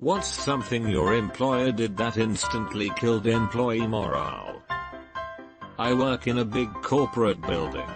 What's something your employer did that instantly killed employee morale? I work in a big corporate building.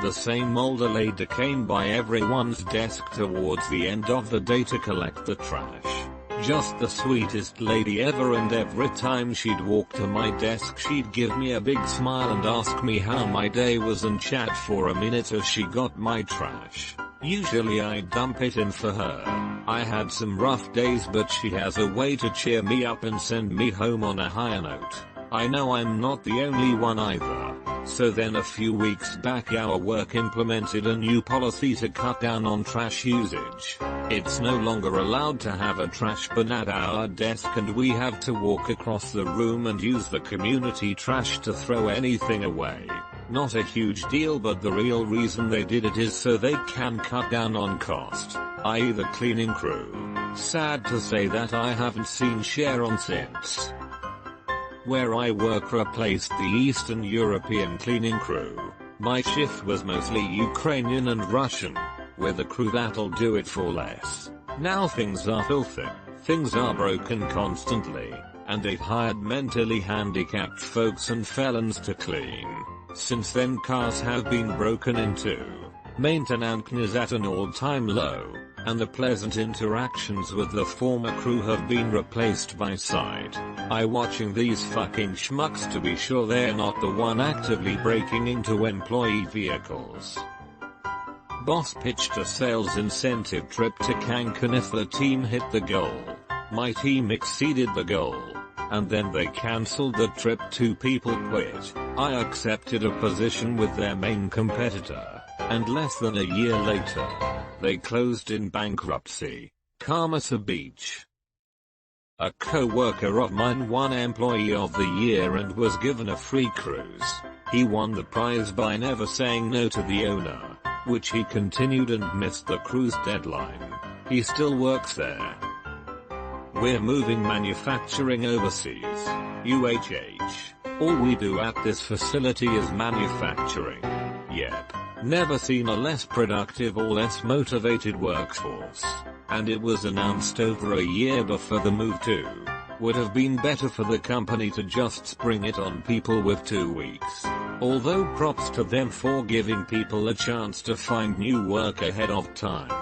The same older lady came by everyone's desk towards the end of the day to collect the trash. Just the sweetest lady ever, and every time she'd walk to my desk she'd give me a big smile and ask me how my day was and chat for a minute as she got my trash. Usually I'd dump it in for her. I had some rough days, but she has a way to cheer me up and send me home on a higher note. I know I'm not the only one either. So then a few weeks back our work implemented a new policy to cut down on trash usage. It's no longer allowed to have a trash bin at our desk, and we have to walk across the room and use the community trash to throw anything away. Not a huge deal, but the real reason they did it is so they can cut down on cost, i.e. the cleaning crew. Sad to say that I haven't seen Sharon since. Where I work replaced the Eastern European cleaning crew. My shift was mostly Ukrainian and Russian, with a crew that'll do it for less. Now things are filthy, things are broken constantly, and they've hired mentally handicapped folks and felons to clean. Since then cars have been broken into. Maintenance is at an all-time low, and the pleasant interactions with the former crew have been replaced by side-eye watching these fucking schmucks to be sure they're not the one actively breaking into employee vehicles. Boss pitched a sales incentive trip to Cancun if the team hit the goal. My team exceeded the goal, and then they cancelled the trip. 2 people quit. I accepted a position with their main competitor, and less than a year later, they closed in bankruptcy. Karma's a beach. A co-worker of mine won Employee of the Year and was given a free cruise. He won the prize by never saying no to the owner, which he continued and missed the cruise deadline. He still works there. We're moving manufacturing overseas. All we do at this facility is manufacturing. Yep. Never seen a less productive or less motivated workforce. And it was announced over a year before the move too. Would have been better for the company to just spring it on people with 2 weeks. Although props to them for giving people a chance to find new work ahead of time.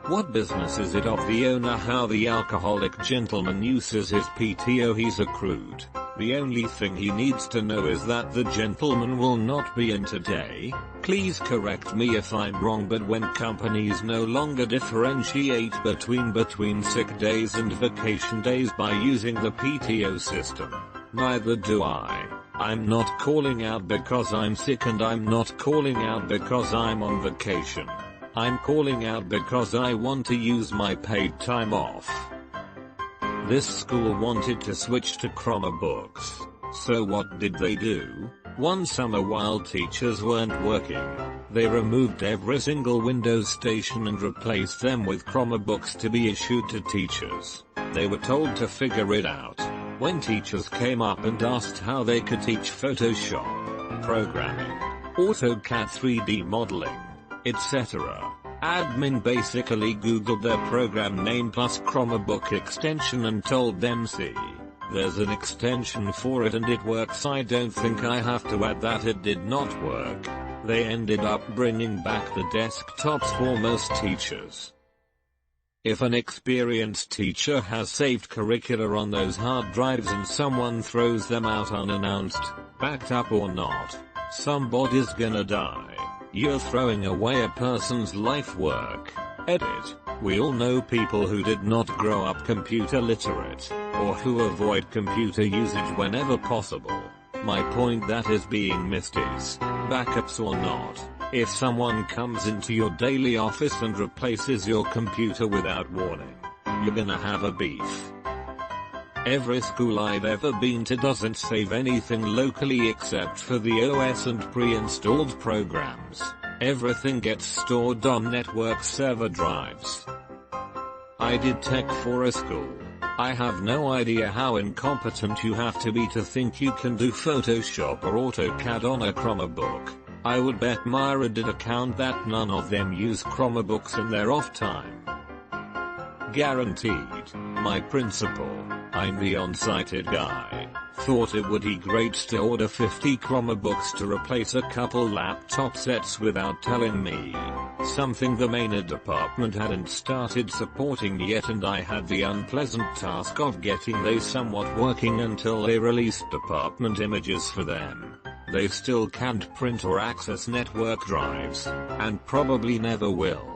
What business is it of the owner how the alcoholic gentleman uses his PTO he's accrued? The only thing he needs to know is that the gentleman will not be in today. Please correct me if I'm wrong, but when companies no longer differentiate between sick days and vacation days by using the PTO system, neither do I. I'm not calling out because I'm sick, and I'm not calling out because I'm on vacation. I'm calling out because I want to use my paid time off. This school wanted to switch to Chromebooks. So what did they do? One summer while teachers weren't working, they removed every single Windows station and replaced them with Chromebooks to be issued to teachers. They were told to figure it out. When teachers came up and asked how they could teach Photoshop, programming, AutoCAD 3D modeling, etc., admin basically googled their program name plus Chromebook extension and told them, see, there's an extension for it and it works. I don't think I have to add that it did not work. They ended up bringing back the desktops for most teachers. If an experienced teacher has saved curricula on those hard drives and someone throws them out unannounced, backed up or not, somebody's gonna die. You're throwing away a person's life work. Edit. We all know people who did not grow up computer literate, or who avoid computer usage whenever possible. My point that is being missed is, backups or not, if someone comes into your daily office and replaces your computer without warning, you're gonna have a beef. Every school I've ever been to doesn't save anything locally except for the OS and pre-installed programs. Everything gets stored on network server drives. I did tech for a school. I have no idea how incompetent you have to be to think you can do Photoshop or AutoCAD on a Chromebook. I would bet my Reddit account that none of them use Chromebooks in their off time. Guaranteed. My principal, I'm the on-sited guy, thought it would be great to order 50 Chromebooks to replace a couple laptop sets without telling me. Something the main department hadn't started supporting yet, and I had the unpleasant task of getting they somewhat working until they released department images for them. They still can't print or access network drives, and probably never will.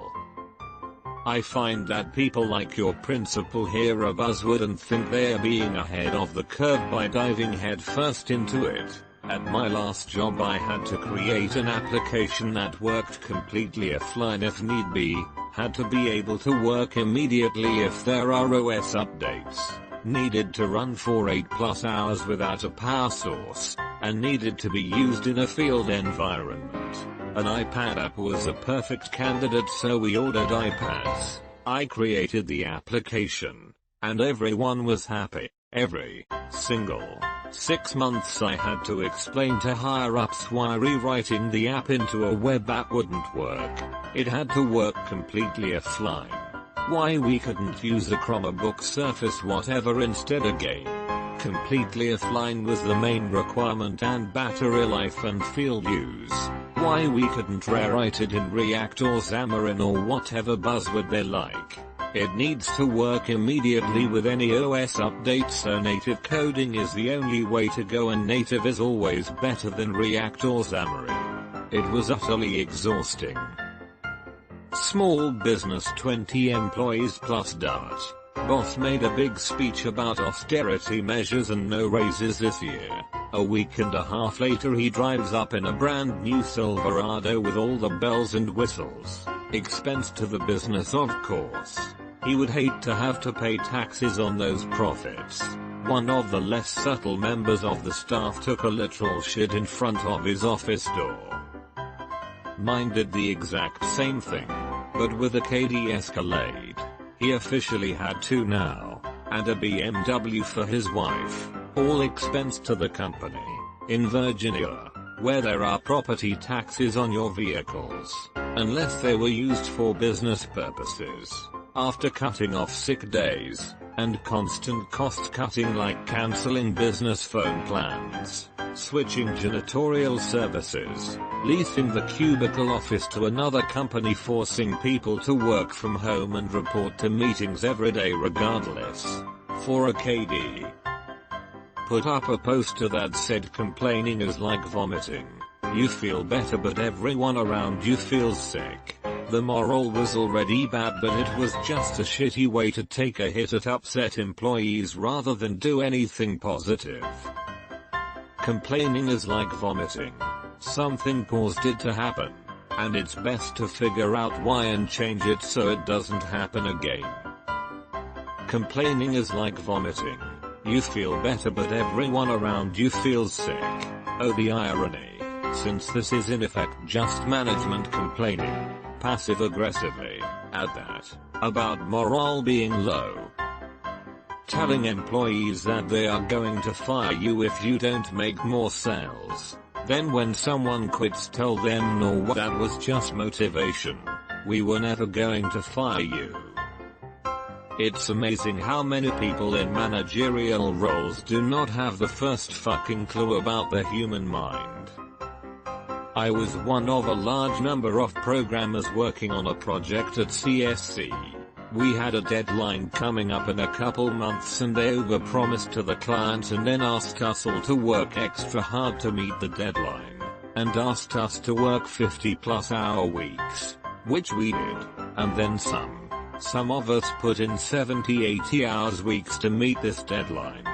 I find that people like your principal hear a buzzword and think they're being ahead of the curve by diving headfirst into it. At my last job I had to create an application that worked completely offline if need be, had to be able to work immediately if there are OS updates, needed to run for 8+ hours without a power source, and needed to be used in a field environment. An iPad app was a perfect candidate, so we ordered iPads. I created the application, and everyone was happy. Every single 6 months I had to explain to higher-ups why rewriting the app into a web app wouldn't work. It had to work completely offline. Why we couldn't use a Chromebook Surface whatever instead again. Completely offline was the main requirement, and battery life and field use. Why we couldn't rewrite it in React or Xamarin or whatever buzzword they like. It needs to work immediately with any OS update, so native coding is the only way to go, and native is always better than React or Xamarin. It was utterly exhausting. Small business, 20 employees plus Dart. Boss made a big speech about austerity measures and no raises this year. A week and a half later he drives up in a brand new Silverado with all the bells and whistles. Expense to the business, of course. He would hate to have to pay taxes on those profits. One of the less subtle members of the staff took a literal shit in front of his office door. Mine did the exact same thing, but with a KD Escalade. He officially had two now, and a BMW for his wife, all expense to the company. In Virginia, where there are property taxes on your vehicles, unless they were used for business purposes. After cutting off sick days, and constant cost cutting like canceling business phone plans, switching janitorial services, leasing the cubicle office to another company, forcing people to work from home and report to meetings every day regardless. For a KD, put up a poster that said complaining is like vomiting. You feel better but everyone around you feels sick. The moral was already bad, but it was just a shitty way to take a hit at upset employees rather than do anything positive. Complaining is like vomiting. Something caused it to happen, and it's best to figure out why and change it so it doesn't happen again. Complaining is like vomiting. You feel better but everyone around you feels sick. Oh, the irony. Since this is in effect just management complaining, passive-aggressively, at that, about morale being low. Telling employees that they are going to fire you if you don't make more sales. Then when someone quits, tell them no, that was just motivation. We were never going to fire you. It's amazing how many people in managerial roles do not have the first fucking clue about the human mind. I was one of a large number of programmers working on a project at CSC. We had a deadline coming up in a couple months and they overpromised to the client and then asked us all to work extra hard to meet the deadline, and asked us to work 50+ hour weeks, which we did, and then some. Some of us put in 70-80 hours weeks to meet this deadline.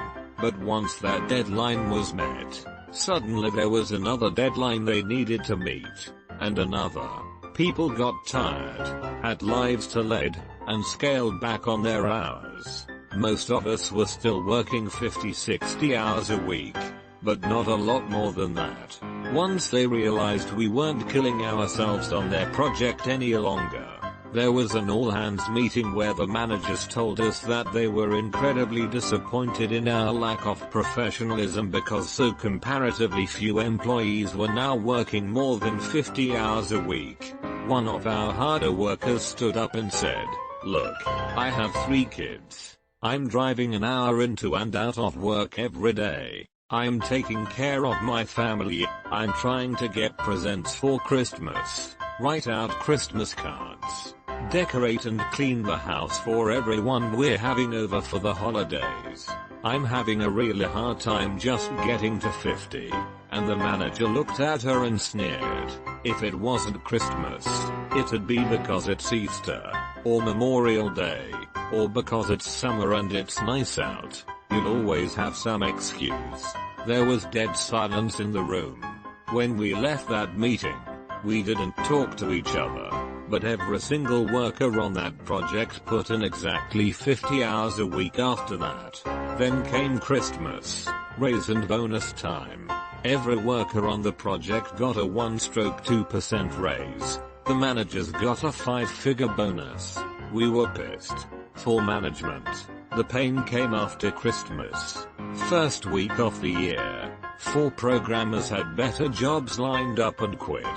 But once that deadline was met, suddenly there was another deadline they needed to meet, and another. People got tired, had lives to lead, and scaled back on their hours. Most of us were still working 50-60 hours a week, but not a lot more than that. Once they realized we weren't killing ourselves on their project any longer, there was an all-hands meeting where the managers told us that they were incredibly disappointed in our lack of professionalism because so comparatively few employees were now working more than 50 hours a week. One of our harder workers stood up and said, Look, I have 3 kids. I'm driving an hour into and out of work every day. I'm taking care of my family. I'm trying to get presents for Christmas, write out Christmas cards, decorate and clean the house for everyone we're having over for the holidays. I'm having a really hard time just getting to 50. And the manager looked at her and sneered. If it wasn't Christmas, it'd be because it's Easter, or Memorial Day, or because it's summer and it's nice out. You'll always have some excuse. There was dead silence in the room. When we left that meeting, we didn't talk to each other, but every single worker on that project put in exactly 50 hours a week after that. Then came Christmas, raise and bonus time. Every worker on the project got a 1/2% raise. The managers got a 5-figure bonus. We were pissed. For management, the pain came after Christmas. First week of the year, 4 programmers had better jobs lined up and quit.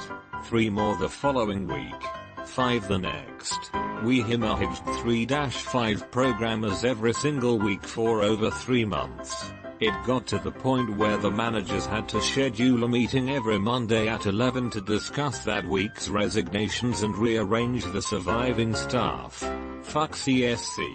3 more the following week. 5 the next. We hemorrhaged 3-5 programmers every single week for over 3 months. It got to the point where the managers had to schedule a meeting every Monday at 11 to discuss that week's resignations and rearrange the surviving staff. Fuck CSC.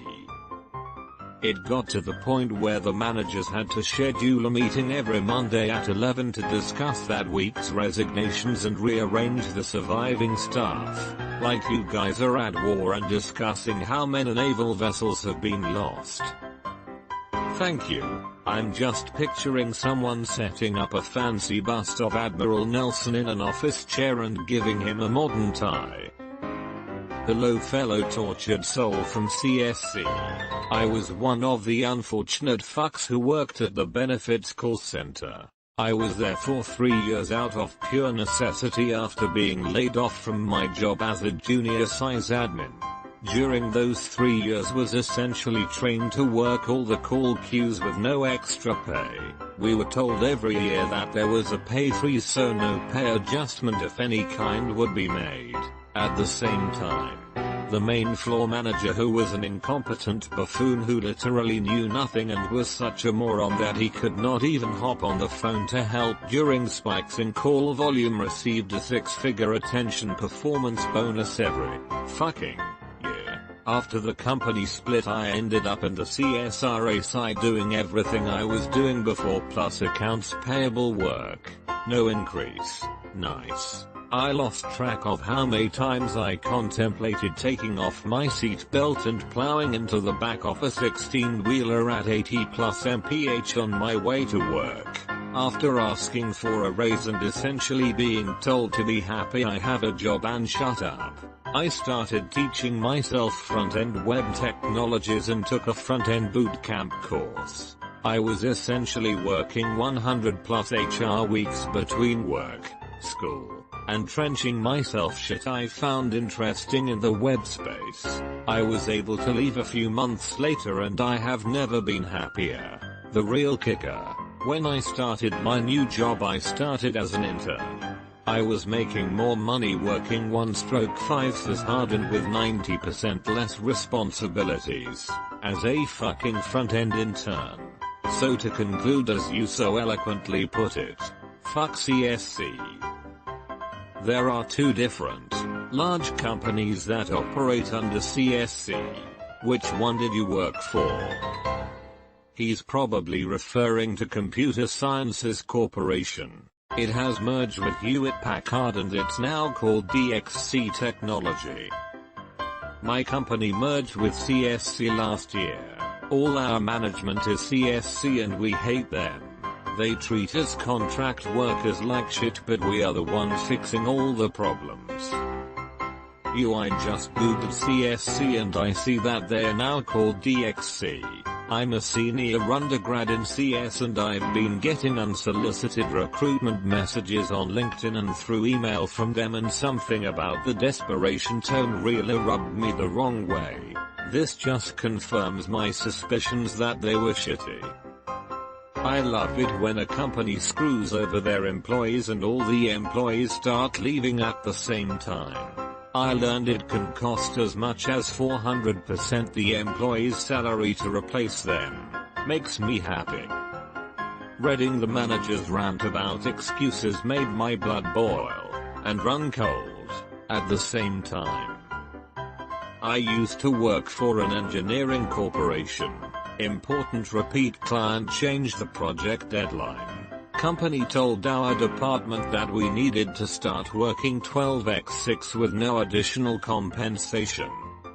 It got to the point where the managers had to schedule a meeting every Monday at 11 to discuss that week's resignations and rearrange the surviving staff. Like you guys are at war and discussing how many naval vessels have been lost. Thank you. I'm just picturing someone setting up a fancy bust of Admiral Nelson in an office chair and giving him a modern tie. Hello fellow tortured soul from CSC. I was one of the unfortunate fucks who worked at the benefits call center. I was there for 3 years out of pure necessity after being laid off from my job as a junior sysadmin. During those 3 years was essentially trained to work all the call queues with no extra pay. We were told every year that there was a pay freeze, so no pay adjustment of any kind would be made. At the same time, the main floor manager, who was an incompetent buffoon who literally knew nothing and was such a moron that he could not even hop on the phone to help during spikes in call volume, received a 6-figure attention performance bonus every fucking year. After the company split, I ended up in the CSRA side doing everything I was doing before plus accounts payable work. No increase. Nice. I lost track of how many times I contemplated taking off my seatbelt and plowing into the back of a 16-wheeler at 80 plus mph on my way to work. After asking for a raise and essentially being told to be happy I have a job and shut up, I started teaching myself front-end web technologies and took a front-end bootcamp course. I was essentially working 100 plus HR weeks between work, school, and trenching myself shit I found interesting in the web space. I was able to leave a few months later and I have never been happier. The real kicker: when I started my new job, I started as an intern. I was making more money working 1/5 as hard and with 90% less responsibilities as a fucking front-end intern. So to conclude, as you so eloquently put it, fuck CSC. There are 2 different, large companies that operate under CSC. Which one did you work for? He's probably referring to Computer Sciences Corporation. It has merged with Hewlett-Packard and it's now called DXC Technology. My company merged with CSC last year. All our management is CSC and we hate them. They treat us contract workers like shit, but we are the ones fixing all the problems. I just googled CSC and I see that they are now called DXC. I'm a senior undergrad in CS and I've been getting unsolicited recruitment messages on LinkedIn and through email from them, and something about the desperation tone really rubbed me the wrong way. This just confirms my suspicions that they were shitty. I love it when a company screws over their employees and all the employees start leaving at the same time. I learned it can cost as much as 400% the employee's salary to replace them. Makes me happy. Reading the manager's rant about excuses made my blood boil and run cold at the same time. I used to work for an engineering corporation. Important repeat client changed the project deadline. Company told our department that we needed to start working 12x6 with no additional compensation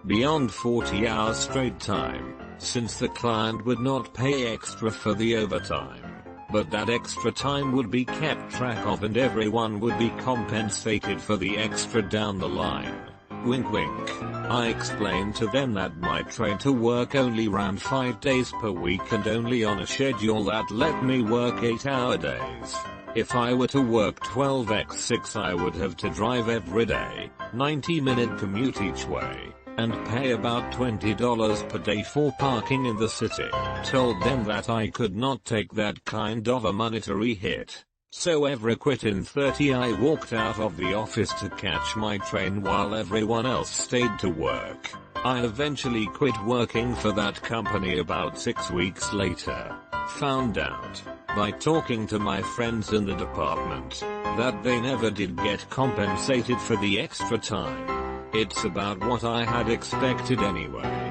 beyond 40 hours straight time, since the client would not pay extra for the overtime. But that extra time would be kept track of and everyone would be compensated for the extra down the line. Wink wink. I explained to them that my train to work only ran 5 days per week and only on a schedule that let me work 8-hour days. If I were to work 12x6 I would have to drive every day, 90-minute commute each way, and pay about $20 per day for parking in the city. Told them that I could not take that kind of a monetary hit. So every quit in 30 I walked out of the office to catch my train while everyone else stayed to work. I eventually quit working for that company about 6 weeks later. Found out, by talking to my friends in the department, that they never did get compensated for the extra time. It's about what I had expected anyway.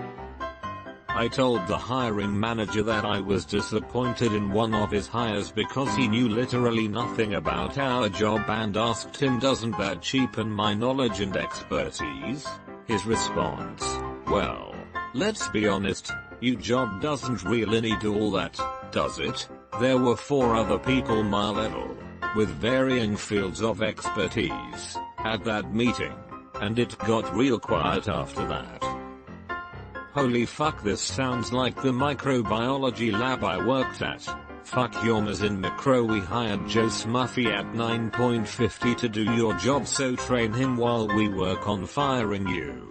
I told the hiring manager that I was disappointed in one of his hires because he knew literally nothing about our job and asked him, doesn't that cheapen my knowledge and expertise? His response, well, let's be honest, your job doesn't really need all that, does it? There were 4 other people my level, with varying fields of expertise, at that meeting, and it got real quiet after that. Holy fuck, this sounds like the microbiology lab I worked at. Fuck your as in micro, we hired Joe Smuffy at 9.50 to do your job, so train him while we work on firing you.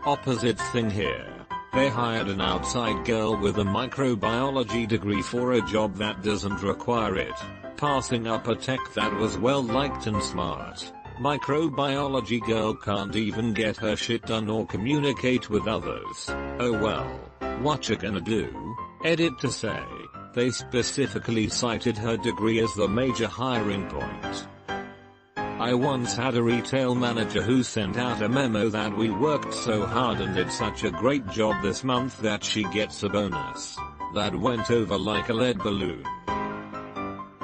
Opposite thing here. They hired an outside girl with a microbiology degree for a job that doesn't require it, passing up a tech that was well liked and smart. Microbiology girl can't even get her shit done or communicate with others. Oh well, what you gonna do? Edit to say, they specifically cited her degree as the major hiring point. I once had a retail manager who sent out a memo that we worked so hard and did such a great job this month that she gets a bonus. That went over like a lead balloon.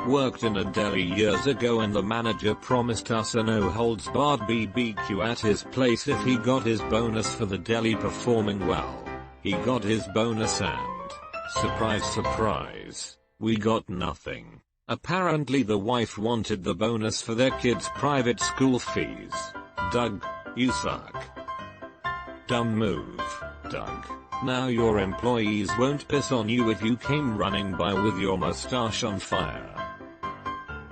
Worked in a deli years ago and the manager promised us a no-holds-barred BBQ at his place if he got his bonus for the deli performing well. He got his bonus and, surprise surprise, we got nothing. Apparently the wife wanted the bonus for their kids' private school fees. Doug, you suck. Dumb move, Doug. Now your employees won't piss on you if you came running by with your mustache on fire.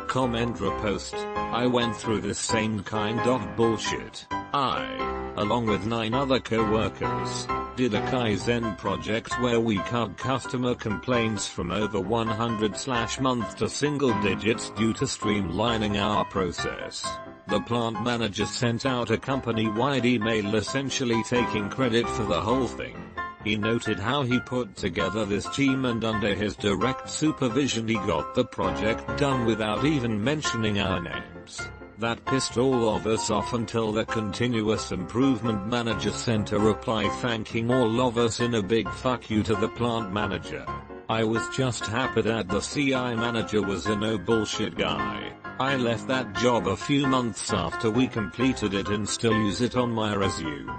Comment repost. I went through the same kind of bullshit. I, along with 9 other co-workers, did a Kaizen project where we cut customer complaints from over 100/month to single digits due to streamlining our process. The plant manager sent out a company-wide email essentially taking credit for the whole thing. He noted how he put together this team and under his direct supervision he got the project done without even mentioning our names. That pissed all of us off until the continuous improvement manager sent a reply thanking all of us in a big fuck you to the plant manager. I was just happy that the CI manager was a no bullshit guy. I left that job a few months after we completed it and still use it on my resume.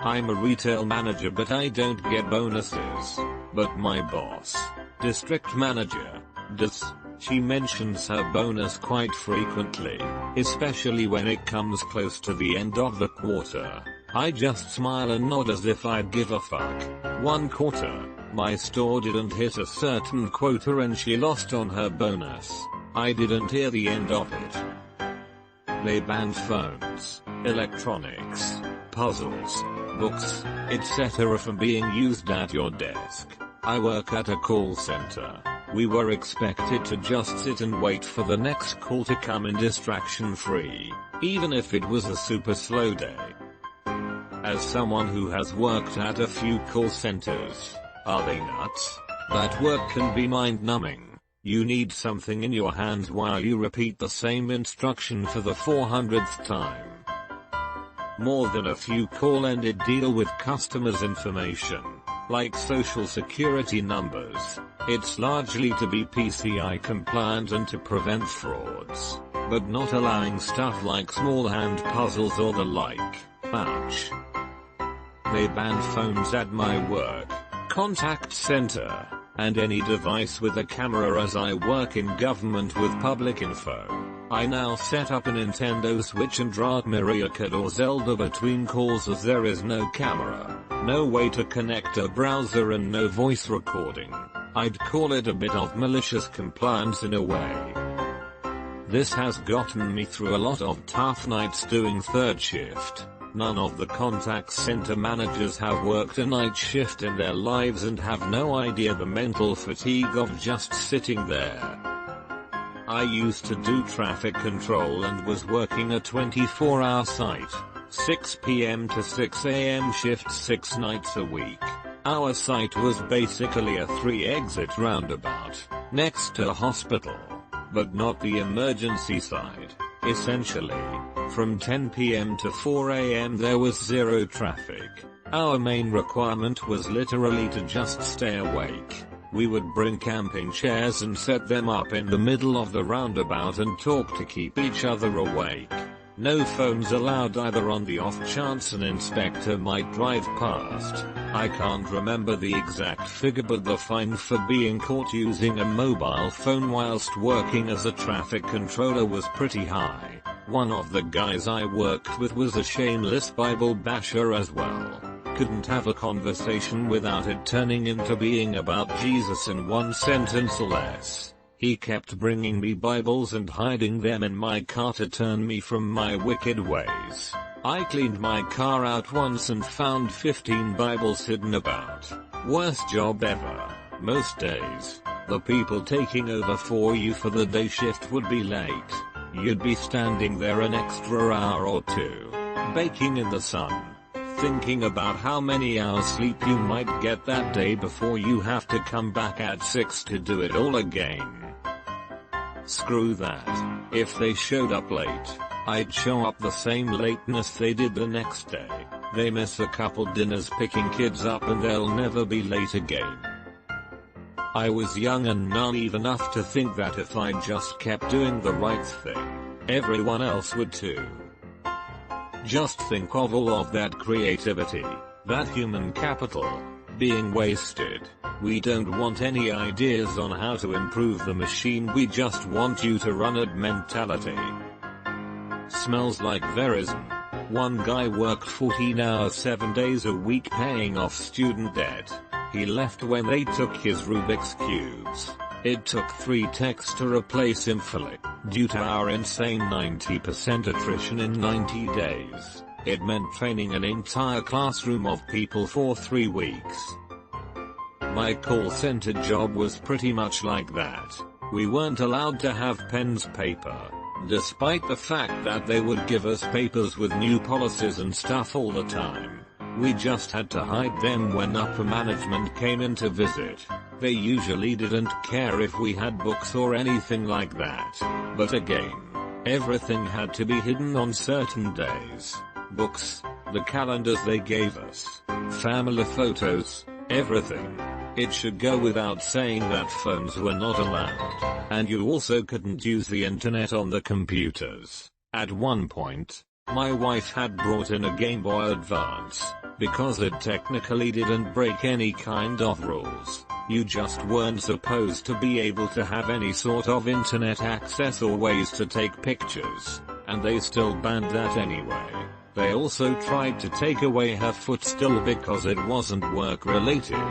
I'm a retail manager but I don't get bonuses. But my boss, district manager, does. She mentions her bonus quite frequently, especially when it comes close to the end of the quarter. I just smile and nod as if I'd give a fuck. One quarter, my store didn't hit a certain quota and she lost on her bonus. I didn't hear the end of it. They banned phones, electronics, puzzles, books, etc. from being used at your desk. I work at a call center. We were expected to just sit and wait for the next call to come in distraction free, even if it was a super slow day. As someone who has worked at a few call centers, are they nuts? That work can be mind-numbing. You need something in your hands while you repeat the same instruction for the 400th time. More than a few call-ended deal with customers' information, like social security numbers. It's largely to be PCI compliant and to prevent frauds, but not allowing stuff like small hand puzzles or the like. Ouch. They banned phones at my work contact center, and any device with a camera as I work in government with public info. I now set up a Nintendo Switch and drag Mario Kart or Zelda between calls as there is no camera, no way to connect a browser and no voice recording. I'd call it a bit of malicious compliance in a way. This has gotten me through a lot of tough nights doing third shift. None of the contact center managers have worked a night shift in their lives and have no idea the mental fatigue of just sitting there. I used to do traffic control and was working a 24-hour site, 6 p.m. to 6 a.m. shift 6 nights a week. Our site was basically a 3-exit roundabout, next to a hospital, but not the emergency side. Essentially, from 10 p.m. to 4 a.m. there was zero traffic. Our main requirement was literally to just stay awake. We would bring camping chairs and set them up in the middle of the roundabout and talk to keep each other awake. No phones allowed either on the off chance an inspector might drive past. I can't remember the exact figure, but the fine for being caught using a mobile phone whilst working as a traffic controller was pretty high. One of the guys I worked with was a shameless Bible basher as well. Couldn't have a conversation without it turning into being about Jesus in one sentence or less. He kept bringing me Bibles and hiding them in my car to turn me from my wicked ways. I cleaned my car out once and found 15 Bibles hidden about. Worst job ever. Most days, the people taking over for you for the day shift would be late. You'd be standing there an extra hour or two, baking in the sun, thinking about how many hours sleep you might get that day before you have to come back at 6 to do it all again. Screw that. If they showed up late, I'd show up the same lateness they did the next day. They miss a couple dinners picking kids up and they'll never be late again. I was young and naive enough to think that if I just kept doing the right thing, everyone else would too. Just think of all of that creativity, that human capital, being wasted. We don't want any ideas on how to improve the machine, we just want you to run it mentality. Smells like Verizon. One guy worked 14 hours 7 days a week paying off student debt. He left when they took his Rubik's Cubes. It took 3 techs to replace him fully. Due to our insane 90% attrition in 90 days, it meant training an entire classroom of people for 3 weeks. My call center job was pretty much like that. We weren't allowed to have pens paper, despite the fact that they would give us papers with new policies and stuff all the time. We just had to hide them when upper management came in to visit. They usually didn't care if we had books or anything like that. But again, everything had to be hidden on certain days. Books, the calendars they gave us, family photos, everything. It should go without saying that phones were not allowed, and you also couldn't use the internet on the computers. At one point, my wife had brought in a Game Boy Advance, because it technically didn't break any kind of rules. You just weren't supposed to be able to have any sort of internet access or ways to take pictures, and they still banned that anyway. They also tried to take away her footstool because it wasn't work related,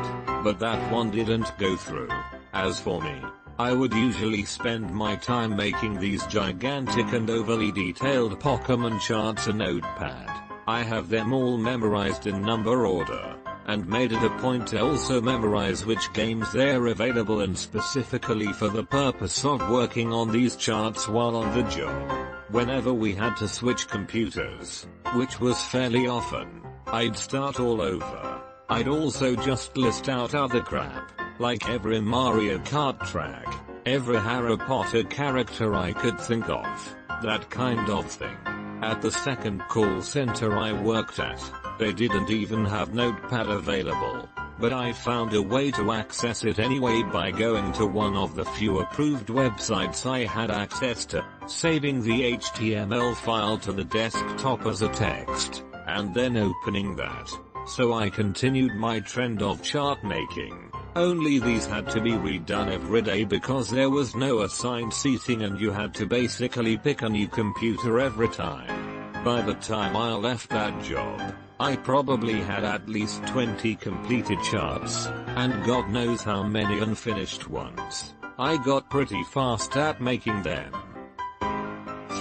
but that one didn't go through. As for me, I would usually spend my time making these gigantic and overly detailed Pokemon charts in Notepad. I have them all memorized in number order, and made it a point to also memorize which games they're available and specifically for the purpose of working on these charts while on the job. Whenever we had to switch computers, which was fairly often, I'd start all over. I'd also just list out other crap, like every Mario Kart track, every Harry Potter character I could think of, that kind of thing. At the second call center I worked at, they didn't even have Notepad available, but I found a way to access it anyway by going to one of the few approved websites I had access to, saving the HTML file to the desktop as a text, and then opening that. So I continued my trend of chart making, only these had to be redone every day because there was no assigned seating and you had to basically pick a new computer every time. By the time I left that job, I probably had at least 20 completed charts, and God knows how many unfinished ones. I got pretty fast at making them.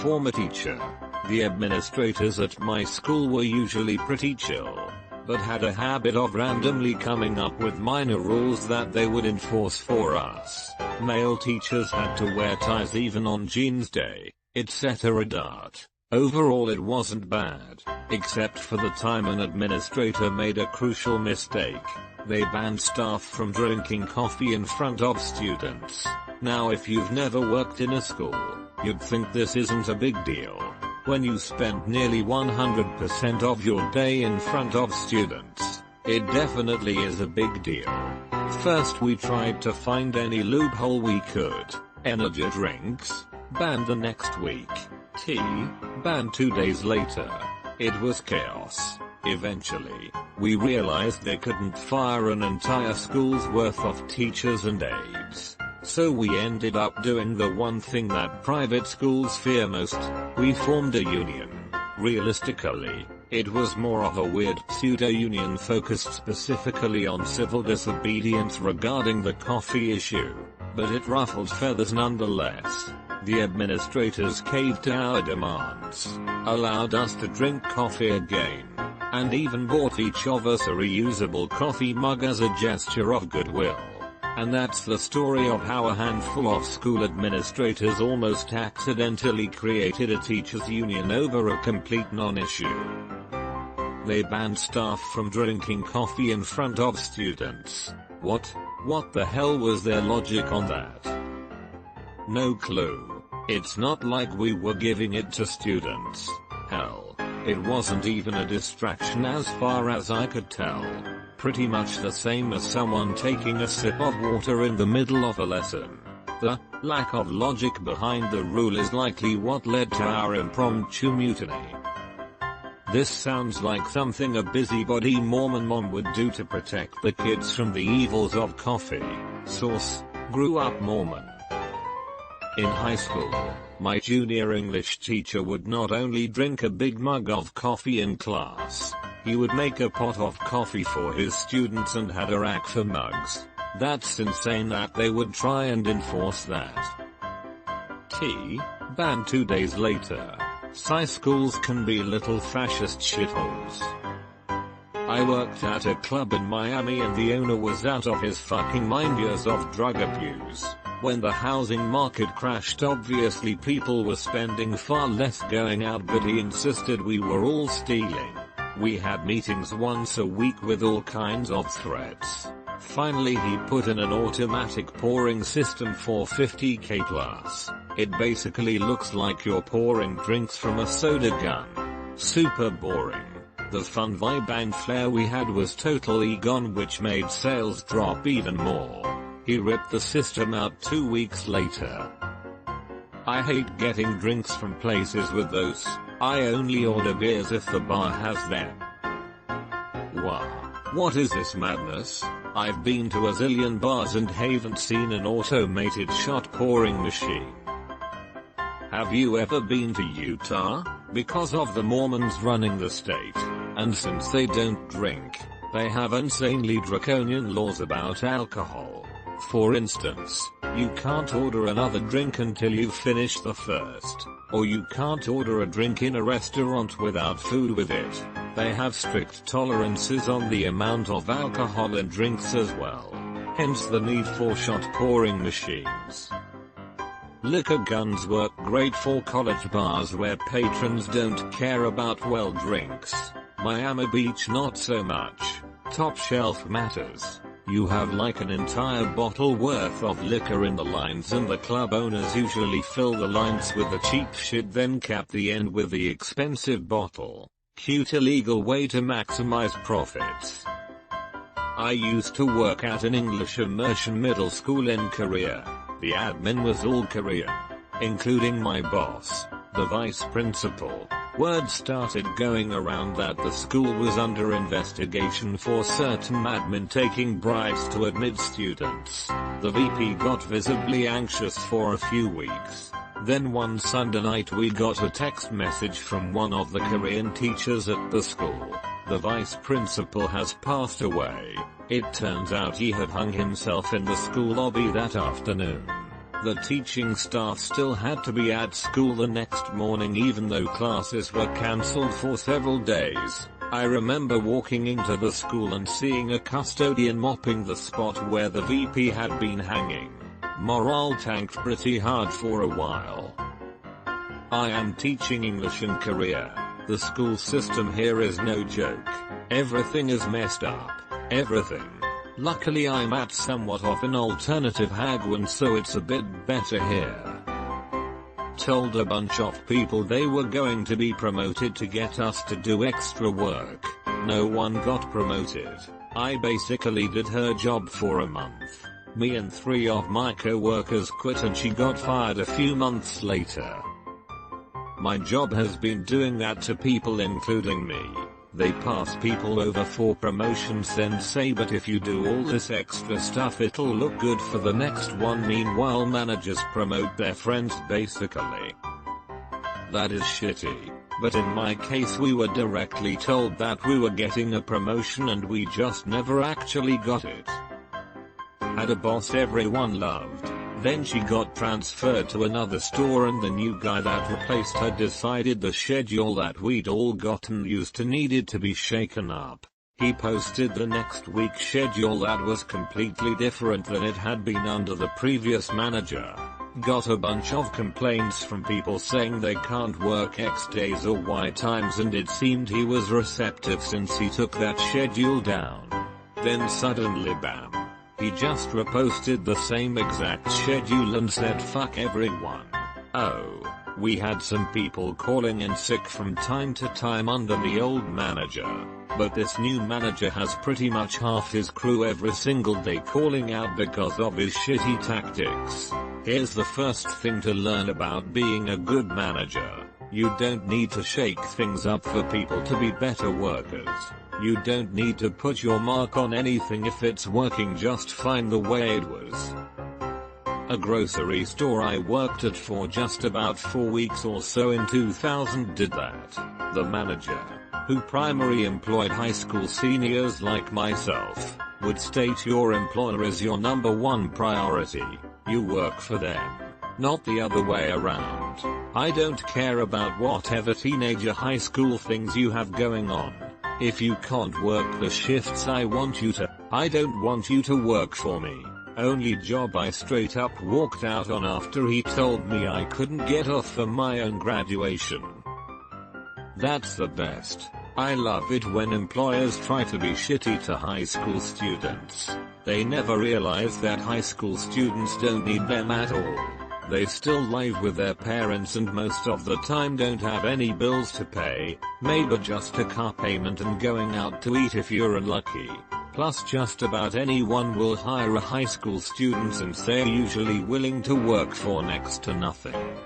Former teacher. The administrators at my school were usually pretty chill, but had a habit of randomly coming up with minor rules that they would enforce for us. Male teachers had to wear ties even on jeans day, etc. Overall it wasn't bad, except for the time an administrator made a crucial mistake. They banned staff from drinking coffee in front of students. Now if you've never worked in a school, you'd think this isn't a big deal. When you spend nearly 100% of your day in front of students, it definitely is a big deal. First we tried to find any loophole we could. Energy drinks, banned the next week. Tea, banned 2 days later. It was chaos. Eventually, we realized they couldn't fire an entire school's worth of teachers and aides. So we ended up doing the one thing that private schools fear most. We formed a union. Realistically, it was more of a weird pseudo-union focused specifically on civil disobedience regarding the coffee issue, but it ruffled feathers nonetheless. The administrators caved to our demands, allowed us to drink coffee again, and even bought each of us a reusable coffee mug as a gesture of goodwill. And that's the story of how a handful of school administrators almost accidentally created a teachers' union over a complete non-issue. They banned staff from drinking coffee in front of students. What the hell was their logic on that? No clue. It's not like we were giving it to students. Hell, it wasn't even a distraction as far as I could tell. Pretty much the same as someone taking a sip of water in the middle of a lesson. The lack of logic behind the rule is likely what led to our impromptu mutiny. This sounds like something a busybody Mormon mom would do to protect the kids from the evils of coffee. Source: Grew Up Mormon. In high school, my junior English teacher would not only drink a big mug of coffee in class, he would make a pot of coffee for his students and had a rack for mugs. That's insane that they would try and enforce that. Tea, banned 2 days later. Sci schools can be little fascist shitholes. I worked at a club in Miami and the owner was out of his fucking mind, years of drug abuse. When the housing market crashed, obviously people were spending far less going out, but he insisted we were all stealing. We had meetings once a week with all kinds of threats. Finally he put in an automatic pouring system for 50k plus. It basically looks like you're pouring drinks from a soda gun. Super boring. The fun vibe and flair we had was totally gone, which made sales drop even more. He ripped the system out 2 weeks later. I hate getting drinks from places with those. I only order beers if the bar has them. Wow. What is this madness? I've been to a zillion bars and haven't seen an automated shot pouring machine. Have you ever been to Utah? Because of the Mormons running the state, and since they don't drink, they have insanely draconian laws about alcohol. For instance, you can't order another drink until you finish the first, or you can't order a drink in a restaurant without food with it. They have strict tolerances on the amount of alcohol in drinks as well. Hence the need for shot pouring machines. Liquor guns work great for college bars where patrons don't care about well drinks. Miami Beach not so much. Top shelf matters. You have like an entire bottle worth of liquor in the lines and the club owners usually fill the lines with the cheap shit then cap the end with the expensive bottle. Cute illegal way to maximize profits. I used to work at an English immersion middle school in Korea. The admin was all Korean, including my boss, the vice principal. Word started going around that the school was under investigation for certain admin taking bribes to admit students. The VP got visibly anxious for a few weeks. Then one Sunday night we got a text message from one of the Korean teachers at the school. The vice principal has passed away. It turns out he had hung himself in the school lobby that afternoon. The teaching staff still had to be at school the next morning even though classes were cancelled for several days. I remember walking into the school and seeing a custodian mopping the spot where the VP had been hanging. Morale tanked pretty hard for a while. I am teaching English in Korea. The school system here is no joke. Everything is messed up. Everything. Luckily I'm at somewhat of an alternative Hagwon so it's a bit better here. Told a bunch of people they were going to be promoted to get us to do extra work. No one got promoted. I basically did her job for a month. Me and 3 of my co-workers quit and she got fired a few months later. My job has been doing that to people including me. They pass people over for promotions then say but if you do all this extra stuff it'll look good for the next one. Meanwhile managers promote their friends basically. That is shitty. But in my case we were directly told that we were getting a promotion and we just never actually got it. Had a boss everyone loved. Then she got transferred to another store and the new guy that replaced her decided the schedule that we'd all gotten used to needed to be shaken up. He posted the next week's schedule that was completely different than it had been under the previous manager. Got a bunch of complaints from people saying they can't work X days or Y times and it seemed he was receptive since he took that schedule down. Then suddenly bam. He just reposted the same exact schedule and said fuck everyone. Oh, we had some people calling in sick from time to time under the old manager. But this new manager has pretty much half his crew every single day calling out because of his shitty tactics. Here's the first thing to learn about being a good manager. You don't need to shake things up for people to be better workers. You don't need to put your mark on anything if it's working just fine the way it was. A grocery store I worked at for just about 4 weeks or so in 2000 did that. The manager, who primarily employed high school seniors like myself, would state your employer is your #1 priority. You work for them, not the other way around. I don't care about whatever teenager high school things you have going on. If you can't work the shifts I want you to, I don't want you to work for me. Only job I straight up walked out on after he told me I couldn't get off for my own graduation. That's the best. I love it when employers try to be shitty to high school students. They never realize that high school students don't need them at all. They still live with their parents and most of the time don't have any bills to pay, maybe just a car payment and going out to eat if you're unlucky. Plus just about anyone will hire a high school student since they're usually willing to work for next to nothing.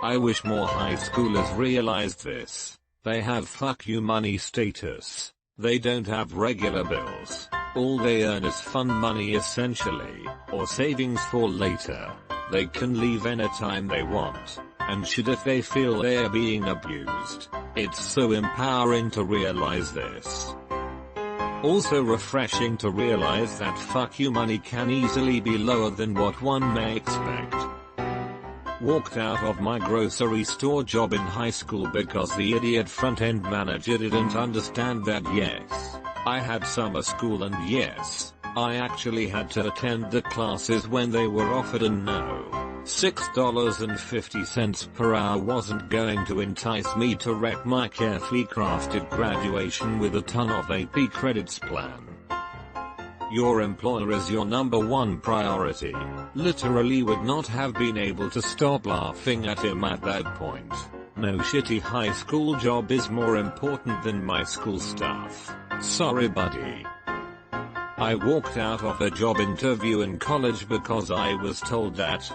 I wish more high schoolers realized this. They have fuck you money status. They don't have regular bills. All they earn is fun money essentially, or savings for later. They can leave anytime they want, and should if they feel they're being abused. It's so empowering to realize this. Also refreshing to realize that fuck you money can easily be lower than what one may expect. Walked out of my grocery store job in high school because the idiot front-end manager didn't understand that yes, I had summer school and yes, I actually had to attend the classes when they were offered, and no, $6.50 per hour wasn't going to entice me to wreck my carefully crafted graduation with a ton of AP credits plan. Your employer is your number one priority. Literally would not have been able to stop laughing at him at that point. No shitty high school job is more important than my school stuff. Sorry buddy. I walked out of a job interview in college because I was told that,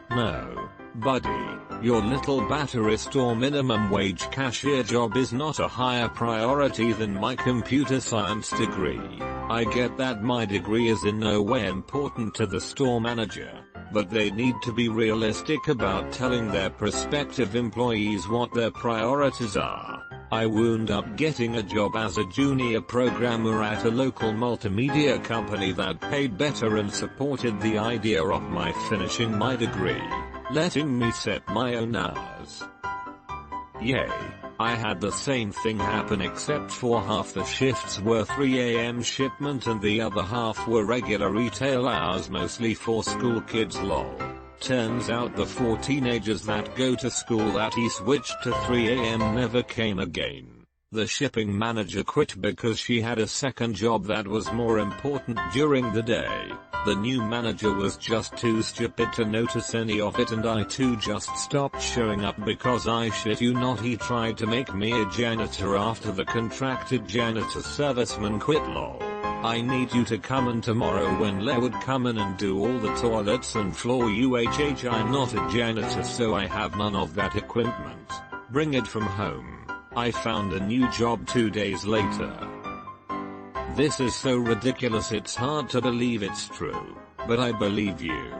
no, buddy, your little battery store minimum wage cashier job is not a higher priority than my computer science degree. I get that my degree is in no way important to the store manager, but they need to be realistic about telling their prospective employees what their priorities are. I wound up getting a job as a junior programmer at a local multimedia company that paid better and supported the idea of my finishing my degree, letting me set my own hours. Yay. I had the same thing happen except for half the shifts were 3 AM shipment and the other half were regular retail hours, mostly for school kids lol. Turns out the 4 teenagers that go to school that he switched to 3 AM never came again. The shipping manager quit because she had a second job that was more important during the day. The new manager was just too stupid to notice any of it, and I too just stopped showing up because I shit you not he tried to make me a janitor after the contracted janitor serviceman quit lol. I need you to come in tomorrow when Le would come in and do all the toilets and floor UHH. I'm not a janitor so I have none of that equipment. Bring it from home. I found a new job 2 days later. This is so ridiculous it's hard to believe it's true, but I believe you.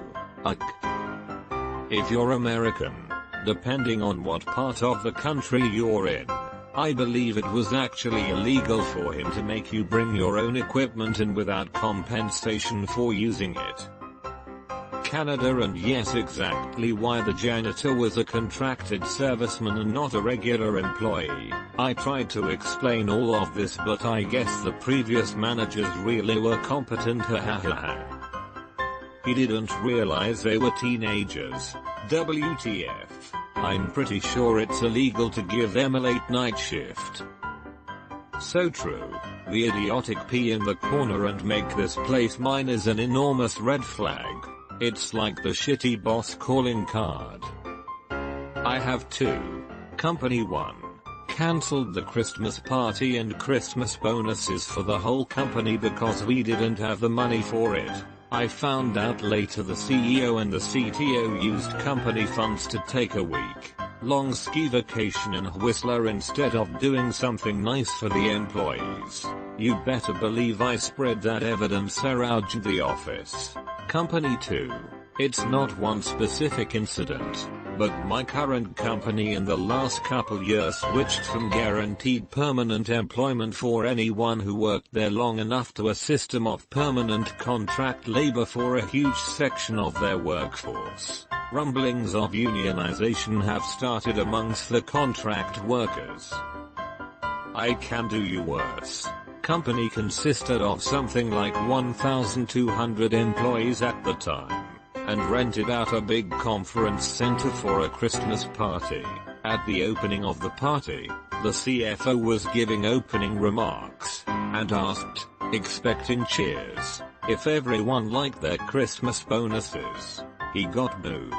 If you're American, depending on what part of the country you're in, I believe it was actually illegal for him to make you bring your own equipment in without compensation for using it. Canada, and yes, exactly why the janitor was a contracted serviceman and not a regular employee. I tried to explain all of this, but I guess the previous managers really were competent. He didn't realize they were teenagers. WTF. I'm pretty sure it's illegal to give them a late night shift. So true. The idiotic pee in the corner and make this place mine is an enormous red flag. It's like the shitty boss calling card. I have 2. Company 1. Cancelled the Christmas party and Christmas bonuses for the whole company because we didn't have the money for it. I found out later the CEO and the CTO used company funds to take a week-long ski vacation in Whistler instead of doing something nice for the employees. You better believe I spread that evidence around the office. Company 2. It's not one specific incident, but my current company in the last couple years switched from guaranteed permanent employment for anyone who worked there long enough to a system of permanent contract labor for a huge section of their workforce. Rumblings of unionization have started amongst the contract workers. I can do you worse. Company consisted of something like 1,200 employees at the time, and rented out a big conference center for a Christmas party. At the opening of the party, the CFO was giving opening remarks, and asked, expecting cheers, if everyone liked their Christmas bonuses. He got booed.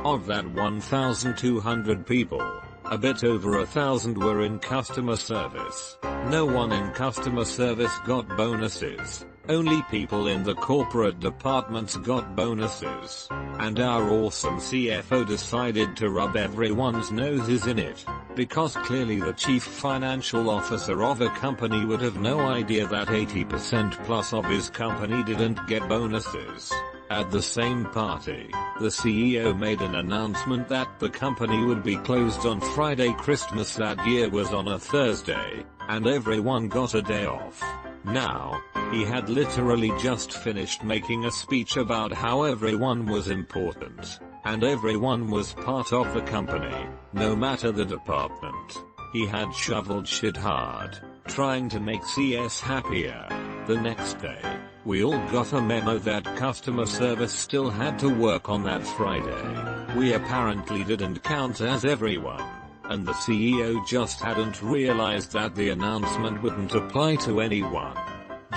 Of that 1,200 people, a bit over 1,000 were in customer service. No one in customer service got bonuses. Only people in the corporate departments got bonuses. And our awesome CFO decided to rub everyone's noses in it, because clearly the chief financial officer of a company would have no idea that 80% plus of his company didn't get bonuses. At the same party, the CEO made an announcement that the company would be closed on Friday. Christmas that year was on a Thursday, and everyone got a day off. Now, he had literally just finished making a speech about how everyone was important. and everyone was part of the company, no matter the department. He had shoveled shit hard, trying to make CS happier. The next day, we all got a memo that customer service still had to work on that Friday. We apparently didn't count as everyone, and the CEO just hadn't realized that the announcement wouldn't apply to anyone.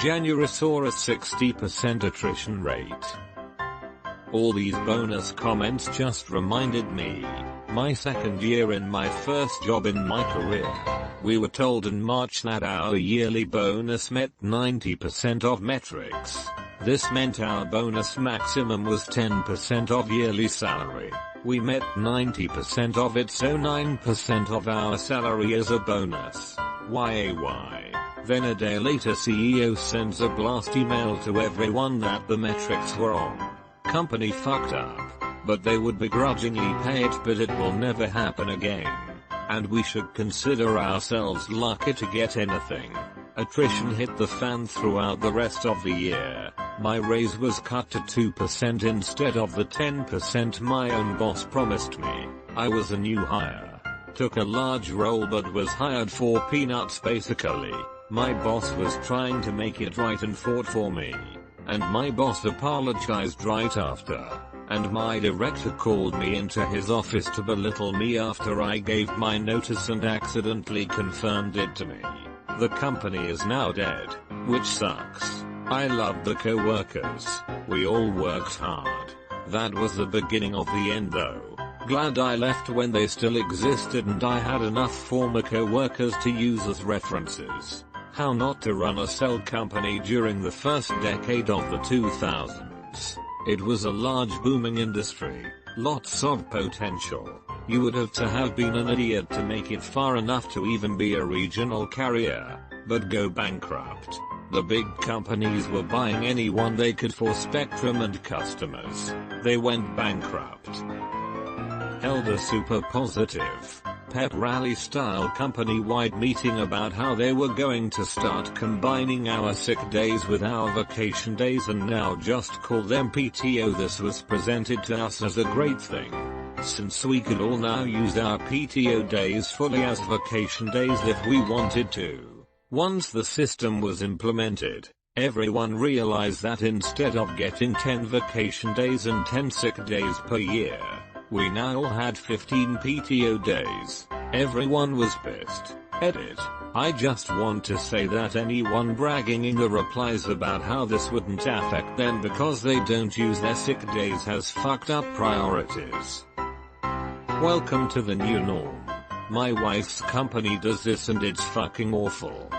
January saw a 60% attrition rate. All these bonus comments just reminded me, my second year in my first job in my career. We were told in March that our yearly bonus met 90% of metrics. This meant our bonus maximum was 10% of yearly salary. We met 90% of it, so 9% of our salary is a bonus. YAY. Then a day later CEO sends a blast email to everyone that the metrics were on. Company fucked up, but they would begrudgingly pay it, but it will never happen again. And we should consider ourselves lucky to get anything. Attrition hit the fan throughout the rest of the year. My raise was cut to 2% instead of the 10% my own boss promised me. I was a new hire. Took a large role but was hired for peanuts basically. My boss was trying to make it right and fought for me. And my boss apologized right after. And my director called me into his office to belittle me after I gave my notice and accidentally confirmed it to me. The company is now dead, which sucks. I loved the co-workers. We all worked hard. That was the beginning of the end though. Glad I left when they still existed and I had enough former co-workers to use as references. How not to run a cell company during the first decade of the 2000s. It was a large booming industry, lots of potential. You would have to have been an idiot to make it far enough to even be a regional carrier, but go bankrupt. The big companies were buying anyone they could for spectrum and customers. They went bankrupt. Held a super positive, pep rally style company-wide meeting about how they were going to start combining our sick days with our vacation days and now just call them PTO. This was presented to us as a great thing, since we could all now use our PTO days fully as vacation days if we wanted to. Once the system was implemented, everyone realized that instead of getting 10 vacation days and 10 sick days per year, we now all had 15 PTO days. Everyone was pissed. Edit. I just want to say that anyone bragging in the replies about how this wouldn't affect them because they don't use their sick days has fucked up priorities. Welcome to the new norm. My wife's company does this and it's fucking awful.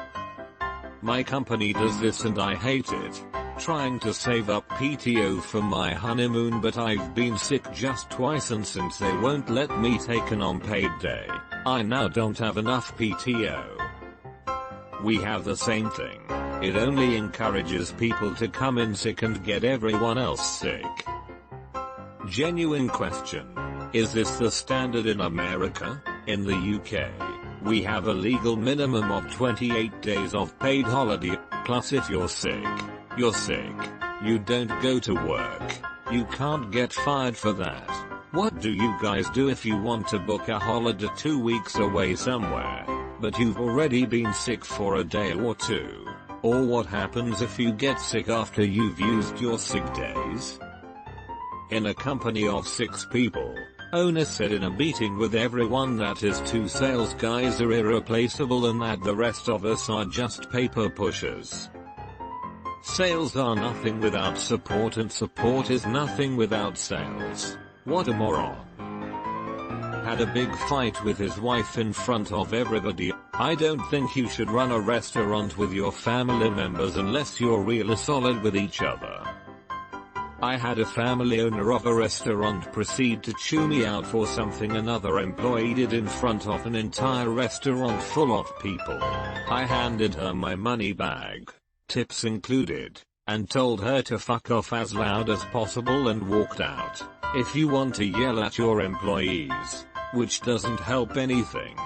My company does this and I hate it. Trying to save up PTO for my honeymoon, but I've been sick just twice and since they won't let me take an unpaid day, I now don't have enough PTO. We have the same thing. It only encourages people to come in sick and get everyone else sick. Genuine question. Is this the standard in America? In the UK, we have a legal minimum of 28 days of paid holiday, plus if you're sick, you're sick. You don't go to work. You can't get fired for that. What do you guys do if you want to book a holiday 2 weeks away somewhere, but you've already been sick for a day or two? Or what happens if you get sick after you've used your sick days? In a company of 6 people, owner said in a meeting with everyone that his 2 sales guys are irreplaceable and that the rest of us are just paper pushers. Sales are nothing without support and support is nothing without sales. What a moron. Had a big fight with his wife in front of everybody. I don't think you should run a restaurant with your family members unless you're really solid with each other. I had a family owner of a restaurant proceed to chew me out for something another employee did in front of an entire restaurant full of people. I handed her my money bag, tips included, and told her to fuck off as loud as possible and walked out. If you want to yell at your employees, which doesn't help anything,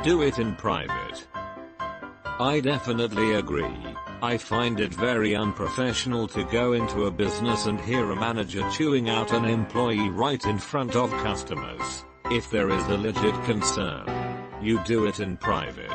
do it in private. I definitely agree. I find it very unprofessional to go into a business and hear a manager chewing out an employee right in front of customers. If there is a legit concern, you do it in private.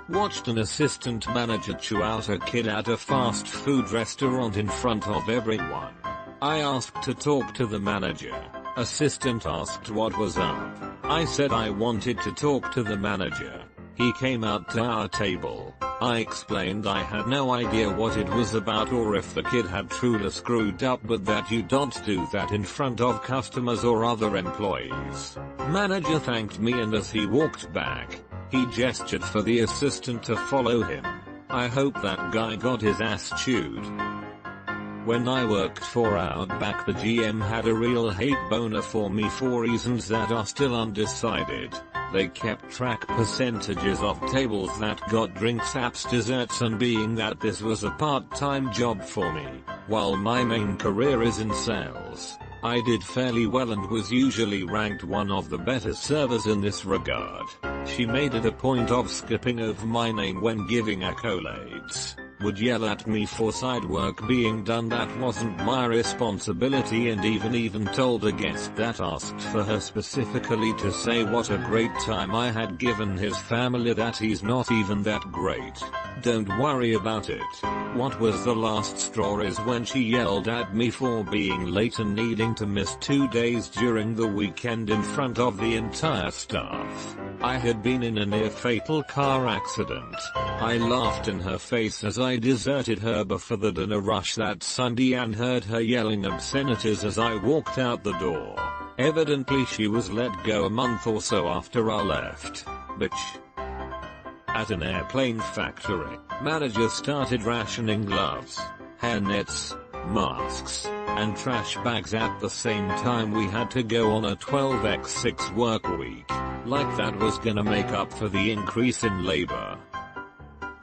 Watched an assistant manager chew out a kid at a fast food restaurant in front of everyone. I asked to talk to the manager. Assistant asked what was up. I said I wanted to talk to the manager. He came out to our table. I explained I had no idea what it was about or if the kid had truly screwed up, but that you don't do that in front of customers or other employees. Manager thanked me, and as he walked back, he gestured for the assistant to follow him. I hope that guy got his ass chewed. When I worked for Outback, the GM had a real hate boner for me for reasons that are still undecided. They kept track percentages of tables that got drinks, apps, desserts, and being that this was a part-time job for me, while my main career is in sales, I did fairly well and was usually ranked one of the better servers in this regard. She made it a point of skipping over my name when giving accolades, would yell at me for side work being done that wasn't my responsibility, and even told a guest that asked for her specifically to say what a great time I had given his family that he's not even that great. Don't worry about it. What was the last straw is when she yelled at me for being late and needing to miss 2 days during the weekend in front of the entire staff. I had been in a near-fatal car accident. I laughed in her face as I deserted her before the dinner rush that Sunday and heard her yelling obscenities as I walked out the door. Evidently she was let go a month or so after I left. Bitch. At an airplane factory, manager started rationing gloves, hairnets, masks, and trash bags at the same time we had to go on a 12x6 work week. Like that was gonna make up for the increase in labor.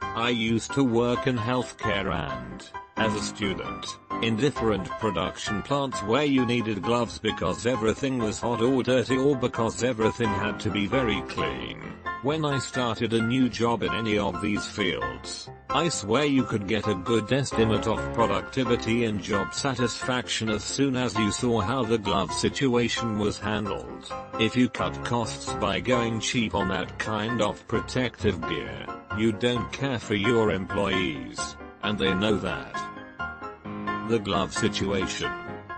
I used to work in healthcare and, as a student, in different production plants where you needed gloves because everything was hot or dirty or because everything had to be very clean. When I started a new job in any of these fields, I swear you could get a good estimate of productivity and job satisfaction as soon as you saw how the glove situation was handled. If you cut costs by going cheap on that kind of protective gear, you don't care for your employees, and they know that. The glove situation.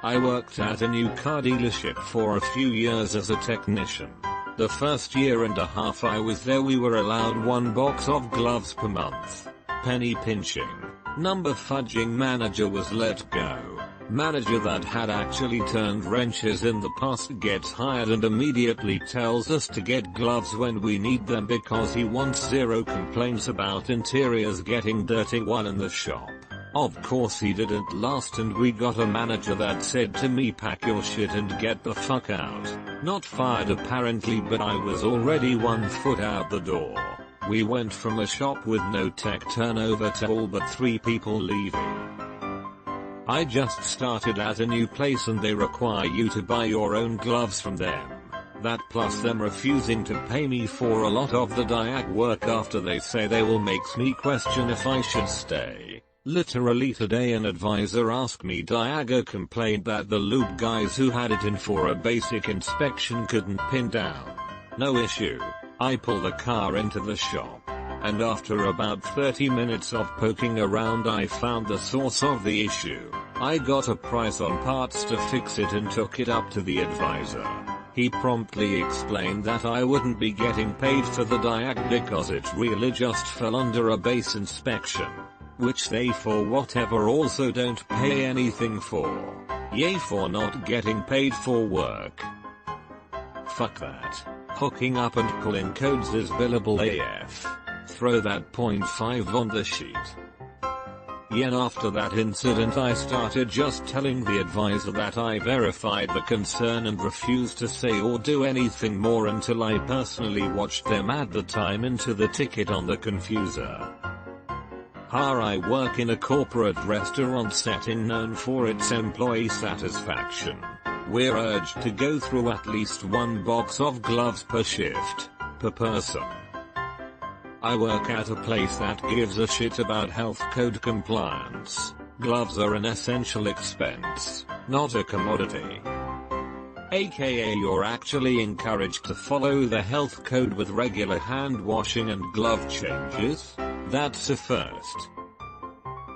I worked at a new car dealership for a few years as a technician. The first year and a half I was there we were allowed 1 box of gloves per month. Penny pinching, number fudging manager was let go. Manager that had actually turned wrenches in the past gets hired and immediately tells us to get gloves when we need them because he wants 0 complaints about interiors getting dirty while in the shop. Of course he didn't last and we got a manager that said to me, pack your shit and get the fuck out. Not fired apparently, but I was already 1 foot out the door. We went from a shop with no tech turnover to all but 3 people leaving. I just started at a new place and they require you to buy your own gloves from them. That plus them refusing to pay me for a lot of the diag work after they say they will makes me question if I should stay. Literally today an advisor asked me Diago complained that the lube guys who had it in for a basic inspection couldn't pin down. No issue. I pull the car into the shop, and after about 30 minutes of poking around I found the source of the issue. I got a price on parts to fix it and took it up to the advisor. He promptly explained that I wouldn't be getting paid for the diag because it really just fell under a base inspection, which they for whatever also don't pay anything for. Yay for not getting paid for work. Fuck that. Hooking up and pulling codes is billable AF. Throw that 0.5 on the sheet. Yeah, after that incident I started just telling the advisor that I verified the concern and refused to say or do anything more until I personally watched them add the time into the ticket on the confuser. I work in a corporate restaurant setting known for its employee satisfaction. We're urged to go through at least 1 box of gloves per shift, per person. I work at a place that gives a shit about health code compliance. Gloves are an essential expense, not a commodity. AKA you're actually encouraged to follow the health code with regular hand washing and glove changes. That's a first.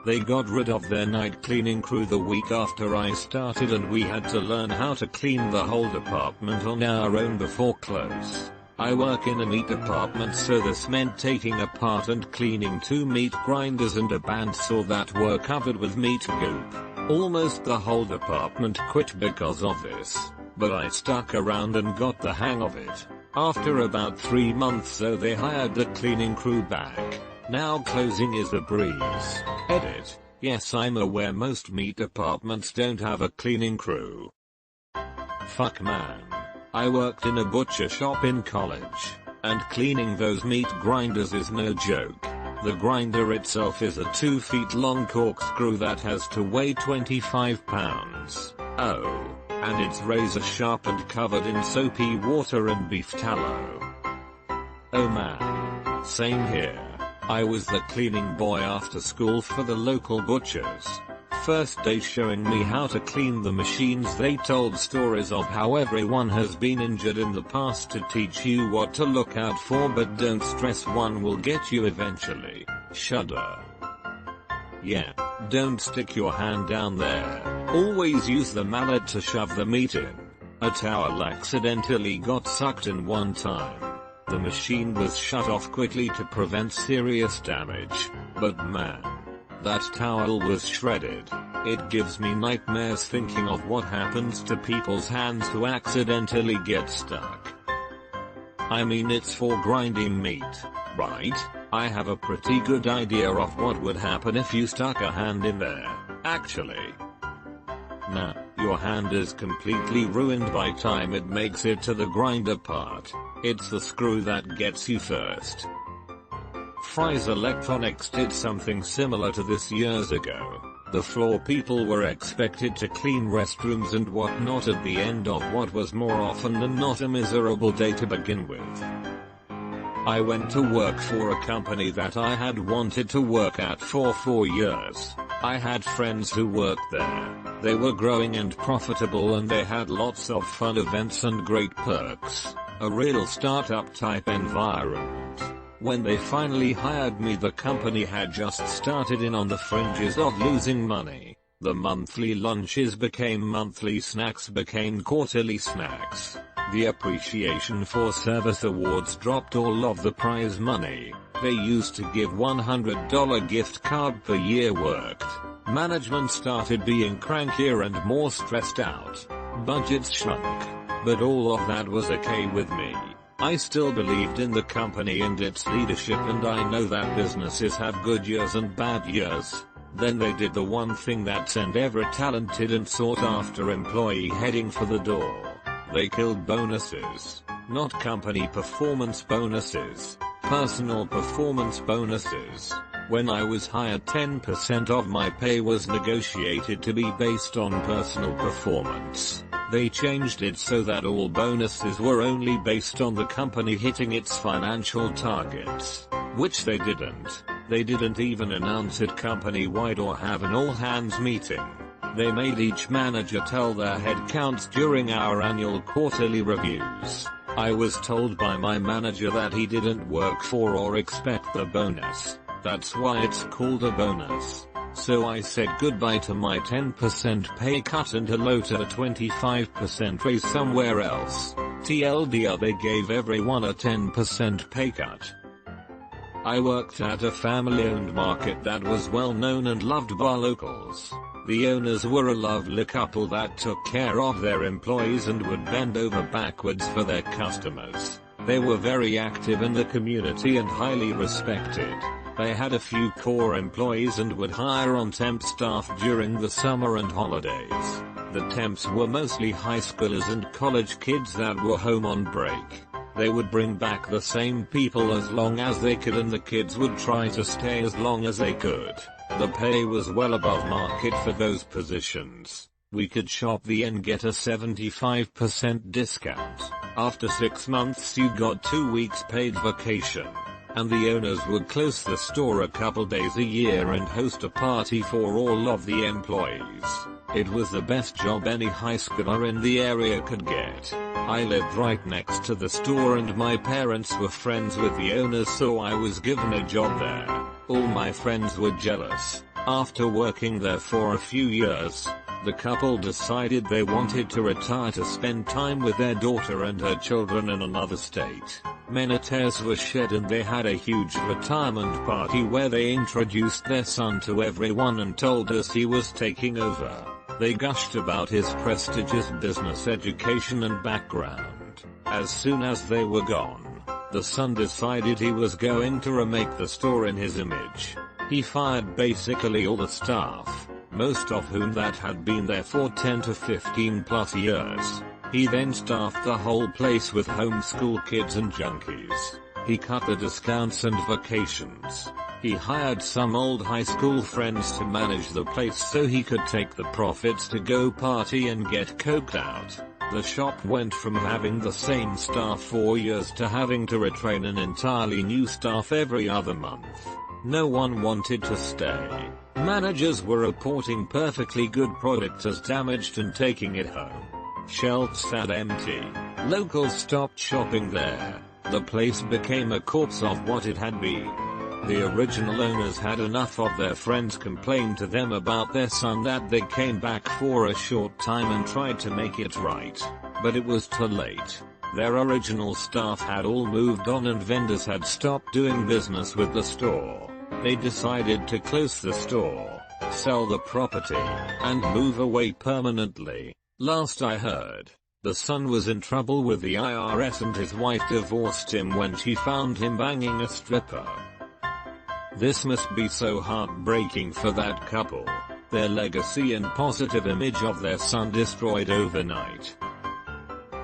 They got rid of their night cleaning crew the week after I started, and we had to learn how to clean the whole department on our own before close. I work in a meat department, so this meant taking apart and cleaning 2 meat grinders and a bandsaw that were covered with meat goop. Almost the whole department quit because of this, but I stuck around and got the hang of it. After about 3 months though, they hired the cleaning crew back. Now closing is a breeze. Edit. Yes, I'm aware most meat departments don't have a cleaning crew. Fuck man. I worked in a butcher shop in college, and cleaning those meat grinders is no joke. The grinder itself is a 2 feet long corkscrew that has to weigh 25 pounds. Oh, and it's razor sharp and covered in soapy water and beef tallow. Oh man. Same here. I was the cleaning boy after school for the local butchers. First day showing me how to clean the machines, they told stories of how everyone has been injured in the past to teach you what to look out for, but don't stress, one will get you eventually. Shudder. Yeah, don't stick your hand down there. Always use the mallet to shove the meat in. A towel accidentally got sucked in one time. The machine was shut off quickly to prevent serious damage, but man, that towel was shredded. It gives me nightmares thinking of what happens to people's hands who accidentally get stuck. I mean, it's for grinding meat, right? I have a pretty good idea of what would happen if you stuck a hand in there, actually. Nah, your hand is completely ruined by time it makes it to the grinder part. It's the screw that gets you first. Fry's Electronics did something similar to this years ago. The floor people were expected to clean restrooms and whatnot at the end of what was more often than not a miserable day to begin with. I went to work for a company that I had wanted to work at for 4 years. I had friends who worked there. They were growing and profitable, and they had lots of fun events and great perks. A real startup type environment. When they finally hired me, the company had just started in on the fringes of losing money. The monthly lunches became monthly snacks, became quarterly snacks. The appreciation for service awards dropped all of the prize money. They used to give $100 gift card per year worked. Management started being crankier and more stressed out. Budgets shrunk. But all of that was okay with me. I still believed in the company and its leadership, and I know that businesses have good years and bad years. Then they did the one thing that sent every talented and sought after employee heading for the door. They killed bonuses. Not company performance bonuses. Personal performance bonuses. When I was hired, 10% of my pay was negotiated to be based on personal performance. They changed it so that all bonuses were only based on the company hitting its financial targets, which they didn't. They didn't even announce it company-wide or have an all-hands meeting. They made each manager tell their headcounts during our annual quarterly reviews. I was told by my manager that he didn't work for or expect the bonus. That's why it's called a bonus. So I said goodbye to my 10% pay cut and allotted a 25% raise somewhere else. TLDR, they gave everyone a 10% pay cut. I worked at a family-owned market that was well known and loved by locals. The owners were a lovely couple that took care of their employees and would bend over backwards for their customers. They were very active in the community and highly respected. They had a few core employees and would hire on temp staff during the summer and holidays. The temps were mostly high schoolers and college kids that were home on break. They would bring back the same people as long as they could, and the kids would try to stay as long as they could. The pay was well above market for those positions. We could shop the and get a 75% discount. After 6 months you got 2 weeks paid vacation. and the owners would close the store a couple days a year and host a party for all of the employees. It was the best job any high schooler in the area could get. I lived right next to the store and my parents were friends with the owners, so I was given a job there. All my friends were jealous. After working there for a few years, the couple decided they wanted to retire to spend time with their daughter and her children in another state. Many tears were shed and they had a huge retirement party where they introduced their son to everyone and told us he was taking over. They gushed about his prestigious business education and background. As soon as they were gone, the son decided he was going to remake the store in his image. He fired basically all the staff, most of whom that had been there for 10 to 15 plus years. He then staffed the whole place with homeschool kids and junkies. He cut the discounts and vacations. He hired some old high school friends to manage the place so he could take the profits to go party and get coked out. The shop went from having the same staff for years to having to retrain an entirely new staff every other month. No one wanted to stay. Managers were reporting perfectly good product as damaged and taking it home. Shelves sat empty. Locals stopped shopping there. The place became a corpse of what it had been. The original owners had enough of their friends complain to them about their son that they came back for a short time and tried to make it right. But it was too late. Their original staff had all moved on and vendors had stopped doing business with the store. They decided to close the store, sell the property, and move away permanently. Last I heard, the son was in trouble with the IRS and his wife divorced him when she found him banging a stripper. This must be so heartbreaking for that couple. Their legacy and positive image of their son destroyed overnight.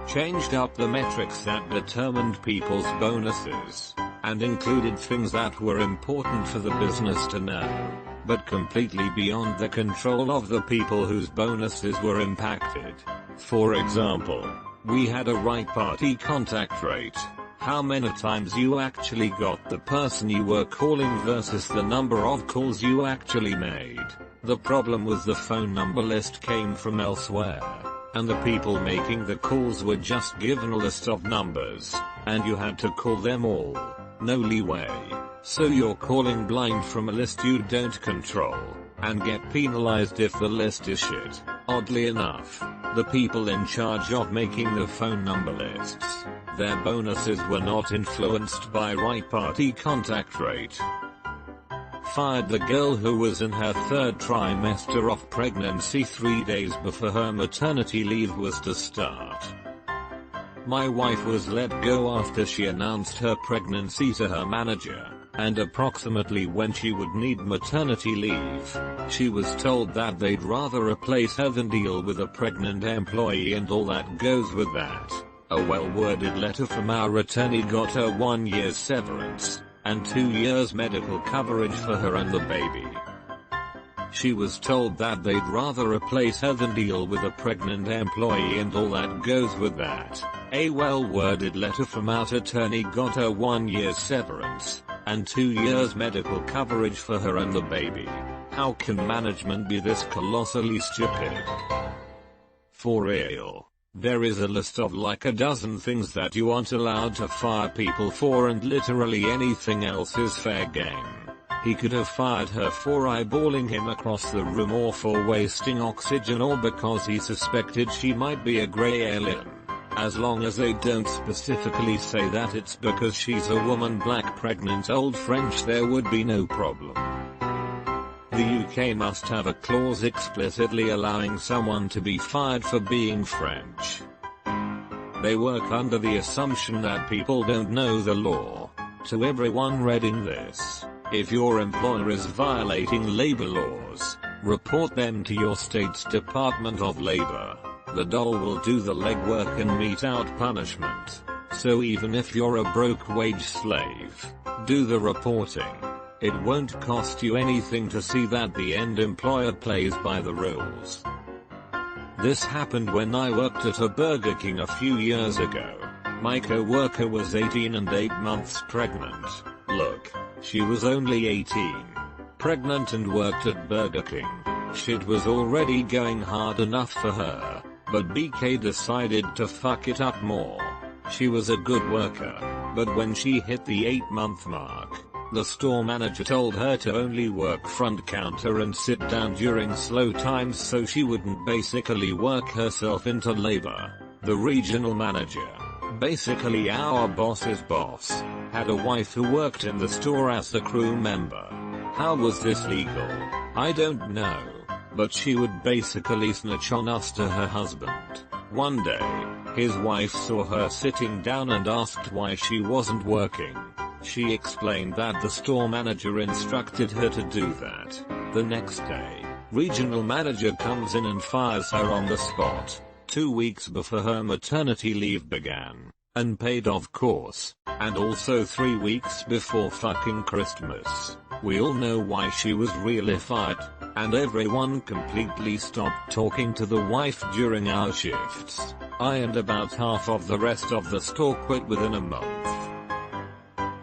Changed up the metrics that determined people's bonuses, and included things that were important for the business to know, but completely beyond the control of the people whose bonuses were impacted. For example, we had a right party contact rate. How many times you actually got the person you were calling versus the number of calls you actually made. The problem was the phone number list came from elsewhere, and the people making the calls were just given a list of numbers, and you had to call them all. No leeway. So you're calling blind from a list you don't control, and get penalized if the list is shit. Oddly enough, the people in charge of making the phone number lists, their bonuses were not influenced by right party contact rate. Fired the girl who was in her third trimester of pregnancy 3 days before her maternity leave was to start. My wife was let go after she announced her pregnancy to her manager, and approximately when she would need maternity leave, she was told that they'd rather replace her than deal with a pregnant employee and all that goes with that. A well-worded letter from our attorney got her 1 year's severance, and 2 years medical coverage for her and the baby. She was told that they'd rather replace her than deal with a pregnant employee and all that goes with that. A well-worded letter from our attorney got her 1 year's severance, and 2 years medical coverage for her and the baby. How can management be this colossally stupid? For real. There is a list of like a dozen things that you aren't allowed to fire people for, and literally anything else is fair game. He could have fired her for eyeballing him across the room, or for wasting oxygen, or because he suspected she might be a grey alien. As long as they don't specifically say that it's because she's a woman, black, pregnant, old, French, there would be no problem. The UK must have a clause explicitly allowing someone to be fired for being French. They work under the assumption that people don't know the law. To everyone reading this, if your employer is violating labor laws, report them to your state's Department of Labor. The doll will do the legwork and mete out punishment. So even if you're a broke wage slave, do the reporting. It won't cost you anything to see that the end employer plays by the rules. This happened when I worked at a Burger King a few years ago. My co-worker was 18 and 8 months pregnant. Look, she was only 18. Pregnant and worked at Burger King. Shit was already going hard enough for her, but BK decided to fuck it up more. She was a good worker, but when she hit the 8-month mark, the store manager told her to only work front counter and sit down during slow times so she wouldn't basically work herself into labor. The regional manager, basically our boss's boss, had a wife who worked in the store as a crew member. How was this legal? I don't know, but she would basically snitch on us to her husband. One day, his wife saw her sitting down and asked why she wasn't working. She explained that the store manager instructed her to do that. The next day, regional manager comes in and fires her on the spot. 2 weeks before her maternity leave began. Unpaid of course, and also 3 weeks before fucking Christmas. We all know why she was really fired, and everyone completely stopped talking to the wife during our shifts. I and about half of the rest of the store quit within a month.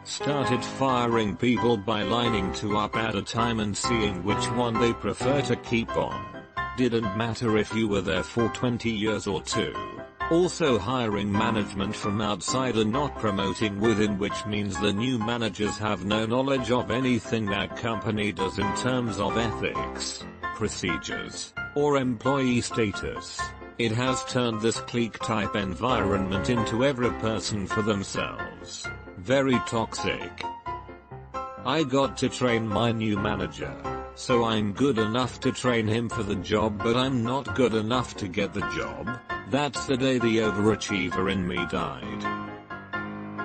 Started firing people by lining 2 up at a time and seeing which one they prefer to keep on. Didn't matter if you were there for 20 years or 2. Also hiring management from outside and not promoting within, which means the new managers have no knowledge of anything that company does in terms of ethics, procedures, or employee status. It has turned this clique type environment into every person for themselves. Very toxic. I got to train my new manager, so I'm good enough to train him for the job, but I'm not good enough to get the job. That's the day the overachiever in me died.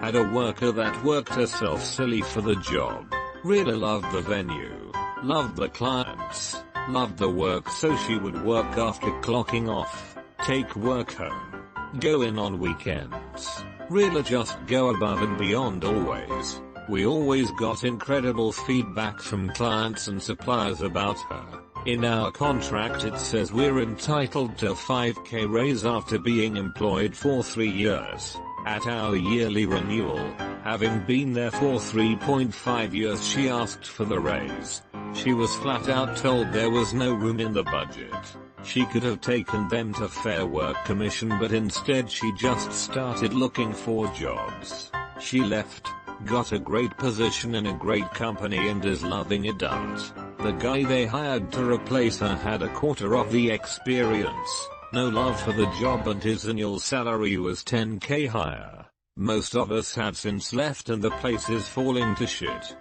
Had a worker that worked herself silly for the job. Really loved the venue, loved the clients, loved the work, so she would work after clocking off, take work home, go in on weekends. Really just go above and beyond always. We always got incredible feedback from clients and suppliers about her. In our contract it says we're entitled to a 5k raise after being employed for 3 years. At our yearly renewal, having been there for 3.5 years, she asked for the raise. She was flat out told there was no room in the budget. She could have taken them to Fair Work Commission, but instead she just started looking for jobs. She left, got a great position in a great company and is loving it out. The guy they hired to replace her had a quarter of the experience, no love for the job, and his annual salary was 10k higher. Most of us have since left and the place is falling to shit.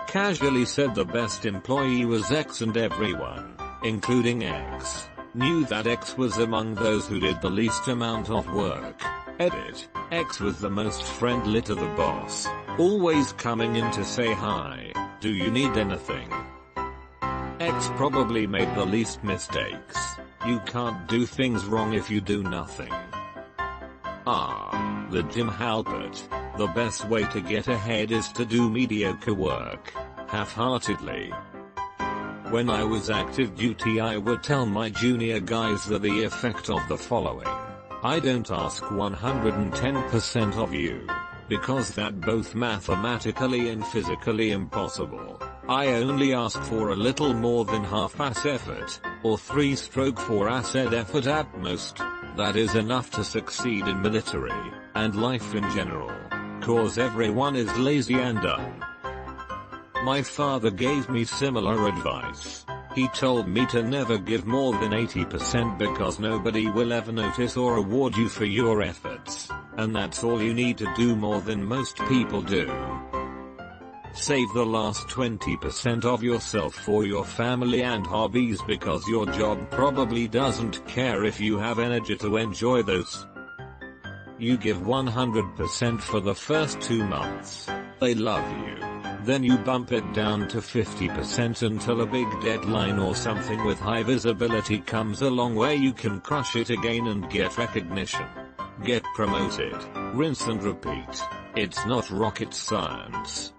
Casually said the best employee was X, and everyone, including X, knew that X was among those who did the least amount of work. Edit. X was the most friendly to the boss, always coming in to say hi, do you need anything? X probably made the least mistakes. You can't do things wrong if you do nothing. The Jim Halpert. The best way to get ahead is to do mediocre work, half-heartedly. When I was active duty, I would tell my junior guys that the effect of the following. I don't ask 110% of you, because that both mathematically and physically impossible. I only ask for a little more than half-ass effort, or 3/4-ass effort at most. That is enough to succeed in military, and life in general, cause everyone is lazy and dumb. My father gave me similar advice. He told me to never give more than 80% because nobody will ever notice or reward you for your efforts, and that's all you need to do more than most people do. Save the last 20% of yourself for your family and hobbies, because your job probably doesn't care if you have energy to enjoy those. You give 100% for the first 2 months. They love you. Then you bump it down to 50% until a big deadline or something with high visibility comes along where you can crush it again and get recognition. Get promoted. Rinse and repeat. It's not rocket science.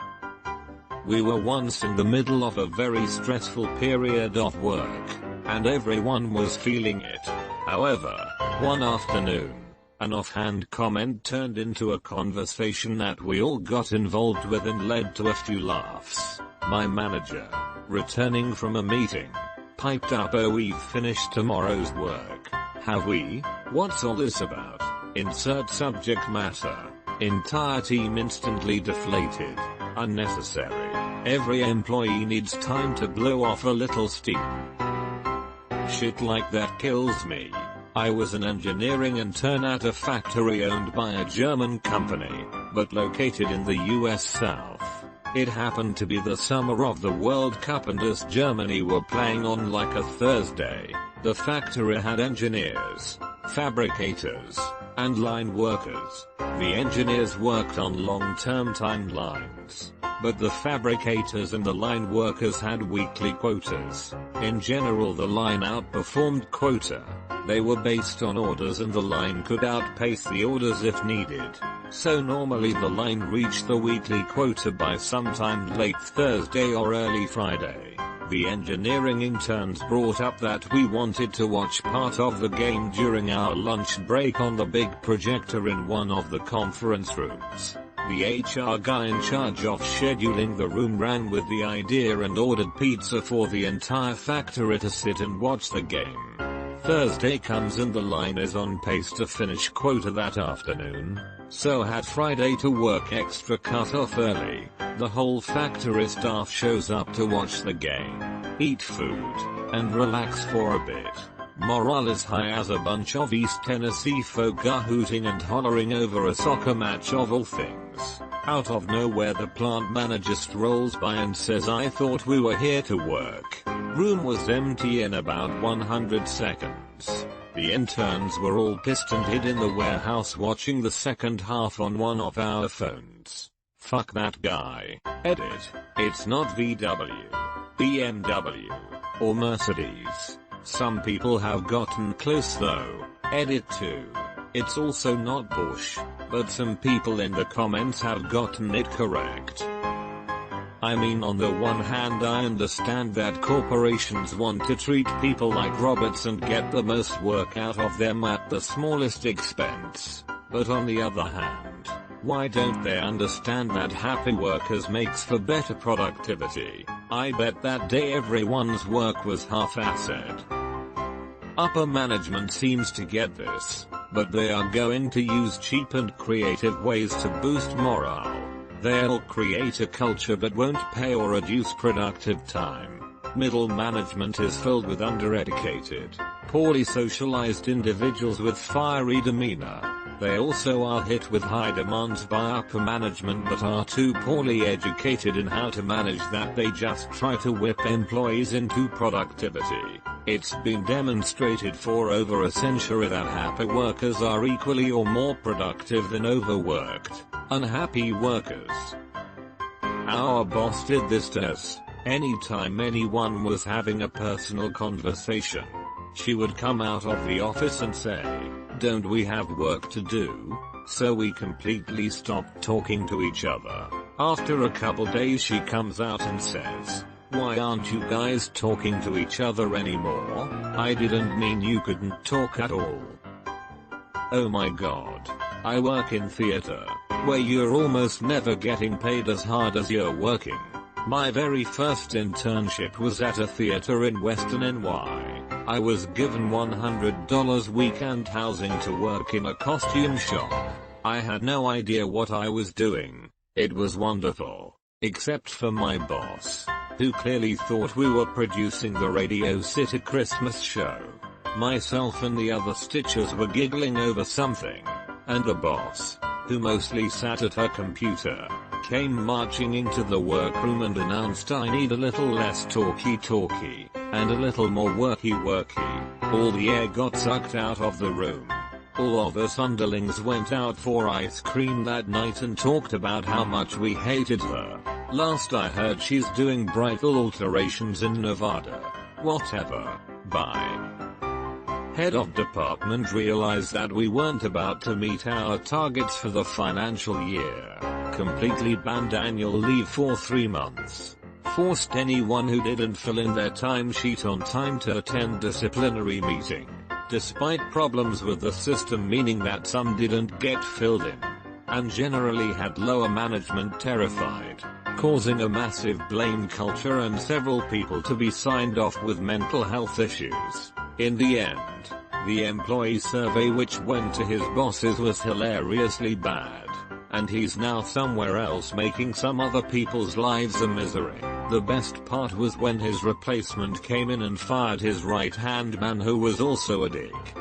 We were once in the middle of a very stressful period of work, and everyone was feeling it. However, one afternoon, An offhand comment turned into a conversation that we all got involved with and led to a few laughs. My manager, returning from a meeting, piped up, "Oh, we've finished tomorrow's work." "Have we? What's all this about?" Insert subject matter. Entire team instantly deflated. Unnecessary. Every employee needs time to blow off a little steam. Shit like that kills me. I was an engineering intern at a factory owned by a German company, but located in the US South. It happened to be the summer of the World Cup and as Germany were playing on like a Thursday, the factory had engineers, fabricators, and line workers. The engineers worked on long-term timelines, but the fabricators and the line workers had weekly quotas. In general, the line outperformed quota. They were based on orders and the line could outpace the orders if needed. So normally the line reached the weekly quota by sometime late Thursday or early Friday. The engineering interns brought up that we wanted to watch part of the game during our lunch break on the big projector in one of the conference rooms. The HR guy in charge of scheduling the room ran with the idea and ordered pizza for the entire factory to sit and watch the game. Thursday comes and the line is on pace to finish quota that afternoon, so had Friday to work extra cut off early. The whole factory staff shows up to watch the game, eat food, and relax for a bit. Morale is high as a bunch of East Tennessee folk are hooting and hollering over a soccer match of all things. Out of nowhere the plant manager strolls by and says, "I thought we were here to work." Room was empty in about 100 seconds. The interns were all pissed and hid in the warehouse watching the second half on one of our phones. Fuck that guy. Edit. It's not VW, BMW, or Mercedes. Some people have gotten close though. Edit 2. It's also not Bush, but some people in the comments have gotten it correct. I mean, on the one hand I understand that corporations want to treat people like robots and get the most work out of them at the smallest expense. But on the other hand, why don't they understand that happy workers makes for better productivity? I bet that day everyone's work was half-assed. Upper management seems to get this, but they are going to use cheap and creative ways to boost morale. They'll create a culture that won't pay or reduce productive time. Middle management is filled with undereducated, poorly socialized individuals with fiery demeanor. They also are hit with high demands by upper management but are too poorly educated in how to manage that they just try to whip employees into productivity. It's been demonstrated for over a century that happy workers are equally or more productive than overworked, unhappy workers. Our boss did this to us. Anytime anyone was having a personal conversation, she would come out of the office and say, "Don't we have work to do?" So we completely stopped talking to each other. After a couple days she comes out and says, "Why aren't you guys talking to each other anymore? I didn't mean you couldn't talk at all." Oh my god. I work in theater, where you're almost never getting paid as hard as you're working. My very first internship was at a theater in Western NY. I was given $100 weekend housing to work in a costume shop. I had no idea what I was doing. It was wonderful. Except for my boss, who clearly thought we were producing the Radio City Christmas show. Myself and the other stitchers were giggling over something, and the boss, who mostly sat at her computer, came marching into the workroom and announced, "I need a little less talky, and a little more worky." All the air got sucked out of the room. All of us underlings went out for ice cream that night and talked about how much we hated her. Last I heard she's doing bridal alterations in Nevada. Whatever. Bye. Head of department realized that we weren't about to meet our targets for the financial year. Completely banned annual leave for 3 months. Forced anyone who didn't fill in their timesheet on time to attend disciplinary meeting. despite problems with the system, meaning that some didn't get filled in, and generally had lower management terrified, causing a massive blame culture and several people to be signed off with mental health issues. In the end, the employee survey which went to his bosses was hilariously bad, and he's now somewhere else making some other people's lives a misery. The best part was when his replacement came in and fired his right-hand man, who was also a dick.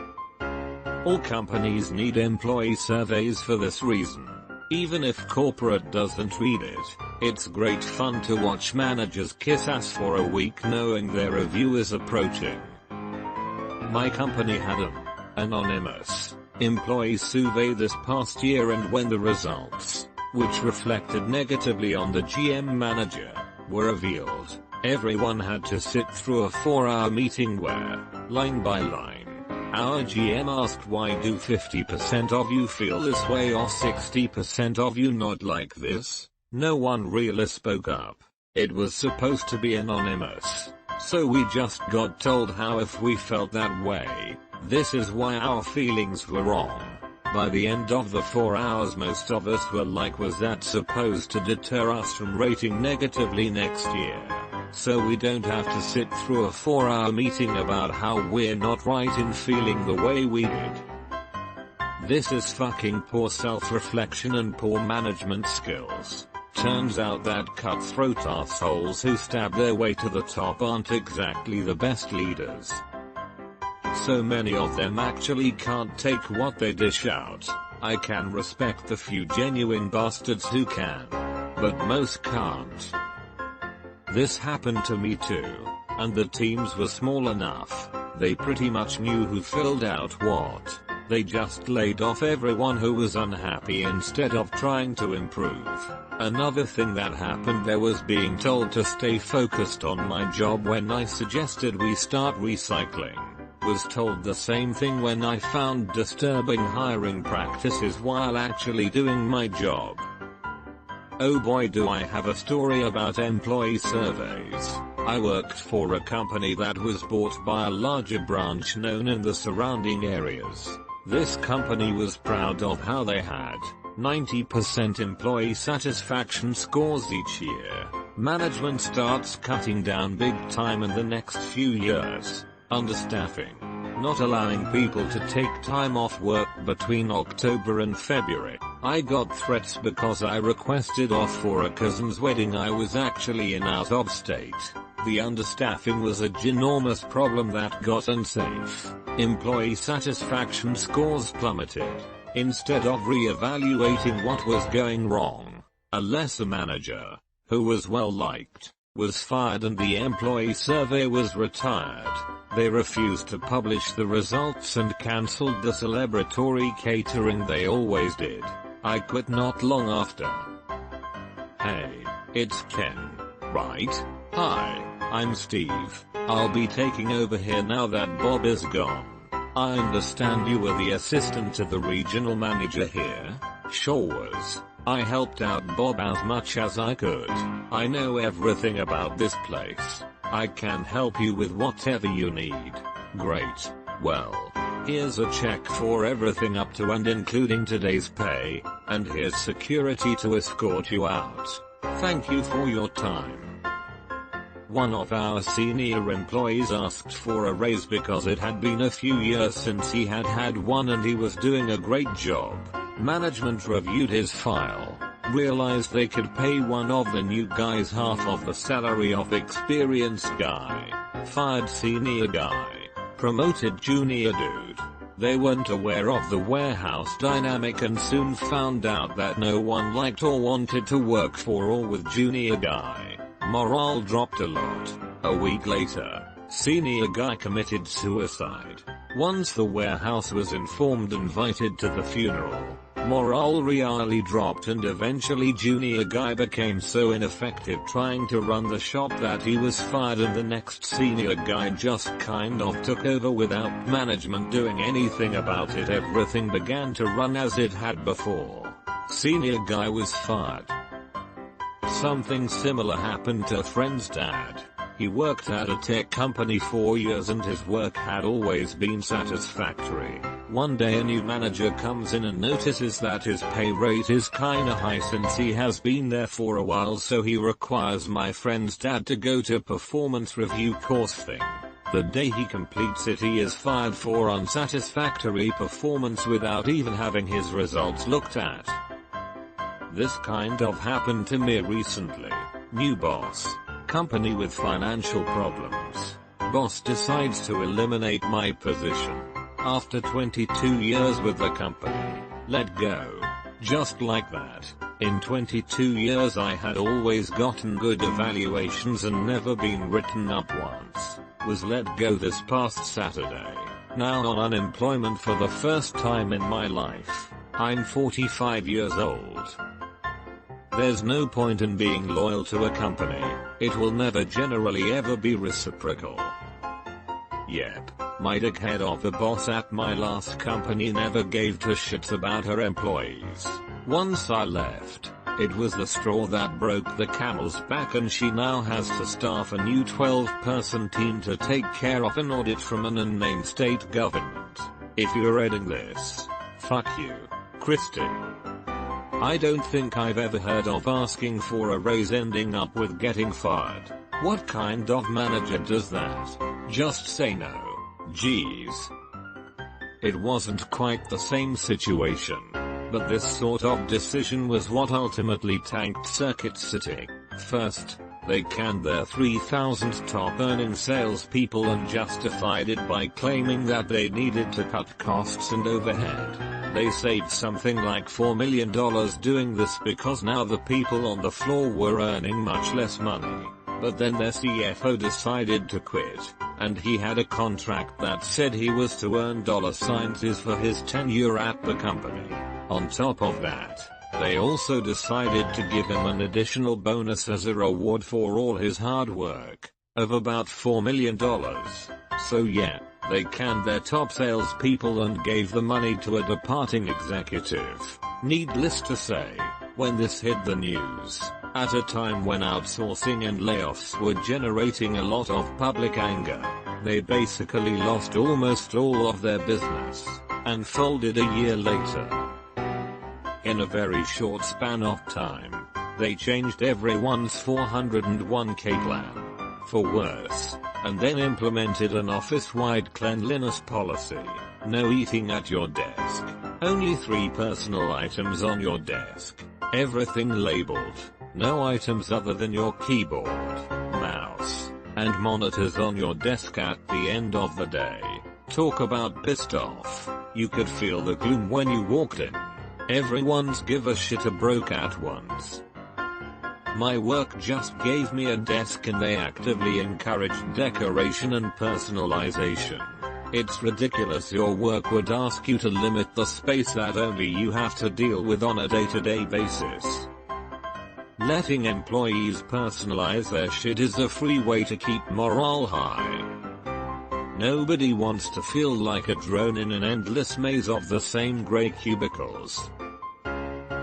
All companies need employee surveys for this reason. Even if corporate doesn't read it, it's great fun to watch managers kiss ass for a week knowing their review is approaching. My company had an anonymous employee survey this past year, and when the results, which reflected negatively on the GM manager, were revealed, everyone had to sit through a 4-hour meeting where, line by line, our GM asked, why do 50% of you feel this way or 60% of you not like this? No one really spoke up. It was supposed to be anonymous, so we just got told how if we felt that way, this is why our feelings were wrong. By the end of the 4 hours most of us were like, was that supposed to deter us from rating negatively next year? So we don't have to sit through a 4-hour meeting about how we're not right in feeling the way we did. This is fucking poor self-reflection and poor management skills. Turns out that cutthroat assholes who stab their way to the top aren't exactly the best leaders. So many of them actually can't take what they dish out. I can respect the few genuine bastards who can, but most can't. This happened to me too, and the teams were small enough, they pretty much knew who filled out what. They just laid off everyone who was unhappy instead of trying to improve. Another thing that happened there was being told to stay focused on my job when I suggested we start recycling. Was told the same thing when I found disturbing hiring practices while actually doing my job. Oh boy, do I have a story about employee surveys. I worked for a company that was bought by a larger branch known in the surrounding areas. This company was proud of how they had 90% employee satisfaction scores each year. Management starts cutting down big time in the next few years. Understaffing, not allowing people to take time off work between October and February. I got threats because I requested off for a cousin's wedding I was actually in out of state. The understaffing was a ginormous problem that got unsafe. Employee satisfaction scores plummeted. Instead of re-evaluating what was going wrong, a lesser manager, who was well liked, was fired and the employee survey was retired. They refused to publish the results and cancelled the celebratory catering they always did. I quit not long after. Hey, it's Ken, right? Hi, I'm Steve. I'll be taking over here now that Bob is gone. I understand you were the assistant to the regional manager here? Sure was. I helped out Bob as much as I could. I know everything about this place. I can help you with whatever you need. Great. Well, here's a check for everything up to and including today's pay, and here's security to escort you out. Thank you for your time. One of our senior employees asked for a raise because it had been a few years since he had had one and he was doing a great job. Management reviewed his file, realized they could pay one of the new guys half of the salary of experienced guy, fired senior guy, promoted junior dude. They weren't aware of the warehouse dynamic and soon found out that no one liked or wanted to work for or with junior guy. Morale dropped a lot. A week later, senior guy committed suicide. Once the warehouse was informed and invited to the funeral, morale really dropped and eventually junior guy became so ineffective trying to run the shop that he was fired and the next senior guy just kind of took over without management doing anything about it. Everything began to run as it had before. Senior guy was fired. Something similar happened to a friend's dad. He worked at a tech company for years and his work had always been satisfactory. One day a new manager comes in and notices that his pay rate is kinda high since he has been there for a while, so he requires my friend's dad to go to a performance review course thing. The day he completes it, he is fired for unsatisfactory performance without even having his results looked at. This kind of happened to me recently. New boss. Company with financial problems. Boss decides to eliminate my position. After 22 years with the company. Let go. Just like that. In 22 years I had always gotten good evaluations and never been written up once. Was let go this past Saturday. Now on unemployment for the first time in my life. I'm 45 years old. There's no point in being loyal to a company. It will never generally ever be reciprocal. Yep. My dickhead of a boss at my last company never gave two shits about her employees. Once I left, it was the straw that broke the camel's back, and she now has to staff a new 12-person team to take care of an audit from an unnamed state government. If you're reading this, fuck you, Christy. I don't think I've ever heard of asking for a raise ending up with getting fired. What kind of manager does that? Just say no. Jeez. It wasn't quite the same situation, but this sort of decision was what ultimately tanked Circuit City. First, they canned their 3,000 top earning salespeople and justified it by claiming that they needed to cut costs and overhead. They saved something like $4 million doing this because now the people on the floor were earning much less money. But then their CFO decided to quit, and he had a contract that said he was to earn $signs for his tenure at the company. On top of that, they also decided to give him an additional bonus as a reward for all his hard work, of about $4 million. So yeah, they canned their top salespeople and gave the money to a departing executive. Needless to say, when this hit the news, at a time when outsourcing and layoffs were generating a lot of public anger, they basically lost almost all of their business, and folded a year later. In a very short span of time, they changed everyone's 401k plan for worse, and then implemented an office-wide cleanliness policy. No eating at your desk. Only 3 personal items on your desk. Everything labeled. No items other than your keyboard, mouse, and monitors on your desk at the end of the day. Talk about pissed off. You could feel the gloom when you walked in. Everyone's give a shit broke at once. My work just gave me a desk and they actively encouraged decoration and personalization. It's ridiculous your work would ask you to limit the space that only you have to deal with on a day-to-day basis. Letting employees personalize their shit is a free way to keep morale high. Nobody wants to feel like a drone in an endless maze of the same gray cubicles.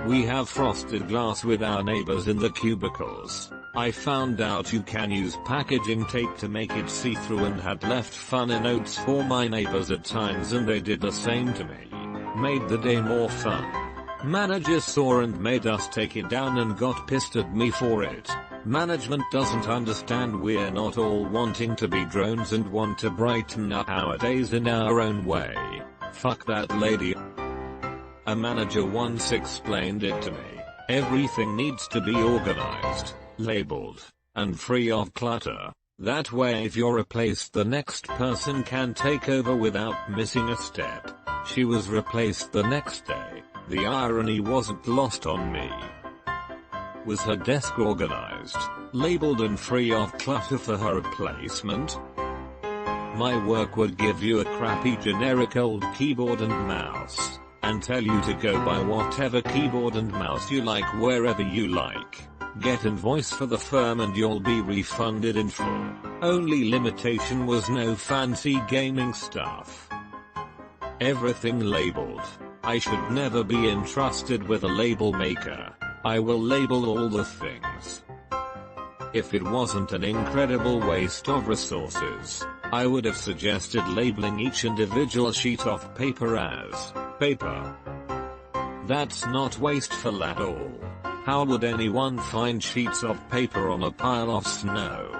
We have frosted glass with our neighbors in the cubicles. I found out you can use packaging tape to make it see-through and had left funny notes for my neighbors at times and they did the same to me. Made the day more fun. Manager saw and made us take it down and got pissed at me for it. Management doesn't understand we're not all wanting to be drones and want to brighten up our days in our own way. Fuck that lady. A manager once explained it to me. Everything needs to be organized, labeled, and free of clutter. That way if you're replaced the next person can take over without missing a step. She was replaced the next day. The irony wasn't lost on me. Was her desk organized, labeled and free of clutter for her replacement? My work would give you a crappy generic old keyboard and mouse, and tell you to go buy whatever keyboard and mouse you like wherever you like. Get invoice for the firm and you'll be refunded in full. Only limitation was no fancy gaming stuff. Everything labeled. I should never be entrusted with a label maker. I will label all the things. If it wasn't an incredible waste of resources, I would have suggested labeling each individual sheet of paper as paper. That's not wasteful at all. How would anyone find sheets of paper on a pile of snow?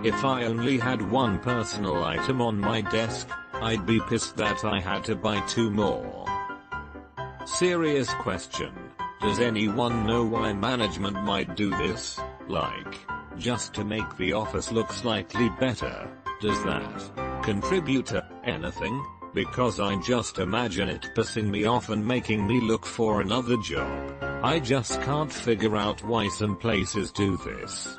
If I only had one personal item on my desk, I'd be pissed that I had to buy 2 more. Serious question. Does anyone know why management might do this? Like, just to make the office look slightly better? Does that contribute to anything? Because I just imagine it pissing me off and making me look for another job. I just can't figure out why some places do this.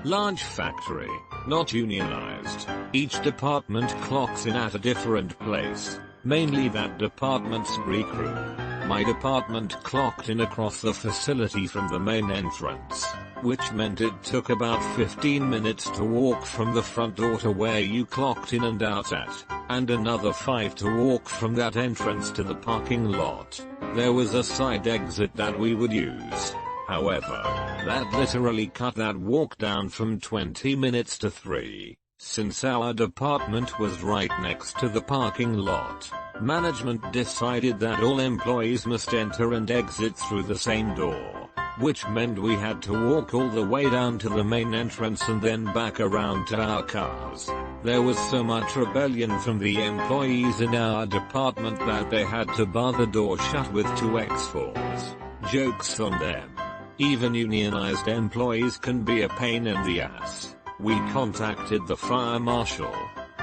Large factory, not unionized. Each department clocks in at a different place. Mainly that department's break room. My department clocked in across the facility from the main entrance, which meant it took about 15 minutes to walk from the front door to where you clocked in and out at, and another 5 to walk from that entrance to the parking lot. There was a side exit that we would use. However, that literally cut that walk down from 20 minutes to 3. Since our department was right next to the parking lot, management decided that all employees must enter and exit through the same door, which meant we had to walk all the way down to the main entrance and then back around to our cars. There was so much rebellion from the employees in our department that they had to bar the door shut with 2 X4s. Jokes on them. Even unionized employees can be a pain in the ass. We contacted the fire marshal,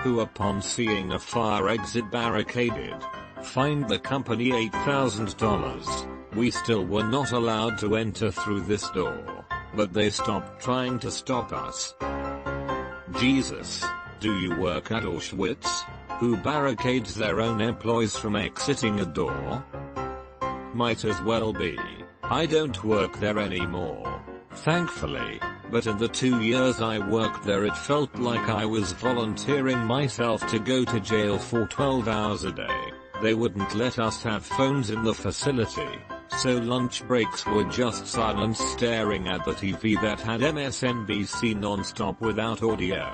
who upon seeing a fire exit barricaded, fined the company $8,000. We still were not allowed to enter through this door, but they stopped trying to stop us. Jesus, do you work at Auschwitz? Who barricades their own employees from exiting a door? Might as well be. I don't work there anymore, thankfully, but in the 2 years I worked there it felt like I was volunteering myself to go to jail for 12 hours a day. They wouldn't let us have phones in the facility, so lunch breaks were just silence staring at the TV that had MSNBC non-stop without audio.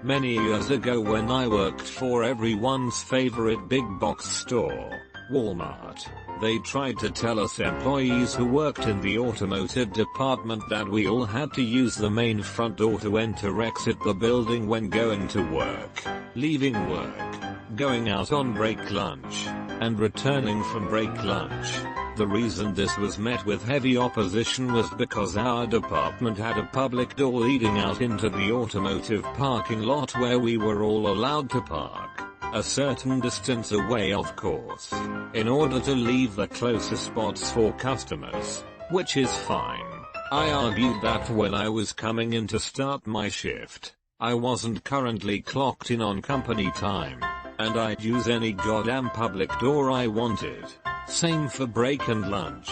Many years ago when I worked for everyone's favorite big box store, Walmart, they tried to tell us employees who worked in the automotive department that we all had to use the main front door to enter/exit the building when going to work, leaving work, going out on break lunch, and returning from break lunch. The reason this was met with heavy opposition was because our department had a public door leading out into the automotive parking lot where we were all allowed to park. A certain distance away, of course, in order to leave the closer spots for customers, which is fine. I argued that when I was coming in to start my shift, I wasn't currently clocked in on company time, and I'd use any goddamn public door I wanted. Same for break and lunch.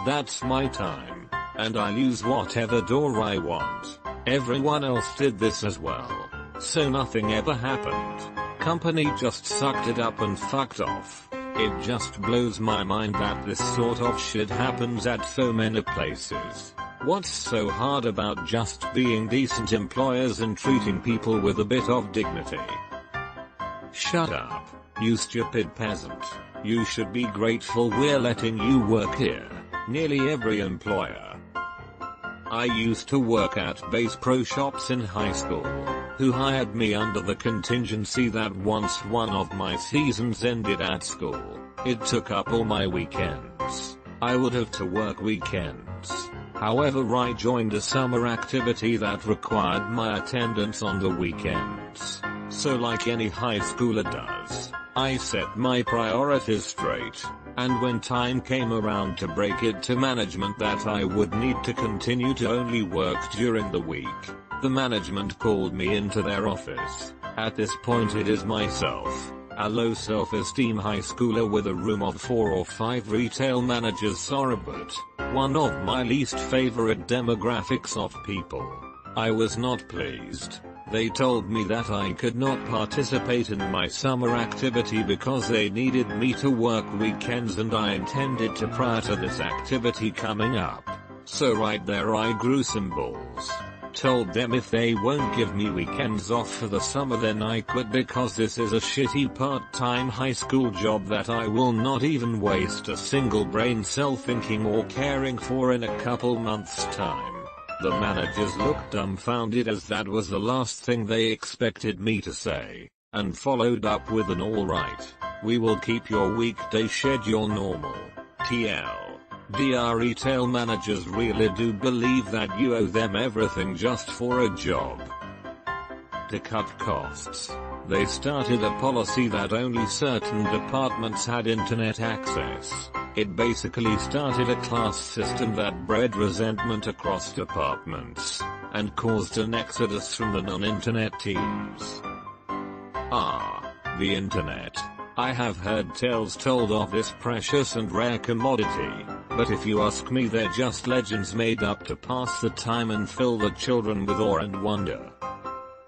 That's my time, and I'll use whatever door I want. Everyone else did this as well, so nothing ever happened. Company just sucked it up and fucked off. It just blows my mind that this sort of shit happens at so many places. What's so hard about just being decent employers and treating people with a bit of dignity? Shut up, you stupid peasant. You should be grateful we're letting you work here. Nearly every employer. I used to work at Bass Pro Shops in high school, who hired me under the contingency that once one of my seasons ended at school, it took up all my weekends. I would have to work weekends. However, I joined a summer activity that required my attendance on the weekends. So like any high schooler does, I set my priorities straight, and when time came around to break it to management that I would need to continue to only work during the week, the management called me into their office. At this point it is myself, a low self-esteem high schooler with a room of 4 or 5 retail managers, sorry, but one of my least favorite demographics of people. I was not pleased. They told me that I could not participate in my summer activity because they needed me to work weekends and I intended to prior to this activity coming up. So right there I grew some balls. Told them if they won't give me weekends off for the summer then I quit because this is a shitty part-time high school job that I will not even waste a single brain cell thinking or caring for in a couple months' time. The managers looked dumbfounded as that was the last thing they expected me to say, and followed up with an alright, we will keep your weekday schedule normal. TL. DR retail managers really do believe that you owe them everything just for a job. To cut costs, they started a policy that only certain departments had internet access. It basically started a class system that bred resentment across departments, and caused an exodus from the non-internet teams. The internet. I have heard tales told of this precious and rare commodity, but if you ask me they're just legends made up to pass the time and fill the children with awe and wonder.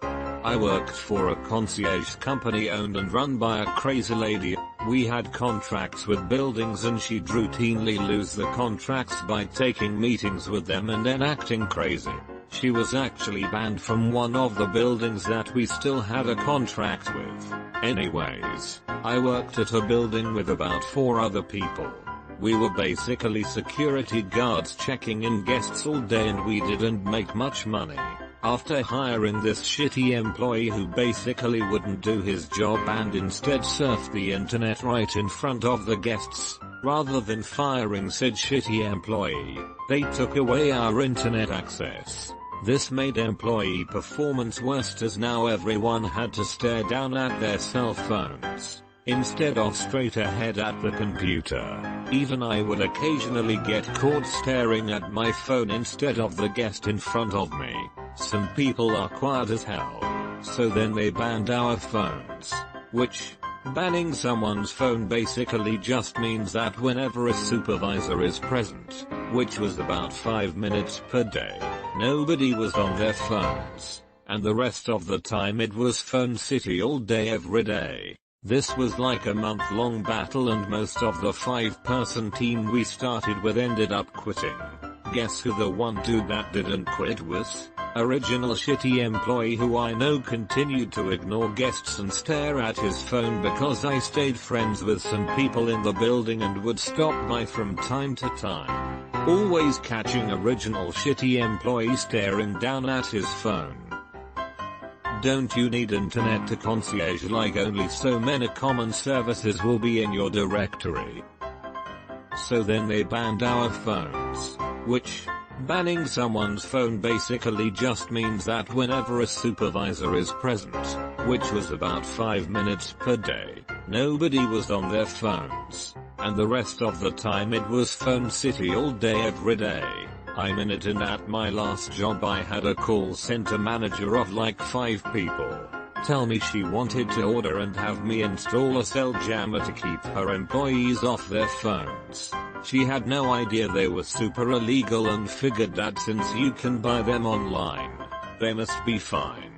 I worked for a concierge company owned and run by a crazy lady. We had contracts with buildings and she'd routinely lose the contracts by taking meetings with them and then acting crazy. She was actually banned from one of the buildings that we still had a contract with. Anyways, I worked at a building with about 4 other people. We were basically security guards checking in guests all day and we didn't make much money. After hiring this shitty employee who basically wouldn't do his job and instead surfed the internet right in front of the guests, rather than firing said shitty employee, they took away our internet access. This made employee performance worse as now everyone had to stare down at their cell phones, instead of straight ahead at the computer. Even I would occasionally get caught staring at my phone instead of the guest in front of me. Some people are quiet as hell. So then they banned our phones, which, banning someone's phone basically just means that whenever a supervisor is present, which was about 5 minutes per day, nobody was on their phones, and the rest of the time it was phone city all day every day. This was like a month-long battle and most of the 5-person team we started with ended up quitting. Guess who the one dude that didn't quit was? Original shitty employee who I know continued to ignore guests and stare at his phone because I stayed friends with some people in the building and would stop by from time to time. Always catching original shitty employee staring down at his phone. Don't you need internet to concierge like only so many common services will be in your directory? So then they banned our phones, which, banning someone's phone basically just means that whenever a supervisor is present, which was about 5 minutes per day, nobody was on their phones, and the rest of the time it was phone city all day every day. I'm in it, and at my last job I had a call center manager of like 5 people tell me she wanted to order and have me install a cell jammer to keep her employees off their phones. She had no idea they were super illegal and figured that since you can buy them online, they must be fine.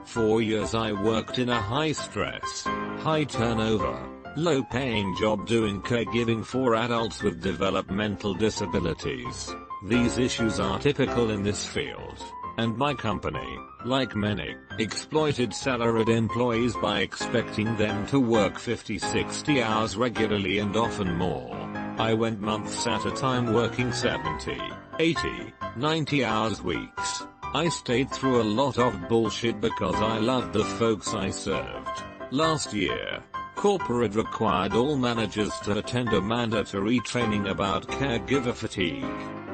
4 years I worked in a high stress, high turnover, low paying job doing caregiving for adults with developmental disabilities. These issues are typical in this field, and my company, like many, exploited salaried employees by expecting them to work 50-60 hours regularly and often more. I went months at a time working 70, 80, 90 hours weeks. I stayed through a lot of bullshit because I loved the folks I served. Last year, corporate required all managers to attend a mandatory training about caregiver fatigue.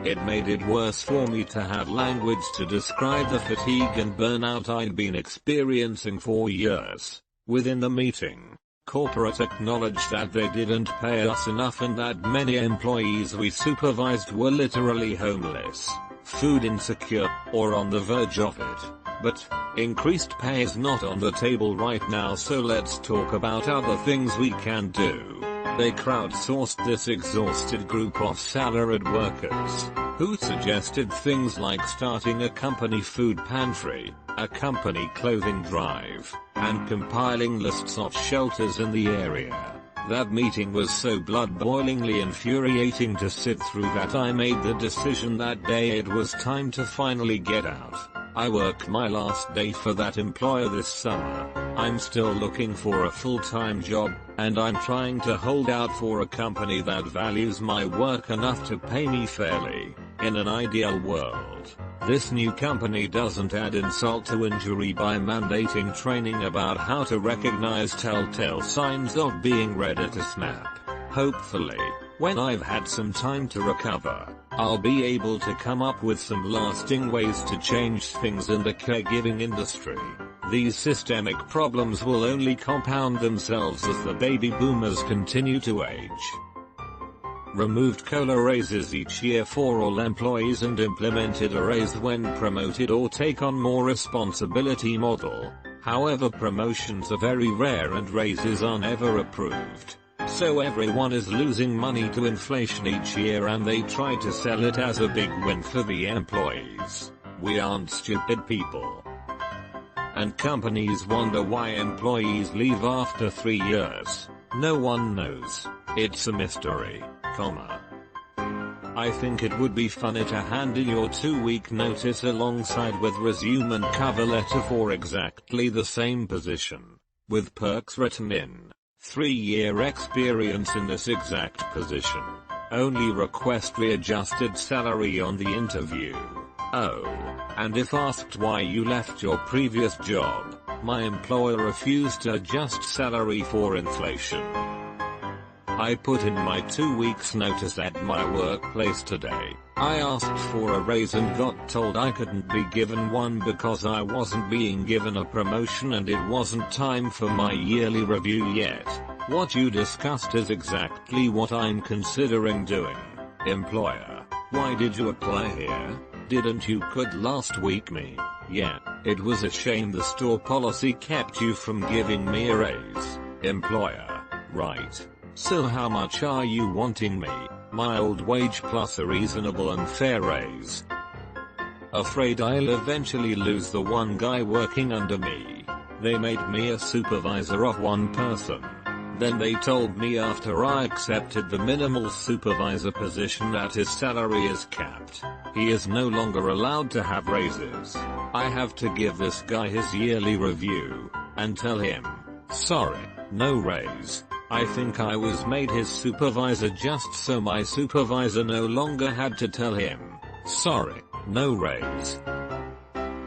It made it worse for me to have language to describe the fatigue and burnout I'd been experiencing for years. Within the meeting, corporate acknowledged that they didn't pay us enough and that many employees we supervised were literally homeless, food insecure, or on the verge of it. But, increased pay is not on the table right now, so let's talk about other things we can do. They crowdsourced this exhausted group of salaried workers, who suggested things like starting a company food pantry, a company clothing drive, and compiling lists of shelters in the area. That meeting was so blood-boilingly infuriating to sit through that I made the decision that day it was time to finally get out. I worked my last day for that employer this summer. I'm still looking for a full-time job, and I'm trying to hold out for a company that values my work enough to pay me fairly. In an ideal world, this new company doesn't add insult to injury by mandating training about how to recognize telltale signs of being ready to snap. Hopefully, when I've had some time to recover, I'll be able to come up with some lasting ways to change things in the caregiving industry. These systemic problems will only compound themselves as the baby boomers continue to age. Removed COLA raises each year for all employees and implemented a raise when promoted or take on more responsibility model. However, promotions are very rare and raises are never approved. So everyone is losing money to inflation each year and they try to sell it as a big win for the employees. We aren't stupid people. And companies wonder why employees leave after 3 years. No one knows. It's a mystery, I think it would be funny to hand in your 2-week notice alongside with resume and cover letter for exactly the same position, with perks written in. 3-year experience in this exact position. Only request readjusted salary on the interview. Oh, and if asked why you left your previous job, my employer refused to adjust salary for inflation. I put in my 2 weeks notice at my workplace today. I asked for a raise and got told I couldn't be given one because I wasn't being given a promotion and it wasn't time for my yearly review yet. What you discussed is exactly what I'm considering doing. Employer, why did you apply here? Didn't you quit last week me? Yeah, it was a shame the store policy kept you from giving me a raise. Employer, right. So how much are you wanting me? My old wage plus a reasonable and fair raise. Afraid I'll eventually lose the one guy working under me. They made me a supervisor of one person. Then they told me after I accepted the minimal supervisor position that his salary is capped. He is no longer allowed to have raises. I have to give this guy his yearly review, and tell him, sorry, no raise. I think I was made his supervisor just so my supervisor no longer had to tell him, sorry, no raise.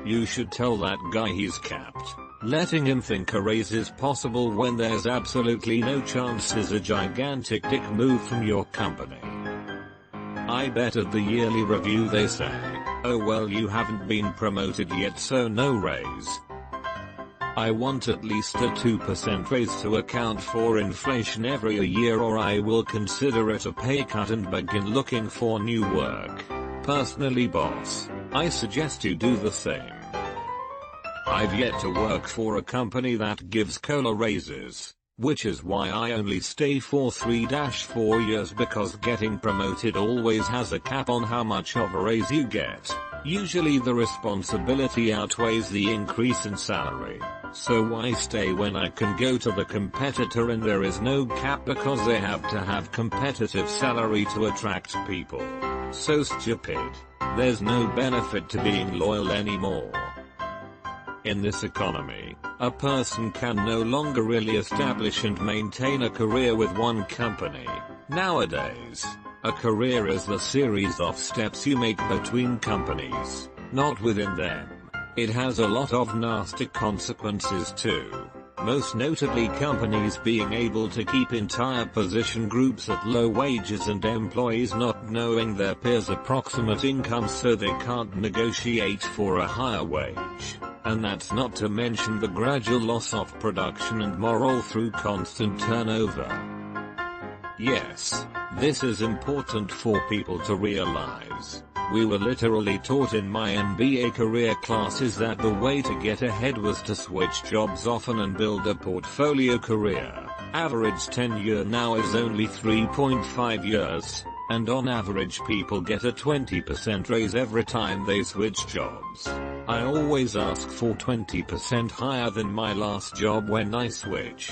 You should tell that guy he's capped. Letting him think a raise is possible when there's absolutely no chance is a gigantic dick move from your company. I bet at the yearly review they say, oh well, you haven't been promoted yet so no raise. I want at least a 2% raise to account for inflation every year or I will consider it a pay cut and begin looking for new work. Personally boss, I suggest you do the same. I've yet to work for a company that gives COLA raises, which is why I only stay for 3-4 years because getting promoted always has a cap on how much of a raise you get. Usually the responsibility outweighs the increase in salary. So why stay when I can go to the competitor and there is no cap because they have to have competitive salary to attract people. So stupid. There's no benefit to being loyal anymore. In this economy, a person can no longer really establish and maintain a career with one company. Nowadays, a career is the series of steps you make between companies, not within them. It has a lot of nasty consequences too. Most notably companies being able to keep entire position groups at low wages and employees not knowing their peers' approximate income so they can't negotiate for a higher wage. And that's not to mention the gradual loss of production and morale through constant turnover. Yes, this is important for people to realize. We were literally taught in my MBA career classes that the way to get ahead was to switch jobs often and build a portfolio career. Average tenure now is only 3.5 years, and on average people get a 20% raise every time they switch jobs. I always ask for 20% higher than my last job when I switch.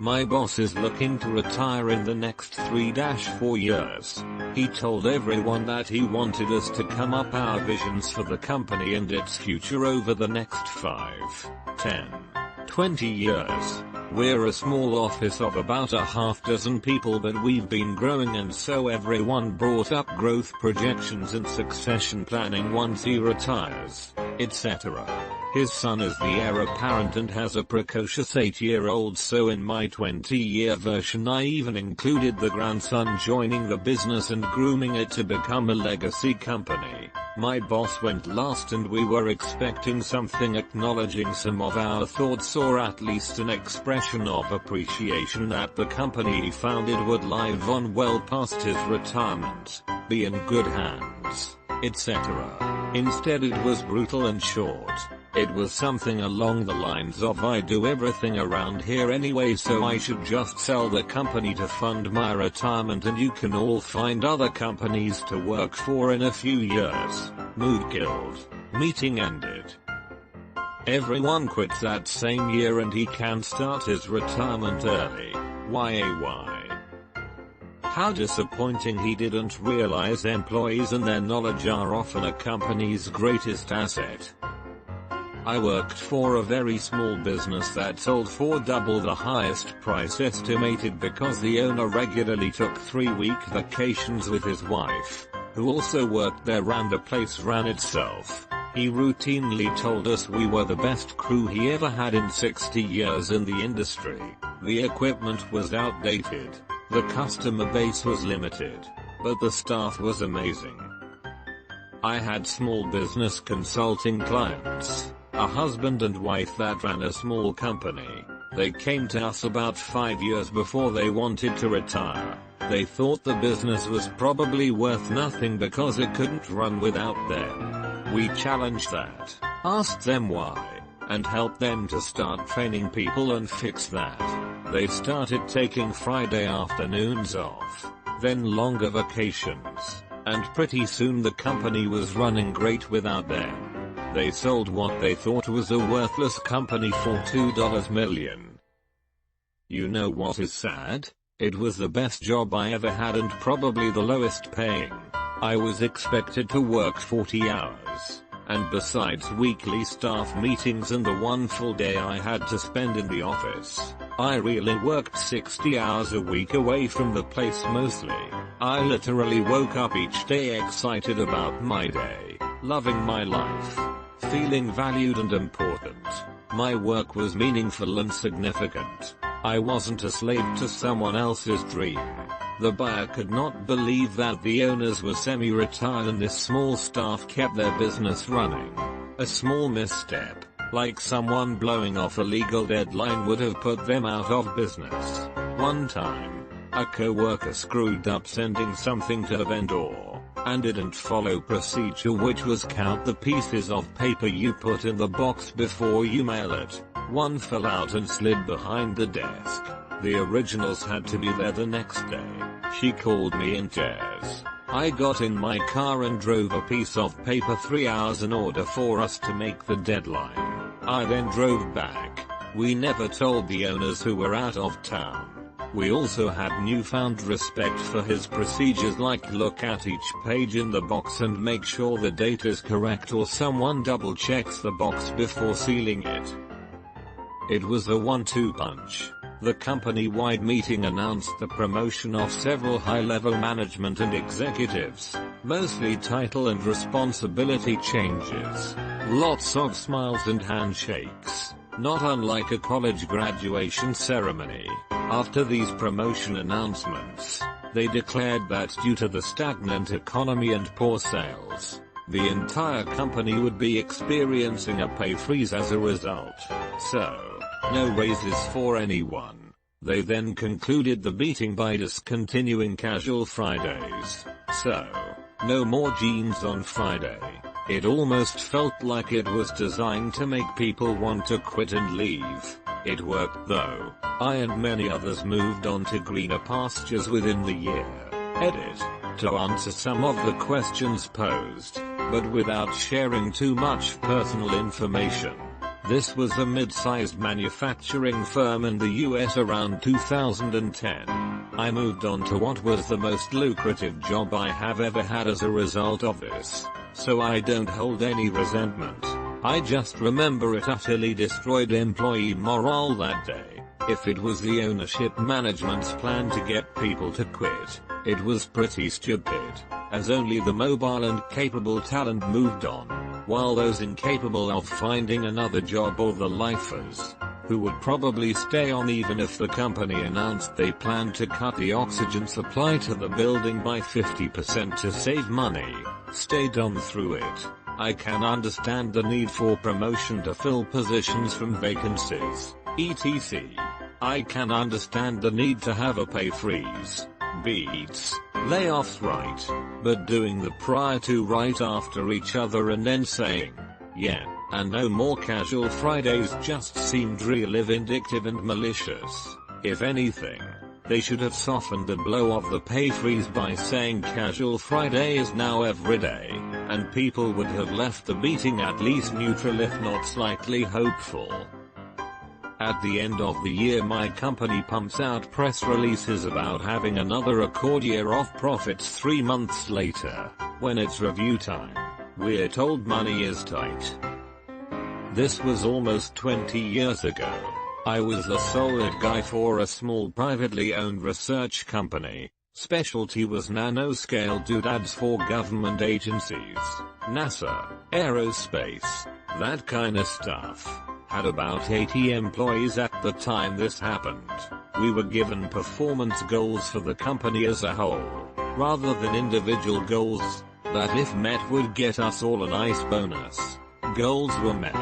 My boss is looking to retire in the next 3-4 years. He told everyone that he wanted us to come up our visions for the company and its future over the next 5, 10, 20 years. We're a small office of about a half dozen people, but we've been growing, and so everyone brought up growth projections and succession planning once he retires, etc. His son is the heir apparent and has a precocious 8-year-old, so in my 20-year version I even included the grandson joining the business and grooming it to become a legacy company. My boss went last and we were expecting something acknowledging some of our thoughts, or at least an expression of appreciation that the company he founded would live on well past his retirement, be in good hands, etc. Instead it was brutal and short. It was something along the lines of, I do everything around here anyway, so I should just sell the company to fund my retirement and you can all find other companies to work for in a few years. Mood killed. Meeting ended. Everyone quit that same year and he can start his retirement early. Why? How disappointing he didn't realize employees and their knowledge are often a company's greatest asset. I worked for a very small business that sold for double the highest price estimated because the owner regularly took 3-week vacations with his wife, who also worked there, and the place ran itself. He routinely told us we were the best crew he ever had in 60 years in the industry. The equipment was outdated, the customer base was limited, but the staff was amazing. I had small business consulting clients. A husband and wife that ran a small company. They came to us about 5 years before they wanted to retire. They thought the business was probably worth nothing because it couldn't run without them. We challenged that, asked them why, and helped them to start training people and fix that. They started taking Friday afternoons off, then longer vacations, and pretty soon the company was running great without them. They sold what they thought was a worthless company for $2 million. You know what is sad? It was the best job I ever had and probably the lowest paying. I was expected to work 40 hours, and besides weekly staff meetings and the one full day I had to spend in the office, I really worked 60 hours a week away from the place mostly. I literally woke up each day excited about my day, loving my life, feeling valued and important. My work was meaningful and significant. I wasn't a slave to someone else's dream. The buyer could not believe that the owners were semi-retired and this small staff kept their business running. A small misstep, like someone blowing off a legal deadline, would have put them out of business. One time, a co-worker screwed up sending something to a vendor, and didn't follow procedure, which was count the pieces of paper you put in the box before you mail it. One fell out and slid behind the desk. The originals had to be there the next day. She called me in tears. I got in my car and drove a piece of paper 3 hours in order for us to make the deadline. I then drove back. We never told the owners who were out of town. We also had newfound respect for his procedures, like look at each page in the box and make sure the date is correct, or someone double checks the box before sealing it. It was a 1-2 punch. The company-wide meeting announced the promotion of several high-level management and executives, mostly title and responsibility changes. Lots of smiles and handshakes, not unlike a college graduation ceremony. After these promotion announcements, they declared that due to the stagnant economy and poor sales, the entire company would be experiencing a pay freeze as a result. So, no raises for anyone. They then concluded the meeting by discontinuing casual Fridays. So, no more jeans on Friday. It almost felt like it was designed to make people want to quit and leave. It worked though. I and many others moved on to greener pastures within the year. Edit. To answer some of the questions posed, but without sharing too much personal information. This was a mid-sized manufacturing firm in the US around 2010. I moved on to what was the most lucrative job I have ever had as a result of this, so I don't hold any resentment. I just remember it utterly destroyed employee morale that day. If it was the ownership management's plan to get people to quit, it was pretty stupid, as only the mobile and capable talent moved on, while those incapable of finding another job, or the lifers, who would probably stay on even if the company announced they planned to cut the oxygen supply to the building by 50% to save money, stayed on through it. I can understand the need for promotion to fill positions from vacancies, etc. I can understand the need to have a pay freeze. Beats layoffs, right? But doing the prior to right after each other and then saying, yeah, and no more casual Fridays just seemed really vindictive and malicious. If anything, they should have softened the blow of the pay freeze by saying casual Friday is now every day, and people would have left the meeting at least neutral if not slightly hopeful. At the end of the year, my company pumps out press releases about having another record year of profits 3 months later. When it's review time, we're told money is tight. This was almost 20 years ago. I was the sole IT guy for a small privately owned research company. Specialty was nanoscale doodads for government agencies, NASA, aerospace, that kinda stuff. Had about 80 employees at the time this happened. We were given performance goals for the company as a whole, rather than individual goals, that if met would get us all a nice bonus. Goals were met.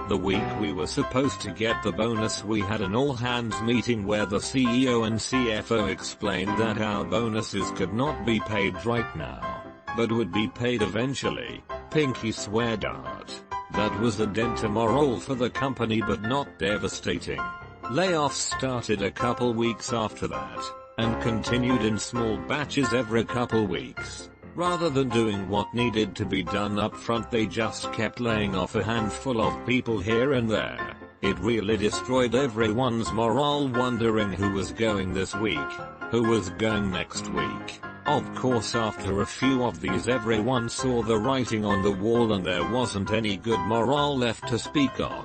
The week we were supposed to get the bonus, we had an all-hands meeting where the CEO and CFO explained that our bonuses could not be paid right now, but would be paid eventually. Pinky swear dart. That was a dent to morale for the company, but not devastating. Layoffs started a couple weeks after that, and continued in small batches every couple weeks. Rather than doing what needed to be done up front, they just kept laying off a handful of people here and there. It really destroyed everyone's morale, wondering who was going this week, who was going next week. Of course, after a few of these, everyone saw the writing on the wall and there wasn't any good morale left to speak of.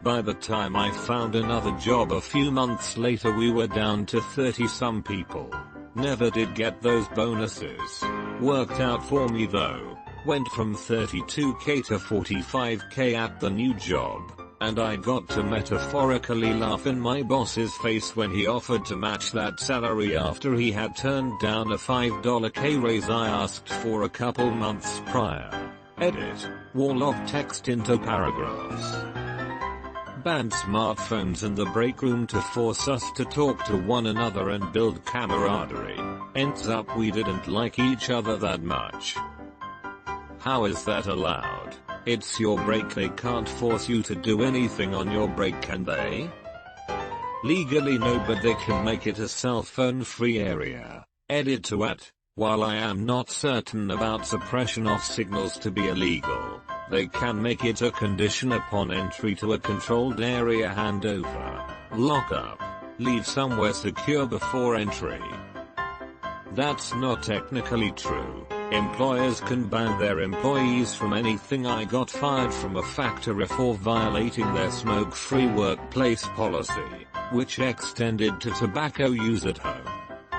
By the time I found another job a few months later, we were down to 30-some people. Never did get those bonuses. Worked out for me though. Went from 32k to 45k at the new job. And I got to metaphorically laugh in my boss's face when he offered to match that salary after he had turned down a $5k raise I asked for a couple months prior. Edit. Wall of text into paragraphs. Banned smartphones in the break room to force us to talk to one another and build camaraderie. Ends up we didn't like each other that much. How is that allowed? It's your break, they can't force you to do anything on your break, can they? Legally no, but they can make it a cell phone free area. Edit to at. While I am not certain about suppression of signals to be illegal, they can make it a condition upon entry to a controlled area handover. Lock up. Leave somewhere secure before entry. That's not technically true. Employers can ban their employees from anything. I got fired from a factory for violating their smoke-free workplace policy, which extended to tobacco use at home.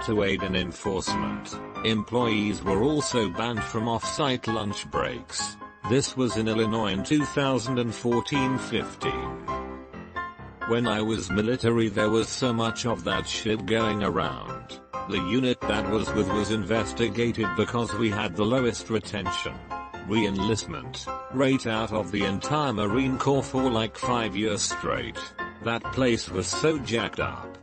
To aid in enforcement, employees were also banned from off-site lunch breaks. This was in Illinois in 2014-15. When I was military, there was so much of that shit going around. The unit that was with was investigated because we had the lowest retention, re-enlistment, rate out of the entire Marine Corps for like 5 years straight. That place was so jacked up.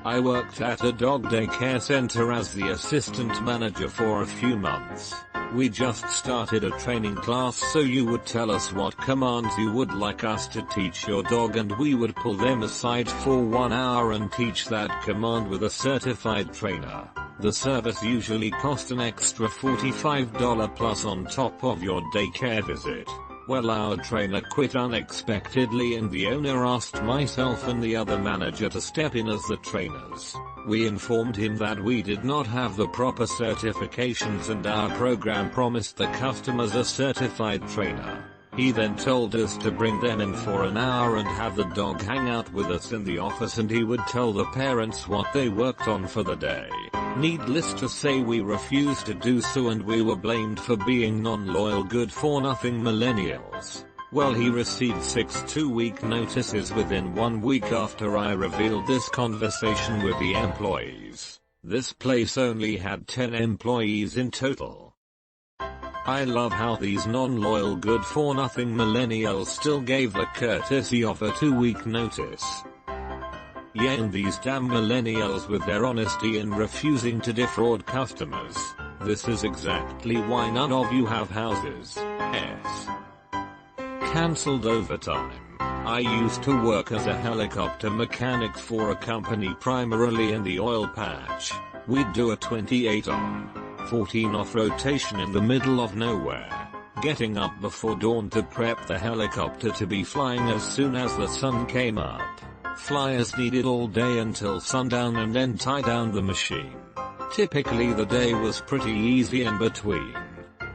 I worked at a dog daycare center as the assistant manager for a few months. We just started a training class, so you would tell us what commands you would like us to teach your dog and we would pull them aside for 1 hour and teach that command with a certified trainer. The service usually cost an extra $45 plus on top of your daycare visit. Well, our trainer quit unexpectedly and the owner asked myself and the other manager to step in as the trainers. We informed him that we did not have the proper certifications and our program promised the customers a certified trainer. He then told us to bring them in for an hour and have the dog hang out with us in the office and he would tell the parents what they worked on for the day. Needless to say, we refused to do so and we were blamed for being non-loyal good-for-nothing millennials. Well, he received 6 2-week notices within 1 week after I revealed this conversation with the employees. This place only had 10 employees in total. I love how these non-loyal good-for-nothing millennials still gave the courtesy of a 2-week notice. Yeah, and these damn millennials with their honesty in refusing to defraud customers. This is exactly why none of you have houses. Cancelled overtime. I used to work as a helicopter mechanic for a company primarily in the oil patch. We'd do a 28 on, 14 off rotation in the middle of nowhere, getting up before dawn to prep the helicopter to be flying as soon as the sun came up. Flyers needed all day until sundown and then tie down the machine. Typically the day was pretty easy in between.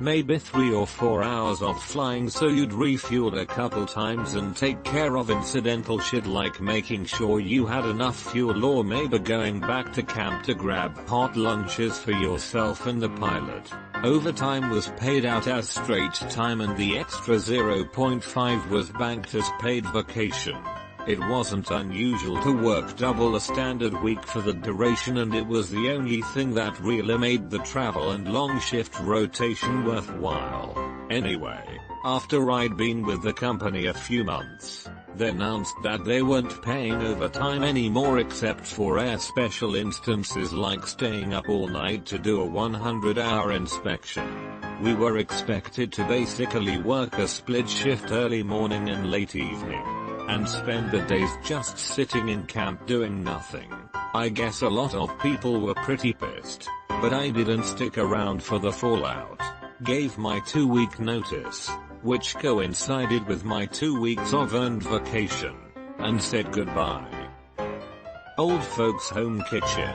Maybe 3 or 4 hours of flying, so you'd refuel a couple times and take care of incidental shit like making sure you had enough fuel or maybe going back to camp to grab hot lunches for yourself and the pilot. Overtime was paid out as straight time and the extra 0.5 was banked as paid vacation. It wasn't unusual to work double a standard week for the duration and it was the only thing that really made the travel and long shift rotation worthwhile. Anyway, after I'd been with the company a few months, they announced that they weren't paying overtime anymore except for rare special instances like staying up all night to do a 100-hour inspection. We were expected to basically work a split shift early morning and late evening, and spend the days just sitting in camp doing nothing. I guess a lot of people were pretty pissed, but I didn't stick around for the fallout. Gave my 2-week notice, which coincided with my 2 weeks of earned vacation, and said goodbye. Old folks home kitchen.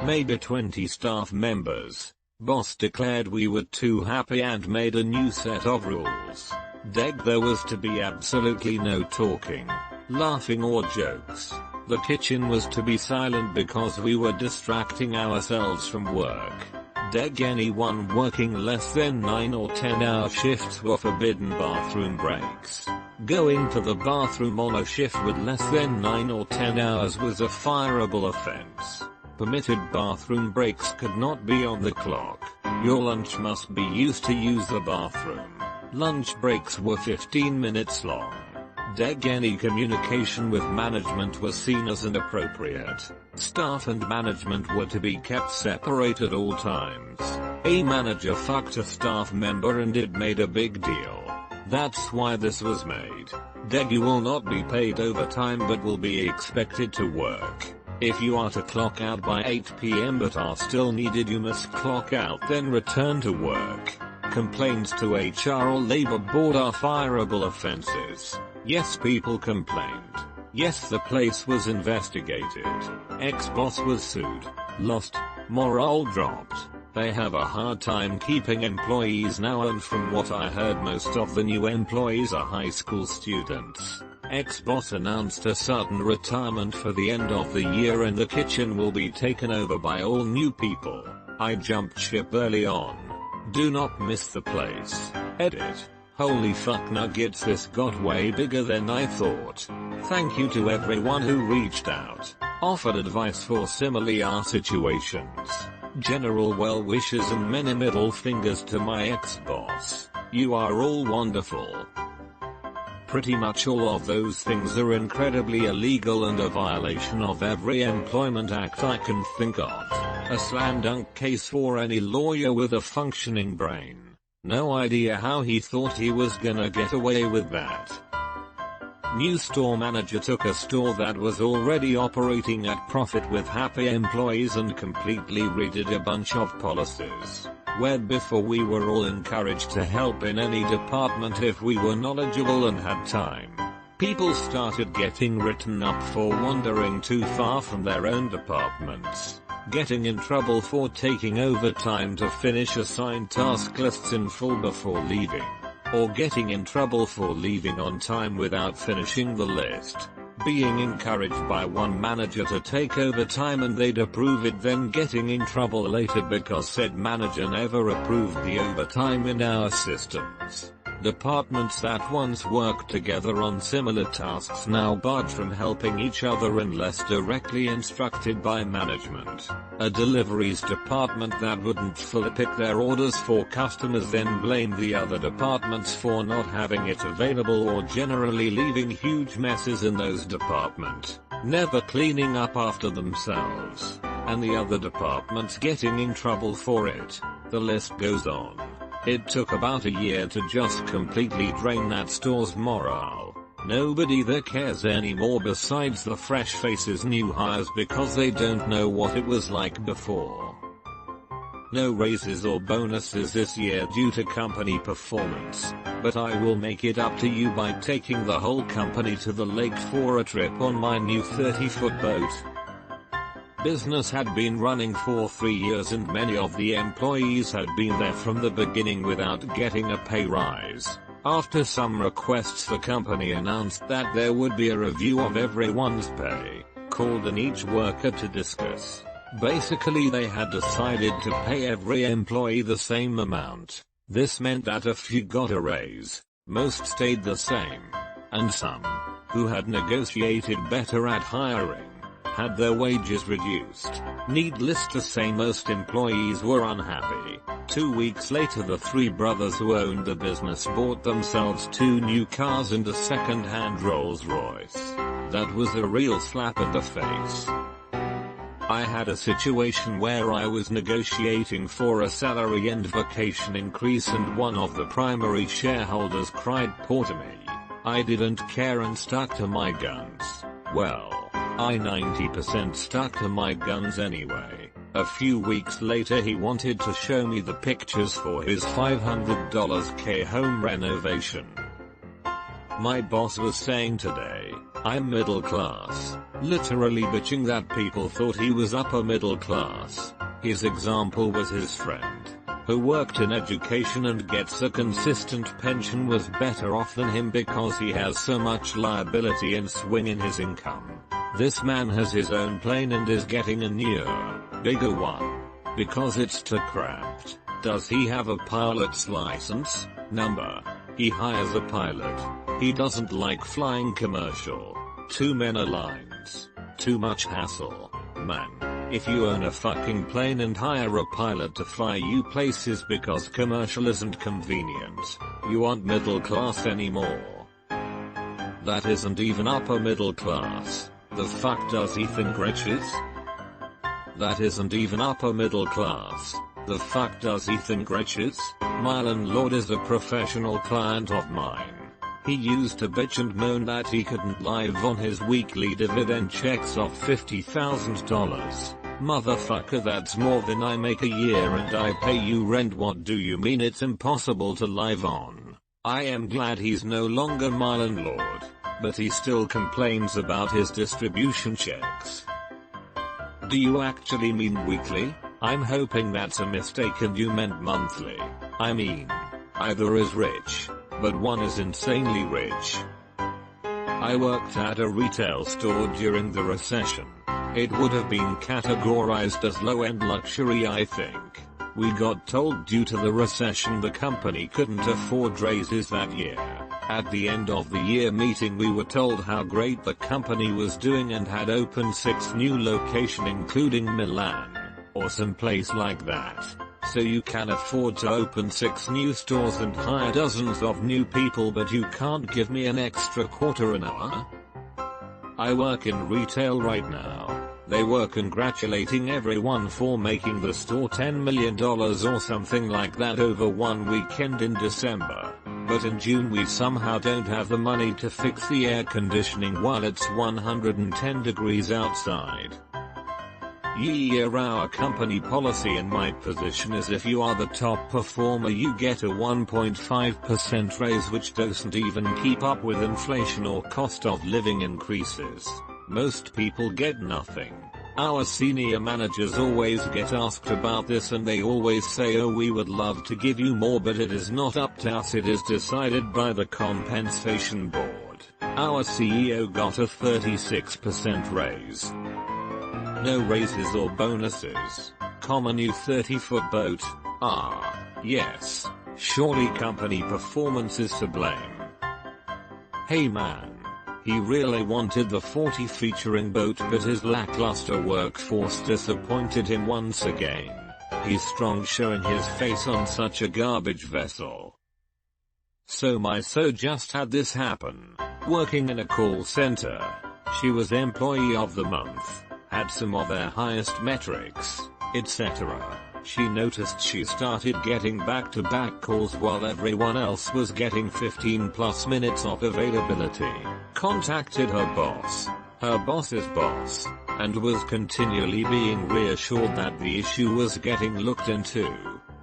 Maybe 20 staff members. Boss declared we were too happy and made a new set of rules. There was to be absolutely no talking, laughing or jokes. The kitchen was to be silent because we were distracting ourselves from work. Anyone working less than 9 or 10-hour shifts were forbidden bathroom breaks. Going to the bathroom on a shift with less than 9 or 10 hours was a fireable offense. Permitted bathroom breaks could not be on the clock. Your lunch must be used to use the bathroom. Lunch breaks were 15 minutes long. Any communication with management was seen as inappropriate. Staff and management were to be kept separate at all times. A manager fucked a staff member and it made a big deal. That's why this was made. You will not be paid overtime but will be expected to work. If you are to clock out by 8 PM but are still needed, you must clock out then return to work. Complaints to HR or labor board are fireable offenses. Yes, people complained. Yes, the place was investigated. Ex-boss was sued. Lost. Morale dropped. They have a hard time keeping employees now, and from what I heard, most of the new employees are high school students. Ex-boss announced a sudden retirement for the end of the year and the kitchen will be taken over by all new people. I jumped ship early on. Do not miss the place. Edit. Holy fuck nuggets, this got way bigger than I thought. Thank you to everyone who reached out, offered advice for similar situations. General well wishes and many middle fingers to my ex-boss. You are all wonderful. Pretty much all of those things are incredibly illegal and a violation of every employment act I can think of. A slam dunk case for any lawyer with a functioning brain. No idea how he thought he was gonna get away with that. New store manager took a store that was already operating at profit with happy employees and completely redid a bunch of policies. where before we were all encouraged to help in any department if we were knowledgeable and had time. People started getting written up for wandering too far from their own departments, getting in trouble for taking overtime to finish assigned task lists in full before leaving, or getting in trouble for leaving on time without finishing the list, being encouraged by one manager to take overtime and they'd approve it, then getting in trouble later because said manager never approved the overtime in our systems. Departments that once worked together on similar tasks now barred from helping each other unless directly instructed by management. A deliveries department that wouldn't fully pick their orders for customers then blamed the other departments for not having it available or generally leaving huge messes in those departments, never cleaning up after themselves, and the other departments getting in trouble for it. The list goes on. It took about a year to just completely drain that store's morale. Nobody there cares anymore besides the fresh faces, new hires, because they don't know what it was like before. No raises or bonuses this year due to company performance, but I will make it up to you by taking the whole company to the lake for a trip on my new 30-foot boat. Business had been running for 3 years and many of the employees had been there from the beginning without getting a pay rise. After some requests, the company announced that there would be a review of everyone's pay, called in each worker to discuss. Basically, they had decided to pay every employee the same amount. This meant that a few got a raise, most stayed the same, and some, who had negotiated better at hiring, had their wages reduced. Needless to say, most employees were unhappy. 2 weeks later, the three brothers who owned the business bought themselves 2 new cars and a second-hand Rolls-Royce. That was a real slap in the face. I had a situation where I was negotiating for a salary and vacation increase and one of the primary shareholders cried poor to me. I didn't care and stuck to my guns. Well, I 90% stuck to my guns anyway. A few weeks later, he wanted to show me the pictures for his $500K home renovation. My boss was saying today, I'm middle class, literally bitching that people thought he was upper middle class. His example was his friend, who worked in education and gets a consistent pension, was better off than him because he has so much liability and swing in his income. This man has his own plane and is getting a newer, bigger one, because it's too cramped. Does he have a pilot's license? Number. He hires a pilot. He doesn't like flying commercial. Too many lines. Too much hassle. Man, if you own a fucking plane and hire a pilot to fly you places because commercial isn't convenient, you aren't middle class anymore. That isn't even upper middle class. The fuck does he think rich is? That isn't even upper middle class. The fuck does he think rich is? My landlord is a professional client of mine. He used to bitch and moan that he couldn't live on his weekly dividend checks of $50,000. Motherfucker, that's more than I make a year and I pay you rent. What do you mean it's impossible to live on? I am glad he's no longer my landlord, but he still complains about his distribution checks. Do you actually mean weekly? I'm hoping that's a mistake and you meant monthly. I mean, either is rich, but one is insanely rich. I worked at a retail store during the recession. It would have been categorized as low-end luxury, I think. We got told due to the recession the company couldn't afford raises that year. At the end of the year meeting, we were told how great the company was doing and had opened 6 new locations including Milan, or some place like that. So you can afford to open 6 new stores and hire dozens of new people, but you can't give me an extra quarter an hour? I work in retail right now. They were congratulating everyone for making the store $10 million or something like that over one weekend in December. But in June we somehow don't have the money to fix the air conditioning while it's 110 degrees outside. Yeah, our company policy in my position is if you are the top performer you get a 1.5% raise, which doesn't even keep up with inflation or cost of living increases. Most people get nothing. Our senior managers always get asked about this and they always say, oh, we would love to give you more, but it is not up to us, it is decided by the compensation board. Our CEO got a 36% raise. No raises or bonuses. Common new 30-foot boat. Ah, yes. Surely company performance is to blame. Hey man. He really wanted the 40 featuring boat, but his lackluster workforce disappointed him once again. He's strong showing his face on such a garbage vessel. So my so just had this happen. Working in a call center. She was employee of the month. Had some of their highest metrics, etc. She noticed she started getting back-to-back calls while everyone else was getting 15+ minutes of availability. Contacted her boss's boss, and was continually being reassured that the issue was getting looked into.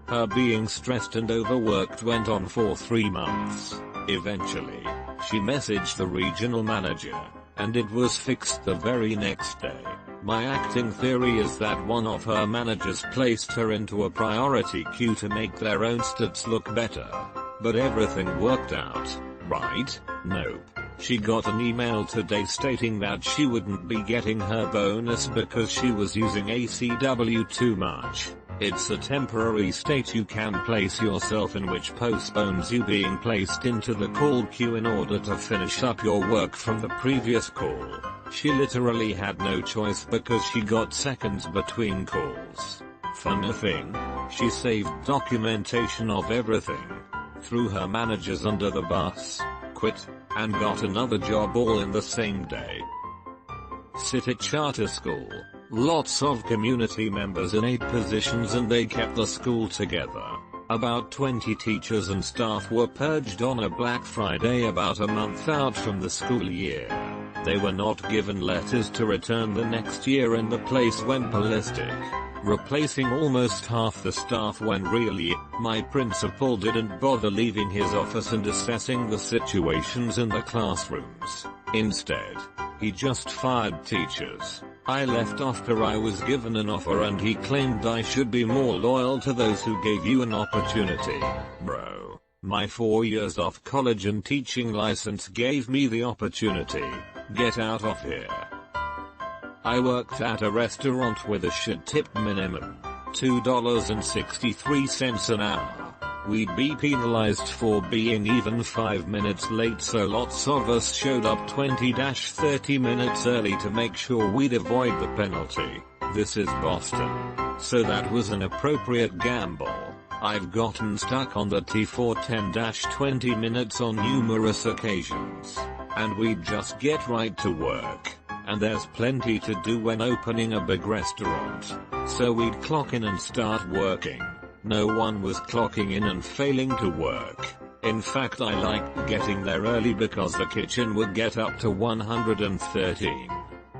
Her being stressed and overworked went on for 3 months. Eventually, she messaged the regional manager, and it was fixed the very next day. My acting theory is that one of her managers placed her into a priority queue to make their own stats look better. But everything worked out, right? Nope. She got an email today stating that she wouldn't be getting her bonus because she was using ACW too much. It's a temporary state you can place yourself in which postpones you being placed into the call queue in order to finish up your work from the previous call. She literally had no choice because she got seconds between calls. Funny thing, she saved documentation of everything, threw her managers under the bus, quit, and got another job all in the same day. City charter school. Lots of community members in 8 positions and they kept the school together. About 20 teachers and staff were purged on a Black Friday about a month out from the school year. They were not given letters to return the next year and the place went ballistic, replacing almost half the staff when really, my principal didn't bother leaving his office and assessing the situations in the classrooms. Instead, he just fired teachers. I left after I was given an offer and he claimed I should be more loyal to those who gave you an opportunity. Bro, my 4 years of college and teaching license gave me the opportunity. Get out of here. I worked at a restaurant with a shit tip minimum, $2.63 an hour. We'd be penalized for being even 5 minutes late, so lots of us showed up 20-30 minutes early to make sure we'd avoid the penalty. This is Boston. So that was an appropriate gamble. I've gotten stuck on the T for 10-20 minutes on numerous occasions. And we'd just get right to work. And there's plenty to do when opening a big restaurant. So we'd clock in and start working. No one was clocking in and failing to work. In fact, I liked getting there early because the kitchen would get up to 113.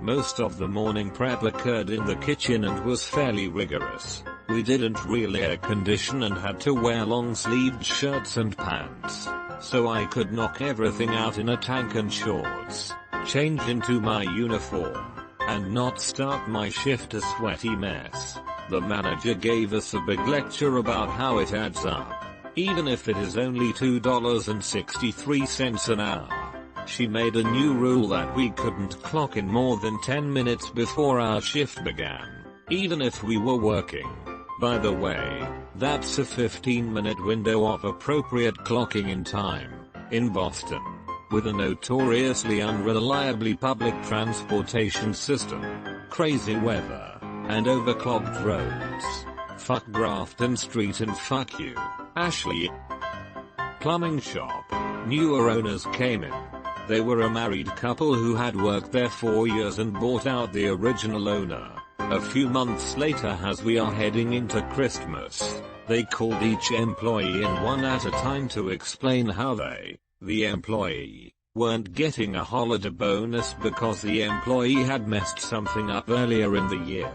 Most of the morning prep occurred in the kitchen and was fairly rigorous. We didn't really air condition and had to wear long-sleeved shirts and pants. So I could knock everything out in a tank and shorts, change into my uniform, and not start my shift a sweaty mess. The manager gave us a big lecture about how it adds up, even if it is only $2.63 an hour. She made a new rule that we couldn't clock in more than 10 minutes before our shift began, even if we were working. By the way, that's a 15-minute window of appropriate clocking in time. In Boston, with a notoriously unreliably public transportation system, crazy weather, and overclogged roads. Fuck Grafton Street and fuck you, Ashley. Plumbing shop. Newer owners came in. They were a married couple who had worked there 4 years and bought out the original owner. A few months later, as we are heading into Christmas, they called each employee in one at a time to explain how they, the employee, weren't getting a holiday bonus because the employee had messed something up earlier in the year.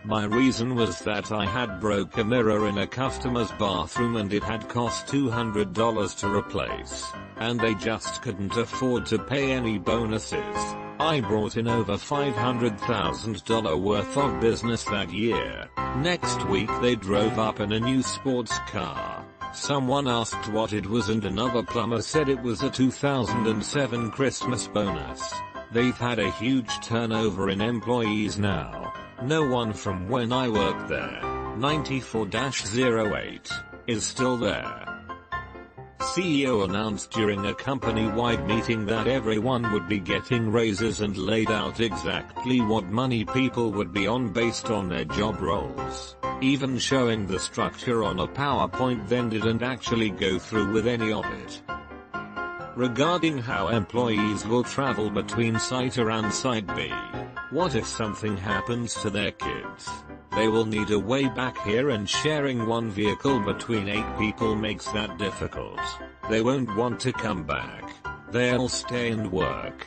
My reason was that I had broke a mirror in a customer's bathroom and it had cost $200 to replace, and they just couldn't afford to pay any bonuses. I brought in over $500,000 worth of business that year. Next week they drove up in a new sports car. Someone asked what it was and another plumber said it was a 2007 Christmas bonus. They've had a huge turnover in employees now. No one from when I worked there, 94-08, is still there. CEO announced during a company-wide meeting that everyone would be getting raises and laid out exactly what money people would be on based on their job roles. Even showing the structure on a PowerPoint, then didn't actually go through with any of it. Regarding how employees will travel between Site A and Site B. What if something happens to their kids? They will need a way back here, and sharing one vehicle between 8 people makes that difficult. They won't want to come back. They'll stay and work.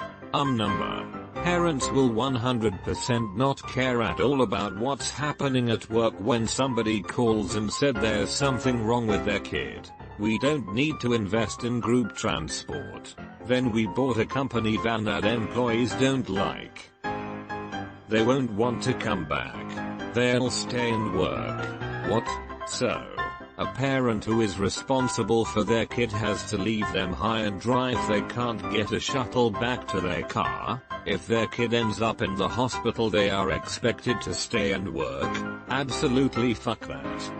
Parents will 100% not care at all about what's happening at work when somebody calls and said there's something wrong with their kid. We don't need to invest in group transport. Then we bought a company van that employees don't like. They won't want to come back. They'll stay and work. What? So, a parent who is responsible for their kid has to leave them high and dry if they can't get a shuttle back to their car? If their kid ends up in the hospital, they are expected to stay and work? Absolutely fuck that.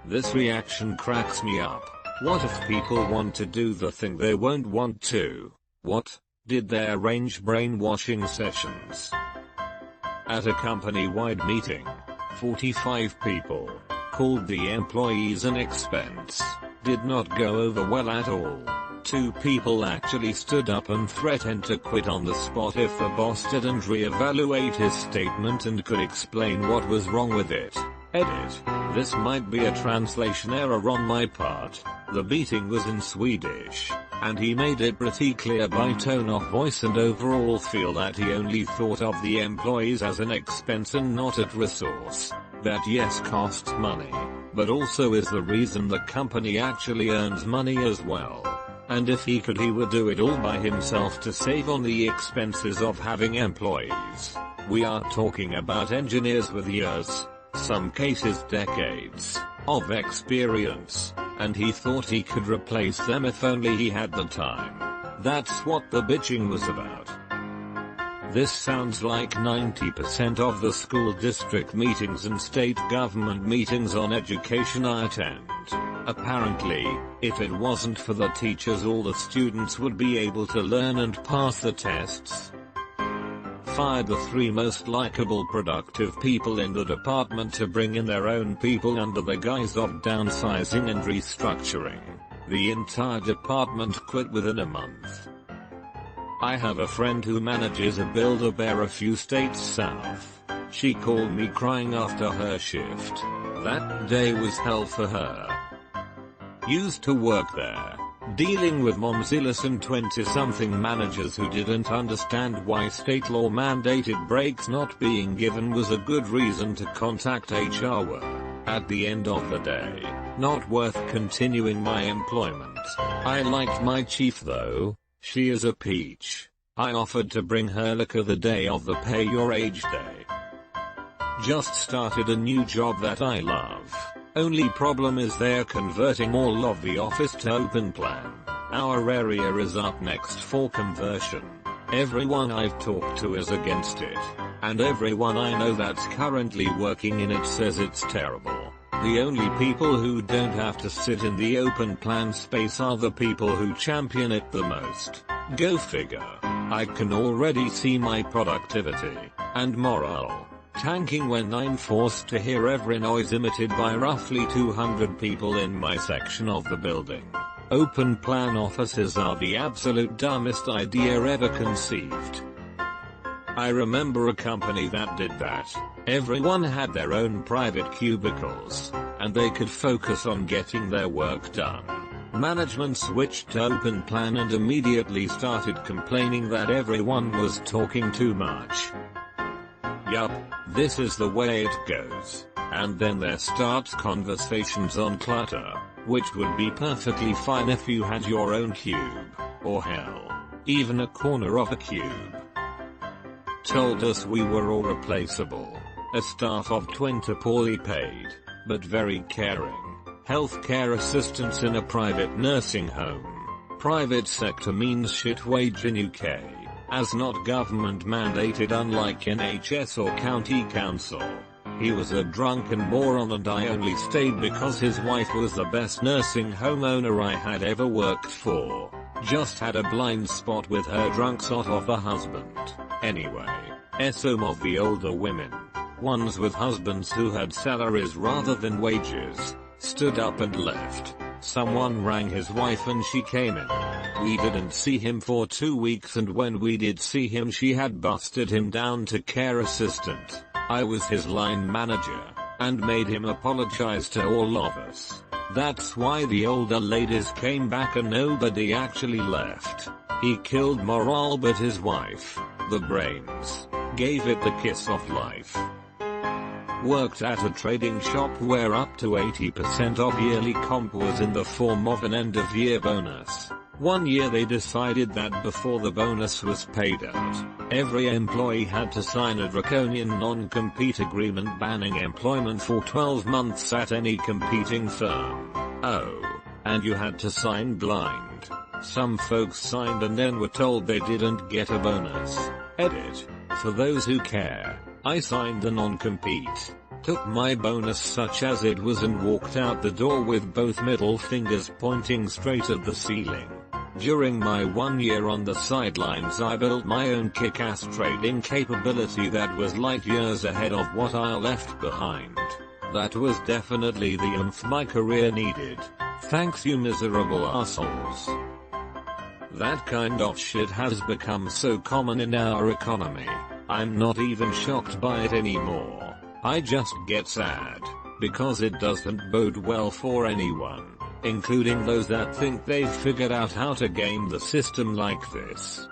This reaction cracks me up. What if people want to do the thing they won't want to? What? Did they arrange brainwashing sessions? At a company-wide meeting, 45 people, called the employees an expense, did not go over well at all. 2 people actually stood up and threatened to quit on the spot if the boss didn't reevaluate his statement and could explain what was wrong with it. Edit. This might be a translation error on my part. The meeting was in Swedish, and he made it pretty clear by tone of voice and overall feel that he only thought of the employees as an expense and not a resource. That yes, costs money, but also is the reason the company actually earns money as well. And if he could, he would do it all by himself to save on the expenses of having employees. We are talking about engineers with years, some cases decades, of experience, and he thought he could replace them if only he had the time. That's what the bitching was about. This sounds like 90% of the school district meetings and state government meetings on education I attend. Apparently, if it wasn't for the teachers, all the students would be able to learn and pass the tests. Fired the 3 most likable productive people in the department to bring in their own people under the guise of downsizing and restructuring. The entire department quit within a month. I have a friend who manages a Build-A-Bear a few states south. She called me crying after her shift. That day was hell for her. Used to work there, dealing with momzillas and 20-something managers who didn't understand why state law mandated breaks not being given was a good reason to contact HR. At the end of the day, not worth continuing my employment. I liked my chief though. She is a peach. I offered to bring her liquor the day of the pay your age day. Just started a new job that I love. Only problem is they're converting all of the office to open plan. Our area is up next for conversion. Everyone I've talked to is against it, and everyone I know that's currently working in it says it's terrible. The only people who don't have to sit in the open plan space are the people who champion it the most. Go figure. I can already see my productivity and morale tanking when I'm forced to hear every noise emitted by roughly 200 people in my section of the building. Open plan offices are the absolute dumbest idea ever conceived. I remember a company that did that. Everyone had their own private cubicles, and they could focus on getting their work done. Management switched to open plan and immediately started complaining that everyone was talking too much. Yup, this is the way it goes. And then there starts conversations on clutter, which would be perfectly fine if you had your own cube, or hell, even a corner of a cube. Told us we were all replaceable. A staff of 20 poorly paid, but very caring, healthcare assistants in a private nursing home. Private sector means shit wage in UK, as not government mandated unlike NHS or county council. He was a drunken moron and I only stayed because his wife was the best nursing home owner I had ever worked for. Just had a blind spot with her drunk sot of a husband. Anyway, some of the older women, ones with husbands who had salaries rather than wages, stood up and left. Someone rang his wife and she came in. We didn't see him for 2 weeks and when we did see him she had busted him down to care assistant. I was his line manager, and made him apologize to all of us. That's why the older ladies came back and nobody actually left. He killed morale but his wife, the brains, gave it the kiss of life. Worked at a trading shop where up to 80% of yearly comp was in the form of an end-of-year bonus. One year they decided that before the bonus was paid out, every employee had to sign a draconian non-compete agreement banning employment for 12 months at any competing firm. Oh, and you had to sign blind. Some folks signed and then were told they didn't get a bonus. Edit. For those who care, I signed the non-compete, took my bonus such as it was and walked out the door with both middle fingers pointing straight at the ceiling. During my 1 year on the sidelines I built my own kick-ass trading capability that was light years ahead of what I left behind. That was definitely the oomph my career needed. Thanks you miserable assholes. That kind of shit has become so common in our economy, I'm not even shocked by it anymore. I just get sad, because it doesn't bode well for anyone, including those that think they've figured out how to game the system like this.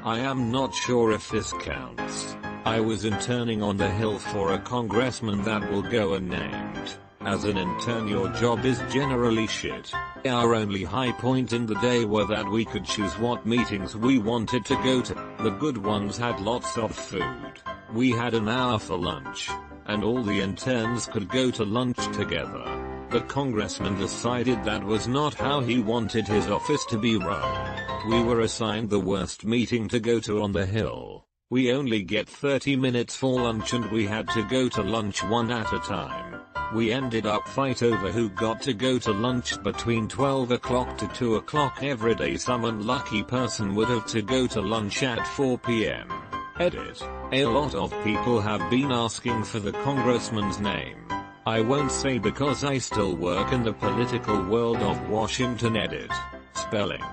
I am not sure if this counts. I was interning on the Hill for a congressman that will go unnamed. As an intern your job is generally shit. Our only high point in the day were that we could choose what meetings we wanted to go to. The good ones had lots of food. We had an hour for lunch, and all the interns could go to lunch together. The congressman decided that was not how he wanted his office to be run. We were assigned the worst meeting to go to on the Hill. We only get 30 minutes for lunch and we had to go to lunch one at a time. We ended up fight over who got to go to lunch between 12 o'clock to 2 o'clock every day. Some unlucky person would have to go to lunch at 4 p.m. Edit. A lot of people have been asking for the congressman's name. I won't say because I still work in the political world of Washington. Edit. Spelling.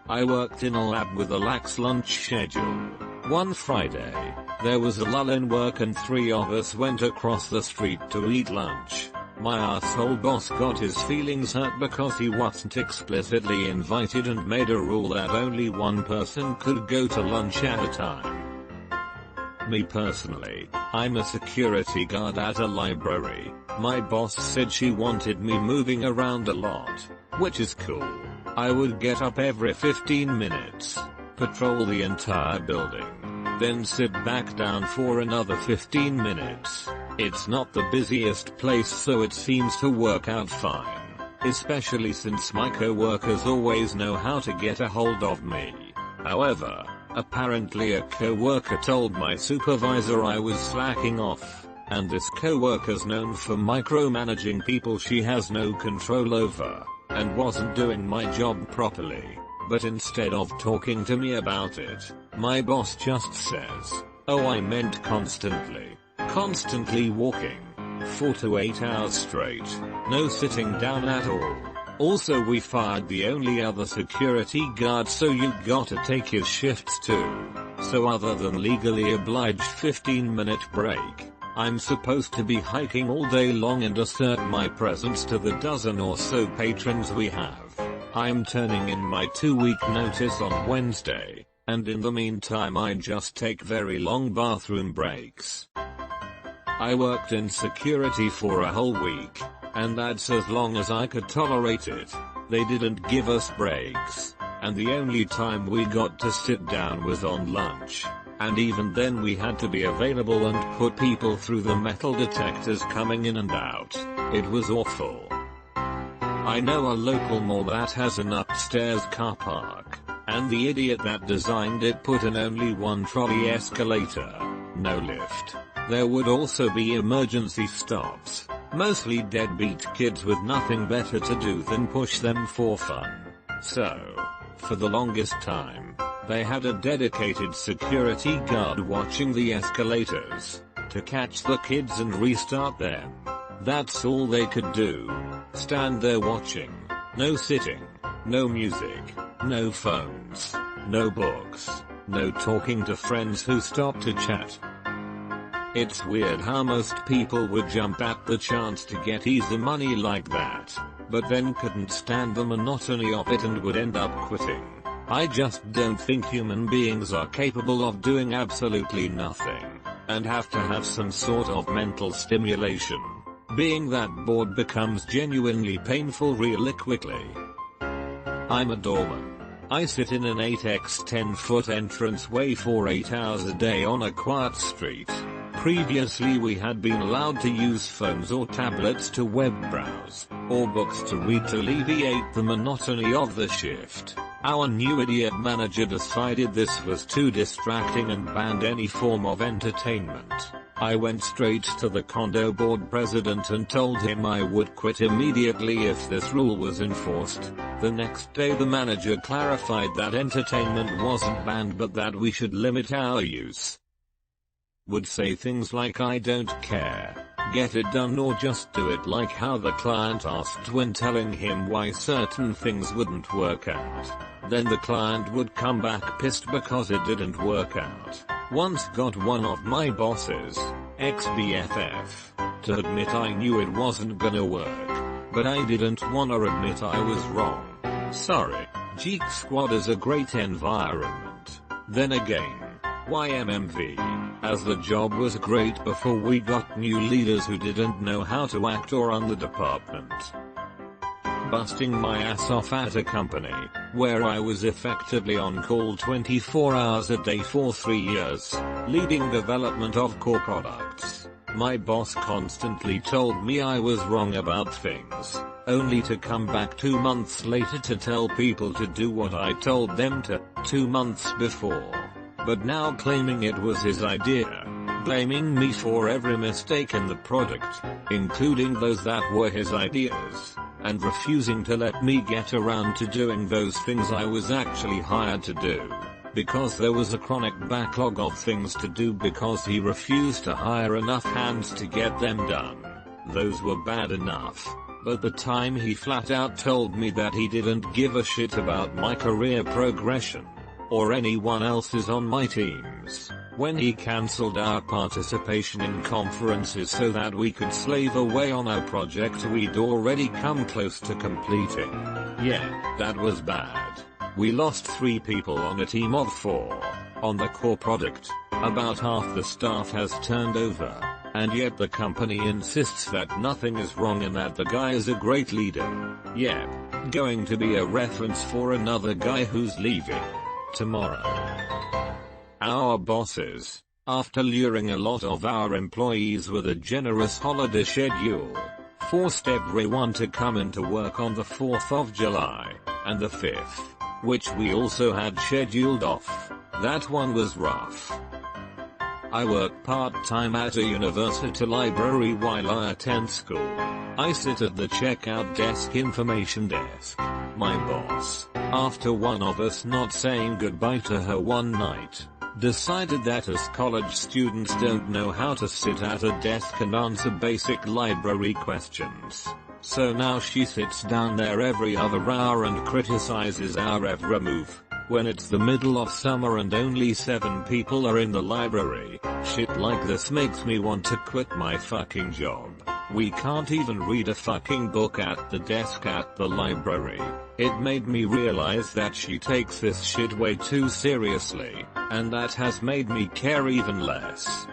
I worked in a lab with a lax lunch schedule. One Friday, there was a lull in work and 3 of us went across the street to eat lunch. My asshole boss got his feelings hurt because he wasn't explicitly invited and made a rule that only one person could go to lunch at a time. Me personally, I'm a security guard at a library. My boss said she wanted me moving around a lot, which is cool. I would get up every 15 minutes, patrol the entire building, then sit back down for another 15 minutes. It's not the busiest place so it seems to work out fine, especially since my co-workers always know how to get a hold of me. However, apparently a co-worker told my supervisor I was slacking off, and this co-worker's known for micromanaging people she has no control over, and wasn't doing my job properly. But instead of talking to me about it, my boss just says, "Oh, I meant constantly. Constantly walking. 4 to 8 hours straight. No sitting down at all. Also we fired the only other security guard so you gotta take his shifts too. So other than legally obliged 15-minute break, I'm supposed to be hiking all day long and assert my presence to the dozen or so patrons we have. I'm turning in my 2-week notice on Wednesday. and in the meantime I'd just take very long bathroom breaks. I worked in security for a whole week, and that's as long as I could tolerate it. They didn't give us breaks, and the only time we got to sit down was on lunch, and even then we had to be available and put people through the metal detectors coming in and out. It was awful. I know a local mall that has an upstairs car park, and the idiot that designed it put in only one trolley escalator, no lift. There would also be emergency stops, mostly deadbeat kids with nothing better to do than push them for fun. So, for the longest time, they had a dedicated security guard watching the escalators to catch the kids and restart them. That's all they could do. Stand there watching. No sitting. No music. No phones. No books. No talking to friends who stop to chat. It's weird how most people would jump at the chance to get easy money like that, but then couldn't stand the monotony of it and would end up quitting. I just don't think human beings are capable of doing absolutely nothing, and have to have some sort of mental stimulation. Being that bored becomes genuinely painful really quickly. I'm a doorman. I sit in an 8x10 foot entranceway for 8 hours a day on a quiet street. Previously we had been allowed to use phones or tablets to web browse, or books to read to alleviate the monotony of the shift. Our new idiot manager decided this was too distracting and banned any form of entertainment. I went straight to the condo board president and told him I would quit immediately if this rule was enforced. The next day the manager clarified that entertainment wasn't banned but that we should limit our use. Would say things like I don't care, get it done, or just do it, like how the client asked when telling him why certain things wouldn't work out. Then the client would come back pissed because it didn't work out. Once got one of my bosses, ex-BFF, to admit I knew it wasn't gonna work, but I didn't wanna admit I was wrong. Sorry, Geek Squad is a great environment. Then again, YMMV, as the job was great before we got new leaders who didn't know how to act or run the department. Busting my ass off at a company, where I was effectively on call 24 hours a day for 3 years, leading development of core products. My boss constantly told me I was wrong about things, only to come back 2 months later to tell people to do what I told them to 2 months before. But now claiming it was his idea, blaming me for every mistake in the product, including those that were his ideas, and refusing to let me get around to doing those things I was actually hired to do, because there was a chronic backlog of things to do because he refused to hire enough hands to get them done. Those were bad enough, but the time he flat out told me that he didn't give a shit about my career progression, or anyone else's on my teams, when he cancelled our participation in conferences so that we could slave away on our project we'd already come close to completing. Yeah, that was bad. We lost 3 people on a team of 4. On the core product, about half the staff has turned over, and yet the company insists that nothing is wrong and that the guy is a great leader. Yep, going to be a reference for another guy who's leaving tomorrow. Our bosses, after luring a lot of our employees with a generous holiday schedule, forced everyone to come into work on the 4th of July, and the 5th, which we also had scheduled off. That one was rough. I work part-time at a university library while I attend school. I sit at the checkout desk, information desk. My boss, after one of us not saying goodbye to her one night, decided that us college students don't know how to sit at a desk and answer basic library questions. So now she sits down there every other hour and criticizes our every move. When it's the middle of summer and only 7 people are in the library, shit like this makes me want to quit my fucking job. We can't even read a fucking book at the desk at the library. It made me realize that she takes this shit way too seriously, and that has made me care even less.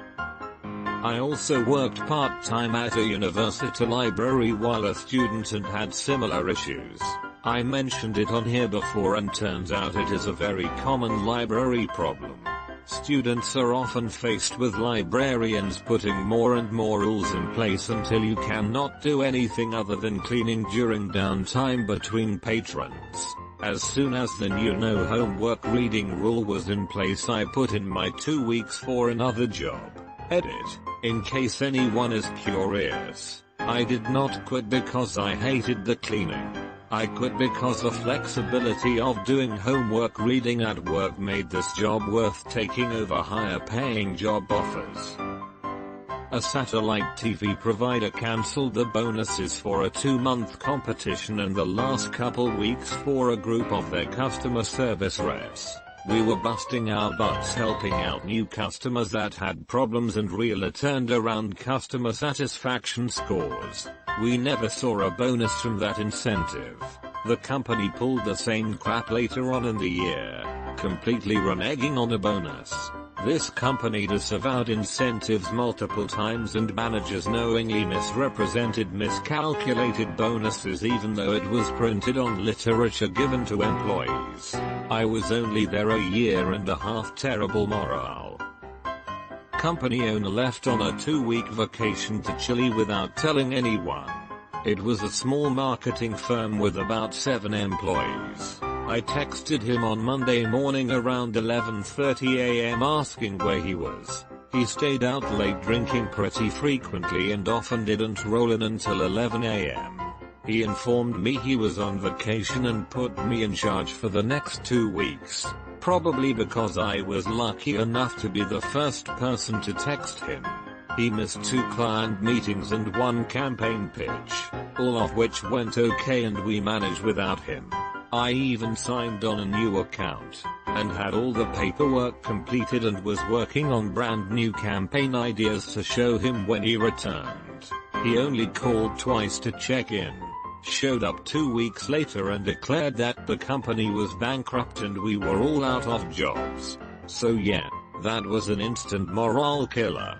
I also worked part-time at a university library while a student and had similar issues. I mentioned it on here before and turns out it is a very common library problem. Students are often faced with librarians putting more and more rules in place until you cannot do anything other than cleaning during downtime between patrons. As soon as the new no homework reading rule was in place, I put in my 2 weeks for another job. Edit. In case anyone is curious, I did not quit because I hated the cleaning. I quit because the flexibility of doing homework reading at work made this job worth taking over higher paying job offers. A satellite TV provider cancelled the bonuses for a 2-month competition in the last couple weeks for a group of their customer service reps. We were busting our butts helping out new customers that had problems and really turned around customer satisfaction scores. We never saw a bonus from that incentive. The company pulled the same crap later on in the year, completely reneging on a bonus. This company disavowed incentives multiple times and managers knowingly miscalculated bonuses even though it was printed on literature given to employees. I was only there a year and a half. Terrible morale. Company owner left on a 2-week vacation to Chile without telling anyone. It was a small marketing firm with about 7 employees. I texted him on Monday morning around 11:30 AM asking where he was. He stayed out late drinking pretty frequently and often didn't roll in until 11 AM. He informed me he was on vacation and put me in charge for the next 2 weeks, probably because I was lucky enough to be the first person to text him. He missed 2 client meetings and 1 campaign pitch, all of which went okay and we managed without him. I even signed on a new account, and had all the paperwork completed and was working on brand new campaign ideas to show him when he returned. He only called twice to check in, showed up 2 weeks later and declared that the company was bankrupt and we were all out of jobs. So yeah, that was an instant morale killer.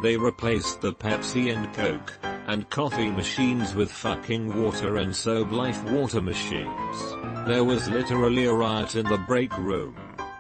They replaced the Pepsi and Coke and coffee machines with fucking water and Sobe Life water machines. There was literally a riot in the break room.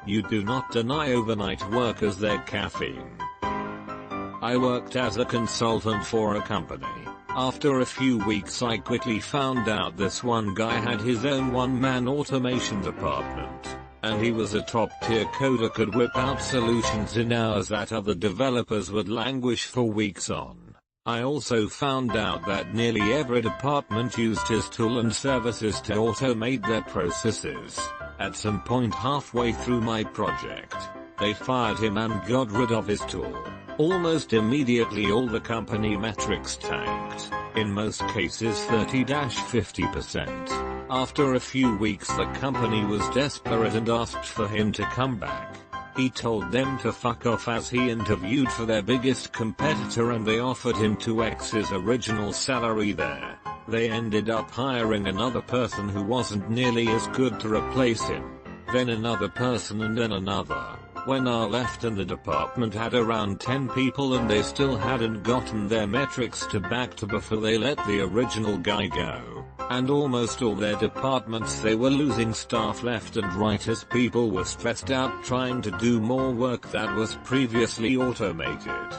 You do not deny overnight workers their caffeine. I worked as a consultant for a company. After a few weeks I quickly found out this one guy had his own one-man automation department, and he was a top-tier coder, could whip out solutions in hours that other developers would languish for weeks on. I also found out that nearly every department used his tool and services to automate their processes. At some point halfway through my project, they fired him and got rid of his tool. Almost immediately all the company metrics tanked, in most cases 30-50%. After a few weeks the company was desperate and asked for him to come back. He told them to fuck off as he interviewed for their biggest competitor and they offered him 2x his original salary there. They ended up hiring another person who wasn't nearly as good to replace him. Then another person and then another. When I left and the department had around 10 people and they still hadn't gotten their metrics to back to before they let the original guy go. And almost all their departments they were losing staff left and right as people were stressed out trying to do more work that was previously automated.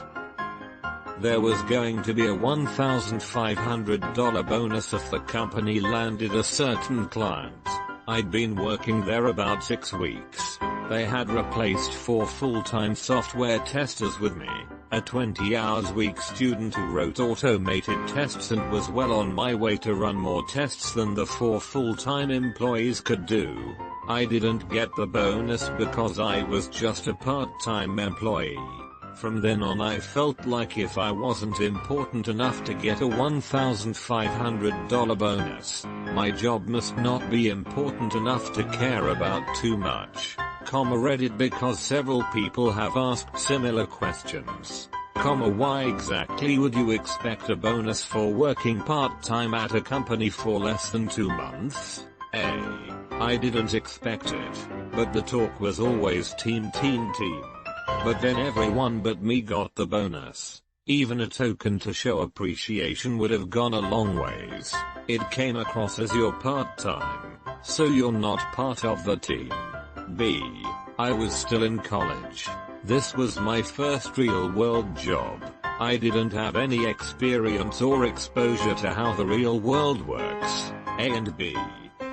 There was going to be a $1,500 bonus if the company landed a certain client. I'd been working there about 6 weeks. They had replaced 4 full-time software testers with me, a 20-hours-week student who wrote automated tests and was well on my way to run more tests than the 4 full-time employees could do. I didn't get the bonus because I was just a part-time employee. From then on I felt like if I wasn't important enough to get a $1,500 bonus, my job must not be important enough to care about too much. Reddit because several people have asked similar questions. Why exactly would you expect a bonus for working part-time at a company for less than 2 months? I didn't expect it, but the talk was always team. But then everyone but me got the bonus. Even a token to show appreciation would have gone a long ways. It came across as you're part-time, so you're not part of the team. I was still in college. This was my first real-world job. I didn't have any experience or exposure to how the real world works. And B,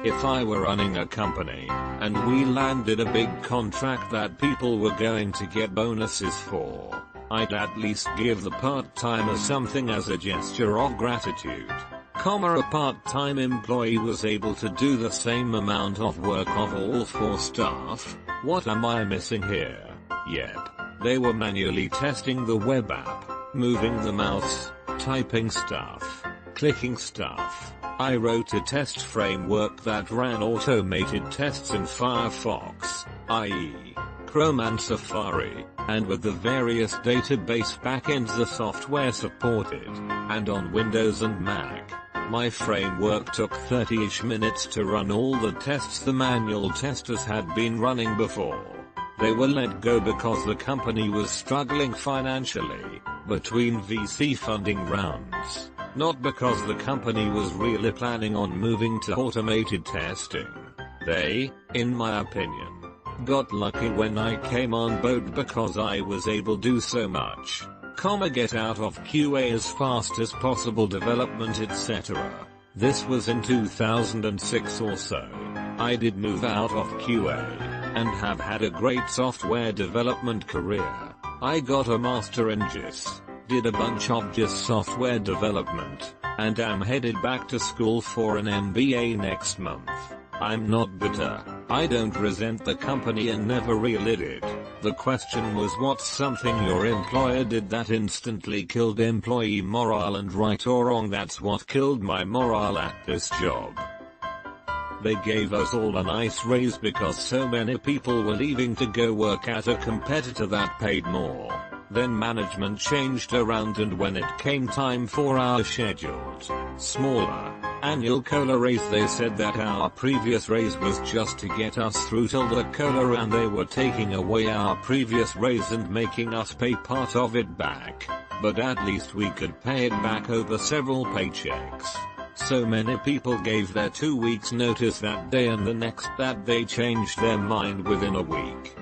if I were running a company, and we landed a big contract that people were going to get bonuses for, I'd at least give the part-timer something as a gesture of gratitude. A part-time employee was able to do the same amount of work of all 4 staff. What am I missing here? Yep. They were manually testing the web app, moving the mouse, typing stuff, clicking stuff. I wrote a test framework that ran automated tests in Firefox, i.e. Chrome and Safari, and with the various database backends the software supported, and on Windows and Mac. My framework took 30-ish minutes to run all the tests the manual testers had been running before. They were let go because the company was struggling financially, between VC funding rounds, not because the company was really planning on moving to automated testing. They, in my opinion, got lucky when I came on board because I was able to do so much, get out of QA as fast as possible, development etc. This was in 2006 or so. I did move out of QA, and have had a great software development career. I got a master in GIS, did a bunch of GIS software development, and am headed back to school for an MBA next month. I'm not bitter. I don't resent the company and never really did. The question was, what's something your employer did that instantly killed employee morale? And right or wrong, that's what killed my morale at this job. They gave us all a nice raise because so many people were leaving to go work at a competitor that paid more. Then management changed around, and when it came time for our scheduled, smaller, annual COLA raise, they said that our previous raise was just to get us through till the COLA, and they were taking away our previous raise and making us pay part of it back. But at least we could pay it back over several paychecks. So many people gave their 2 weeks notice that day and the next that they changed their mind within a week.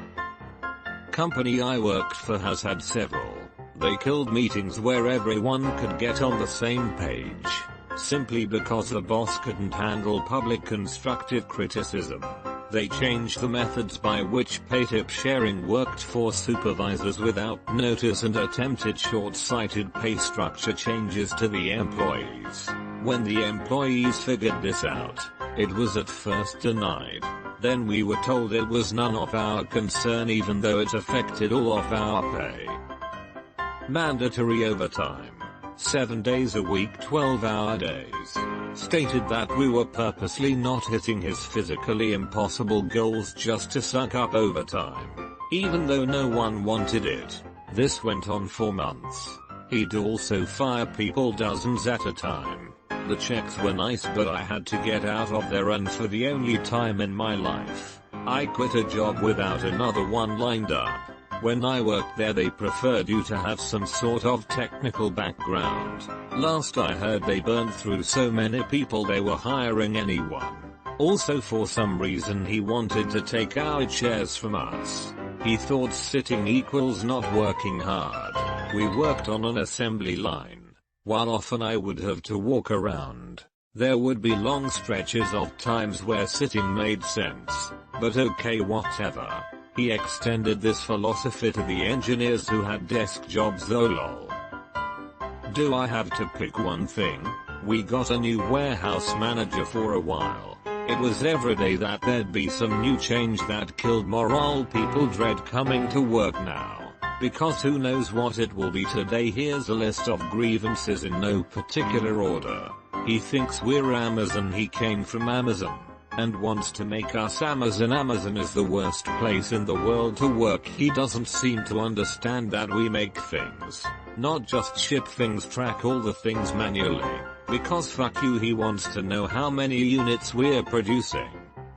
Company I worked for has had several. They killed meetings where everyone could get on the same page, simply because the boss couldn't handle public constructive criticism. They changed the methods by which pay tip sharing worked for supervisors without notice and attempted short-sighted pay structure changes to the employees. When the employees figured this out, it was at first denied. Then we were told it was none of our concern even though it affected all of our pay. Mandatory overtime. 7 days a week, 12-hour days. Stated that we were purposely not hitting his physically impossible goals just to suck up overtime, even though no one wanted it. This went on for months. He'd also fire people dozens at a time. The checks were nice, but I had to get out of there, and for the only time in my life, I quit a job without another one lined up. When I worked there, they preferred you to have some sort of technical background. Last I heard, they burned through so many people they were hiring anyone. Also, for some reason, he wanted to take our chairs from us. He thought sitting equals not working hard. We worked on an assembly line. While often I would have to walk around, there would be long stretches of times where sitting made sense. But okay, whatever. He extended this philosophy to the engineers who had desk jobs though, lol. Do I have to pick one thing? We got a new warehouse manager for a while. It was every day that there'd be some new change that killed morale. People dread coming to work now, because who knows what it will be today. Here's a list of grievances in no particular order. He thinks we're Amazon. He came from Amazon. and wants to make us Amazon. Amazon is the worst place in the world to work. He doesn't seem to understand that we make things, not just ship things, track all the things manually. Because fuck you, he wants to know how many units we're producing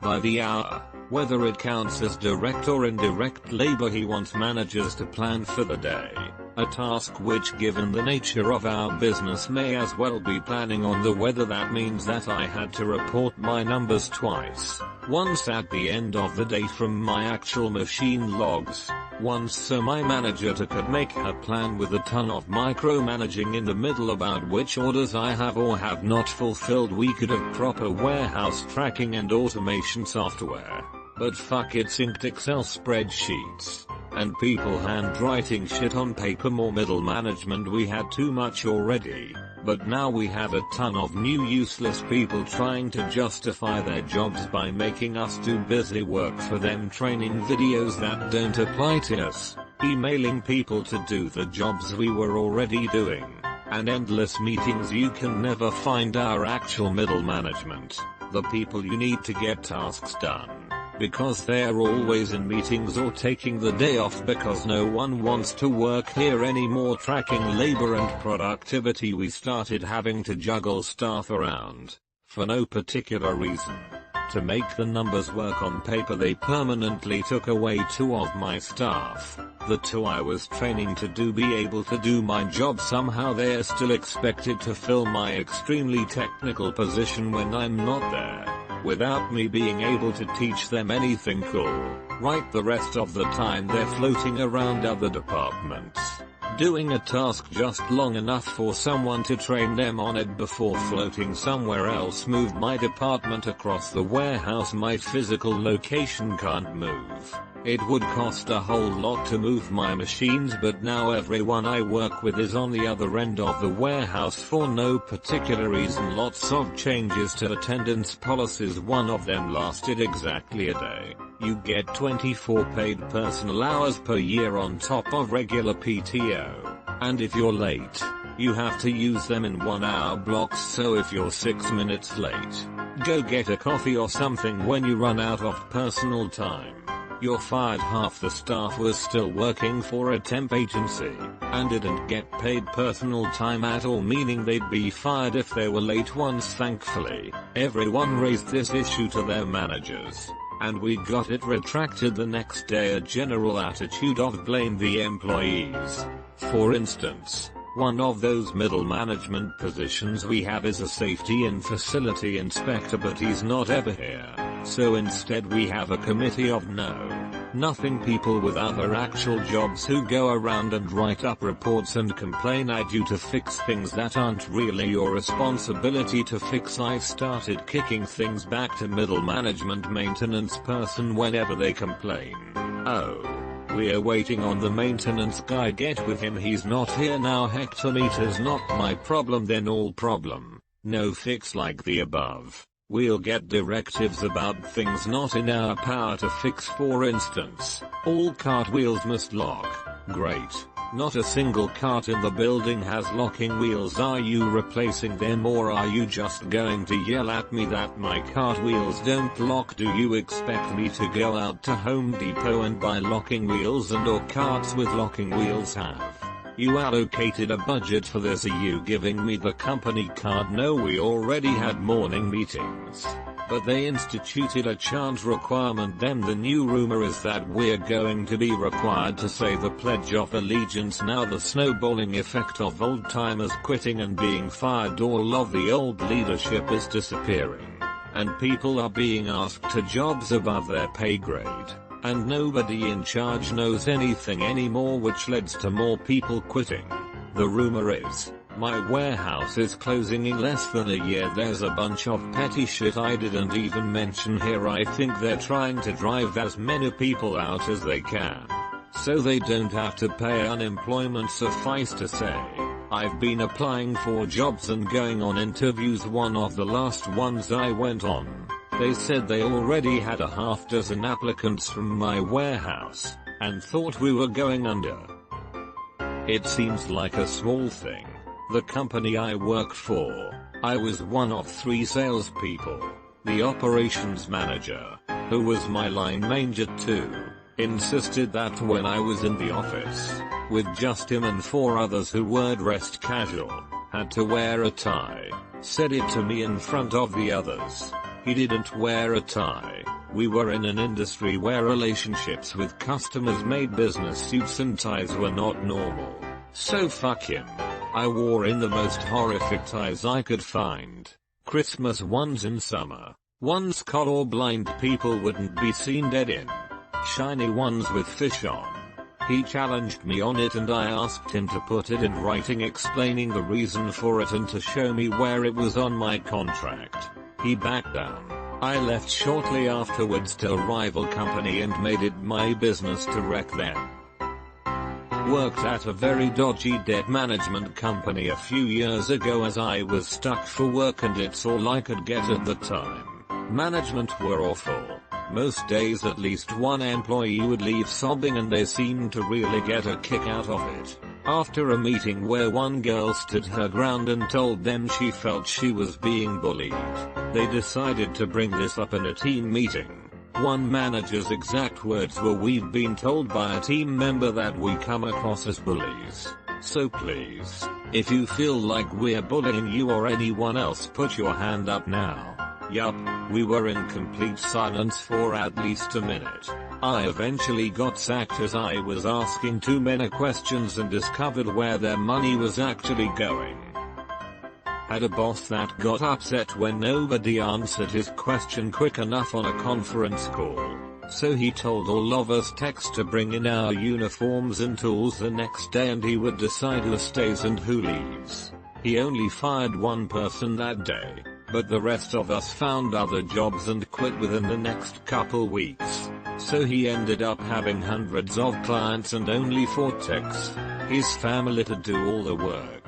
by the hour, whether it counts as direct or indirect labor. He wants managers to plan for the day, a task which, given the nature of our business, may as well be planning on the weather. That means that I had to report my numbers twice, once at the end of the day from my actual machine logs, once so my manager could make her plan with a ton of micromanaging in the middle about which orders I have or have not fulfilled. We could have proper warehouse tracking and automation software, but fuck it, synced Excel spreadsheets and people handwriting shit on paper. More middle management. We had too much already, but now we have a ton of new useless people trying to justify their jobs by making us do busy work for them, training videos that don't apply to us, emailing people to do the jobs we were already doing, and endless meetings. You can never find our actual middle management, the people you need to get tasks done, because they're always in meetings or taking the day off because no one wants to work here anymore. Tracking labor and productivity. We started having to juggle staff around for no particular reason. To make the numbers work on paper, they permanently took away 2 of my staff. The 2 I was training to be able to do my job. Somehow they're still expected to fill my extremely technical position when I'm not there, without me being able to teach them anything cool. Right, the rest of the time they're floating around other departments, doing a task just long enough for someone to train them on it before floating somewhere else. Moved my department across the warehouse. My physical location can't move. It would cost a whole lot to move my machines, but now everyone I work with is on the other end of the warehouse for no particular reason. Lots of changes to attendance policies. One of them lasted exactly a day. You get 24 paid personal hours per year on top of regular PTO, and if you're late, you have to use them in 1-hour blocks. So if you're 6 minutes late, go get a coffee or something. When you run out of personal time, you're fired. Half the staff was still working for a temp agency and didn't get paid personal time at all, meaning they'd be fired if they were late once. Thankfully, everyone raised this issue to their managers, and we got it retracted the next day. A general attitude of blame the employees. For instance, one of those middle management positions we have is a safety and facility inspector, but he's not ever here. So instead we have a committee of nothing people with other actual jobs who go around and write up reports and complain at you to fix things that aren't really your responsibility to fix. I've started kicking things back to middle management maintenance person whenever they complain. Oh, we're waiting on the maintenance guy. Get with him, he's not here now. Hectometer's not my problem, then all problem, no fix. Like the above, we'll get directives about things not in our power to fix. For instance, all cart wheels must lock. Great. Not a single cart in the building has locking wheels. Are you replacing them, or are you just going to yell at me that my cart wheels don't lock? Do you expect me to go out to Home Depot and buy locking wheels and or carts with locking wheels? Have you allocated a budget for this? Are you giving me the company card? No, we already had morning meetings, but they instituted a chant requirement. Then the new rumor is that we're going to be required to say the Pledge of Allegiance. Now the snowballing effect of old timers quitting and being fired. All of the old leadership is disappearing, and people are being asked to jobs above their pay grade, and nobody in charge knows anything anymore, which leads to more people quitting. The rumor is, my warehouse is closing in less than a year. There's a bunch of petty shit I didn't even mention here. I think they're trying to drive as many people out as they can, so they don't have to pay unemployment. Suffice to say, I've been applying for jobs and going on interviews. One of the last ones I went on, they said they already had a half dozen applicants from my warehouse, and thought we were going under. It seems like a small thing. The company I work for, I was one of 3 salespeople. The operations manager, who was my line manager too, insisted that when I was in the office, with just him and 4 others who were dressed casual, had to wear a tie, said it to me in front of the others. He didn't wear a tie. We were in an industry where relationships with customers made business suits and ties were not normal. So fuck him. I wore in the most horrific ties I could find. Christmas ones in summer. Ones colorblind people wouldn't be seen dead in. Shiny ones with fish on. He challenged me on it and I asked him to put it in writing explaining the reason for it and to show me where it was on my contract. He backed down. I left shortly afterwards to a rival company and made it my business to wreck them. Worked at a very dodgy debt management company a few years ago as I was stuck for work and it's all I could get at the time. Management were awful. Most days at least one employee would leave sobbing and they seemed to really get a kick out of it. After a meeting where one girl stood her ground and told them she felt she was being bullied, they decided to bring this up in a team meeting. One manager's exact words were, "We've been told by a team member that we come across as bullies. So please, if you feel like we're bullying you or anyone else, put your hand up now." Yup, we were in complete silence for at least a minute. I eventually got sacked as I was asking too many questions and discovered where their money was actually going. Had a boss that got upset when nobody answered his question quick enough on a conference call. So he told all of us techs to bring in our uniforms and tools the next day and he would decide who stays and who leaves. He only fired one person that day, but the rest of us found other jobs and quit within the next couple weeks. So he ended up having hundreds of clients and only 4 techs. His family to do all the work.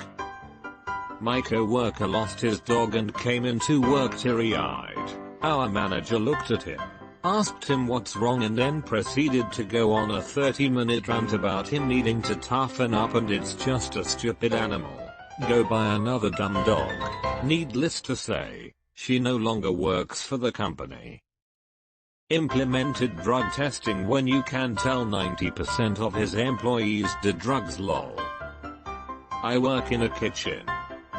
My co-worker lost his dog and came into work teary-eyed. Our manager looked at him, asked him what's wrong and then proceeded to go on a 30-minute rant about him needing to toughen up and it's just a stupid animal. Go buy another dumb dog. Needless to say, she no longer works for the company. Implemented drug testing when you can tell 90% of his employees did drugs lol. I work in a kitchen.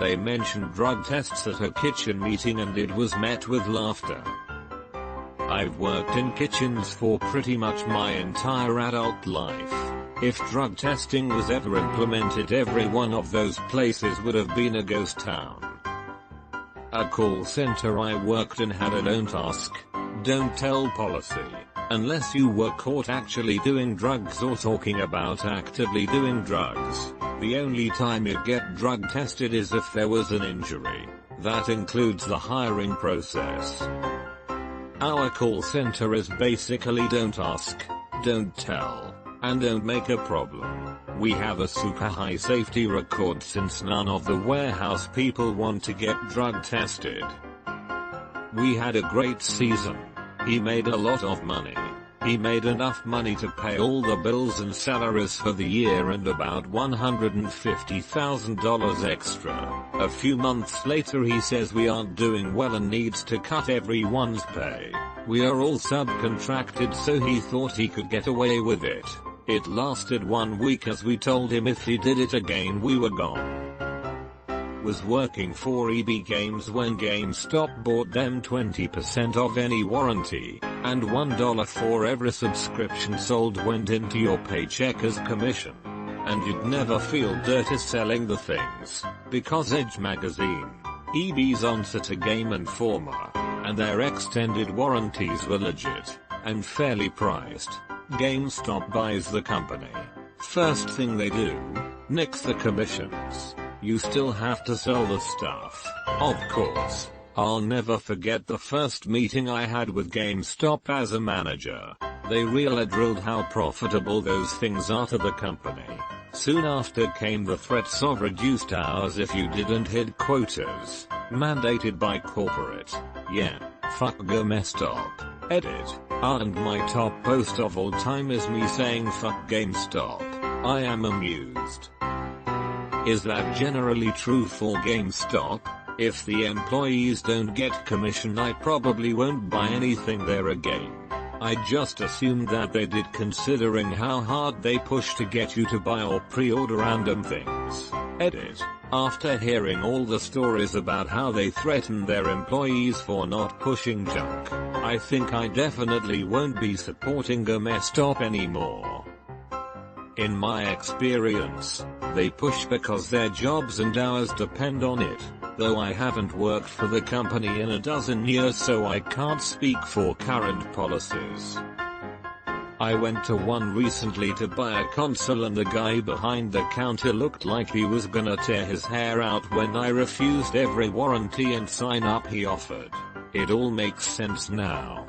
They mentioned drug tests at a kitchen meeting and it was met with laughter. I've worked in kitchens for pretty much my entire adult life. If drug testing was ever implemented, every one of those places would have been a ghost town. A call center I worked in had a don't ask, don't tell policy. Unless you were caught actually doing drugs or talking about actively doing drugs, the only time you'd get drug tested is if there was an injury. That includes the hiring process. Our call center is basically don't ask, don't tell, and don't make a problem. We have a super high safety record since none of the warehouse people want to get drug tested. We had a great season. He made a lot of money. He made enough money to pay all the bills and salaries for the year and about $150,000 extra. A few months later he says we aren't doing well and needs to cut everyone's pay. We are all subcontracted, so he thought he could get away with it. It lasted 1 week as we told him if he did it again we were gone. Was working for EB Games when GameStop bought them 20% of any warranty, and $1 for every subscription sold went into your paycheck as commission. And you'd never feel dirty selling the things, because Edge Magazine, EB's answer to Game Informer, and their extended warranties were legit, and fairly priced. GameStop buys the company. First thing they do, nix the commissions. You still have to sell the stuff, of course. I'll never forget the first meeting I had with GameStop as a manager. They really drilled how profitable those things are to the company. Soon after came the threats of reduced hours if you didn't hit quotas, mandated by corporate. Yeah, fuck GameStop. Edit. And my top post of all time is me saying fuck GameStop. I am amused. Is that generally true for GameStop? If the employees don't get commission, I probably won't buy anything there again. I just assumed that they did, considering how hard they push to get you to buy or pre-order random things. Edit. After hearing all the stories about how they threaten their employees for not pushing junk, I think I definitely won't be supporting a mess stop anymore. In my experience, they push because their jobs and hours depend on it, though I haven't worked for the company in a dozen years, so I can't speak for current policies. I went to one recently to buy a console, and the guy behind the counter looked like he was gonna tear his hair out when I refused every warranty and sign up he offered. It all makes sense now.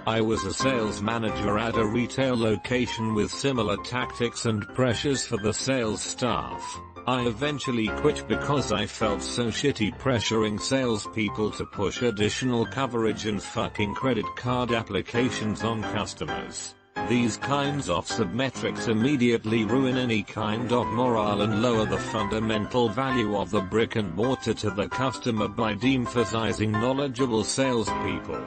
I was a sales manager at a retail location with similar tactics and pressures for the sales staff. I eventually quit because I felt so shitty pressuring salespeople to push additional coverage and fucking credit card applications on customers. These kinds of submetrics immediately ruin any kind of morale and lower the fundamental value of the brick and mortar to the customer by de-emphasizing knowledgeable salespeople.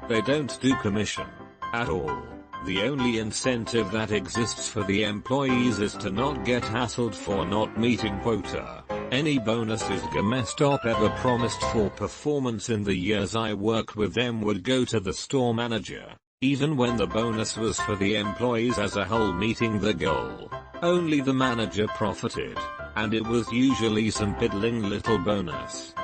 They don't do commission at all. The only incentive that exists for the employees is to not get hassled for not meeting quota. Any bonuses GameStop ever promised for performance in the years I worked with them would go to the store manager, even when the bonus was for the employees as a whole meeting the goal. Only the manager profited, and it was usually some piddling little bonus.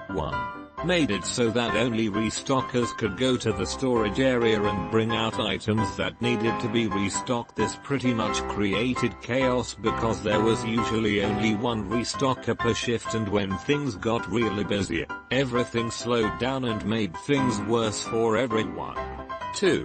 1. Made it so that only restockers could go to the storage area and bring out items that needed to be restocked. This pretty much created chaos because there was usually only one restocker per shift, and when things got really busy, everything slowed down and made things worse for everyone. 2.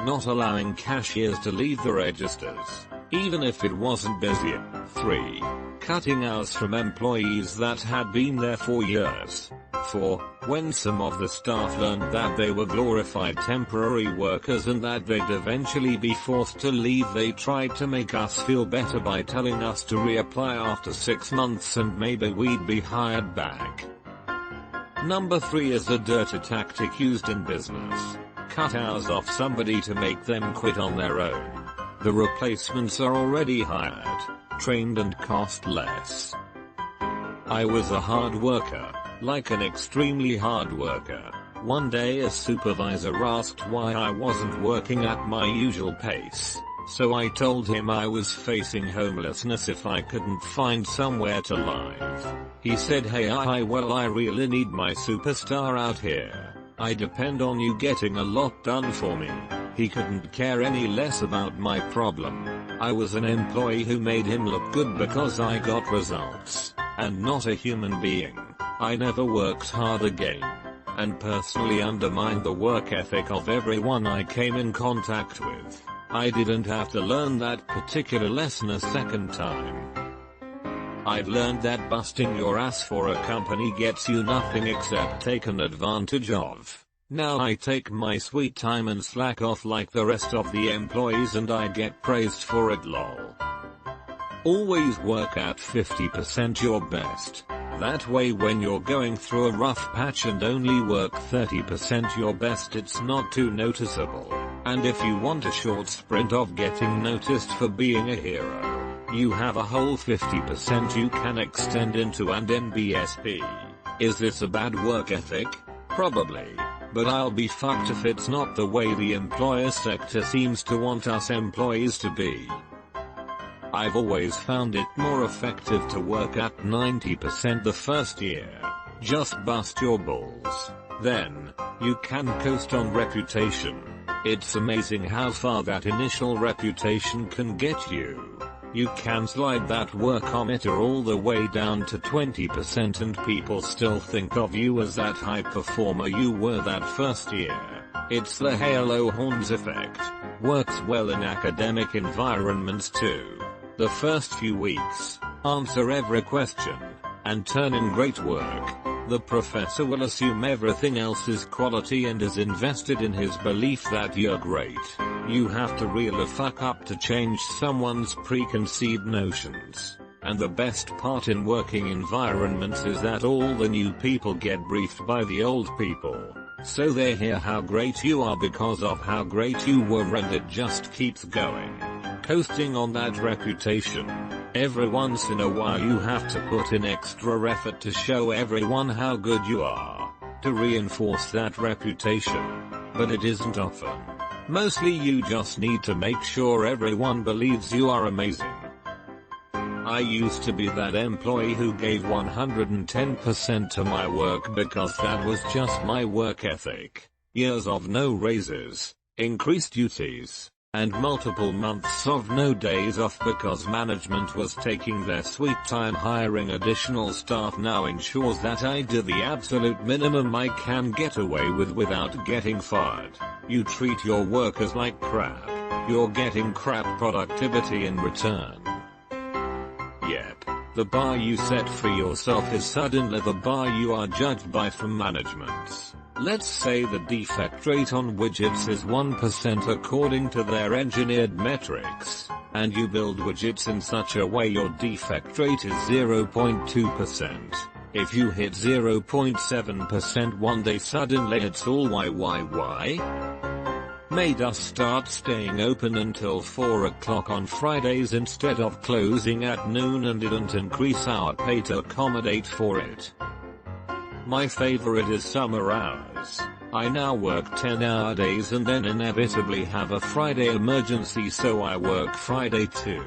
Not allowing cashiers to leave the registers, even if it wasn't busy. 3. Cutting hours from employees that had been there for years. 4. When some of the staff learned that they were glorified temporary workers and that they'd eventually be forced to leave, they tried to make us feel better by telling us to reapply after 6 months and maybe we'd be hired back. Number 3 is a dirty tactic used in business. Cut hours off somebody to make them quit on their own. The replacements are already hired, trained, and cost less. I was a hard worker. Like an extremely hard worker. One day a supervisor asked why I wasn't working at my usual pace, so I told him I was facing homelessness if I couldn't find somewhere to live. He said, hey, well, I really need my superstar out here. I depend on you getting a lot done for me. He couldn't care any less about my problem. I was an employee who made him look good because I got results, and not a human being. I never worked hard again, and personally undermined the work ethic of everyone I came in contact with. I didn't have to learn that particular lesson a second time. I've learned that busting your ass for a company gets you nothing except taken advantage of. Now I take my sweet time and slack off like the rest of the employees, and I get praised for it, lol. Always work at 50% your best. That way when you're going through a rough patch and only work 30% your best, it's not too noticeable. And if you want a short sprint of getting noticed for being a hero, you have a whole 50% you can extend into and NBSP. Is this a bad work ethic? Probably. But I'll be fucked if it's not the way the employer sector seems to want us employees to be. I've always found it more effective to work at 90% the first year. Just bust your balls. Then, you can coast on reputation. It's amazing how far that initial reputation can get you. You can slide that workometer all the way down to 20% and people still think of you as that high performer you were that first year. It's the halo horns effect. Works well in academic environments too. The first few weeks, answer every question, and turn in great work. The professor will assume everything else is quality and is invested in his belief that you're great. You have to really fuck up to change someone's preconceived notions. And the best part in working environments is that all the new people get briefed by the old people. So they hear how great you are because of how great you were, and it just keeps going. Coasting on that reputation. Every once in a while you have to put in extra effort to show everyone how good you are. To reinforce that reputation. But it isn't often. Mostly you just need to make sure everyone believes you are amazing. I used to be that employee who gave 110% to my work because that was just my work ethic. Years of no raises, increased duties, and multiple months of no days off because management was taking their sweet time hiring additional staff now ensures that I do the absolute minimum I can get away with without getting fired. You treat your workers like crap. You're getting crap productivity in return. Yep, the bar you set for yourself is suddenly the bar you are judged by from management. Let's say the defect rate on widgets is 1% according to their engineered metrics, and you build widgets in such a way your defect rate is 0.2%. If you hit 0.7% one day suddenly it's all why? Made us start staying open until 4 o'clock on Fridays instead of closing at noon and didn't increase our pay to accommodate for it. My favorite is summer hours. I now work 10-hour days and then inevitably have a Friday emergency, so I work Friday too.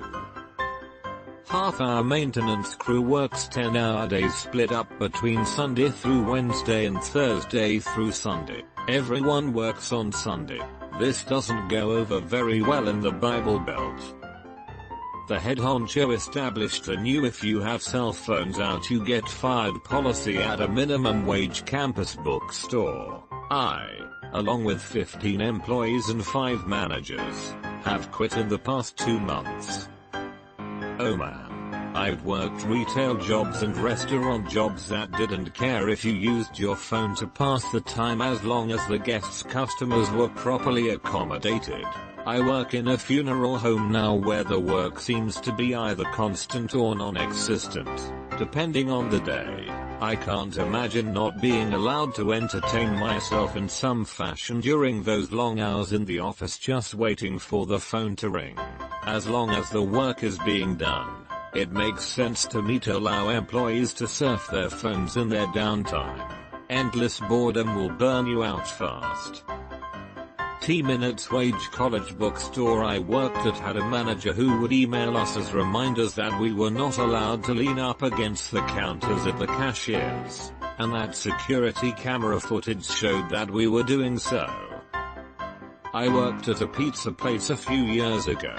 Half our maintenance crew works 10-hour days split up between Sunday through Wednesday and Thursday through Sunday. Everyone works on Sunday. This doesn't go over very well in the Bible Belt. The head honcho established a new if you have cell phones out you get fired policy at a minimum wage campus bookstore. I, along with 15 employees and 5 managers, have quit in the past 2 months. Oh man. I've worked retail jobs and restaurant jobs that didn't care if you used your phone to pass the time as long as the guests' customers were properly accommodated. I work in a funeral home now where the work seems to be either constant or non-existent, depending on the day. I can't imagine not being allowed to entertain myself in some fashion during those long hours in the office just waiting for the phone to ring. As long as the work is being done, it makes sense to me to allow employees to surf their phones in their downtime. Endless boredom will burn you out fast. T-Minutes Wage college bookstore I worked at had a manager who would email us as reminders that we were not allowed to lean up against the counters at the cashiers, and that security camera footage showed that we were doing so. I worked at a pizza place a few years ago.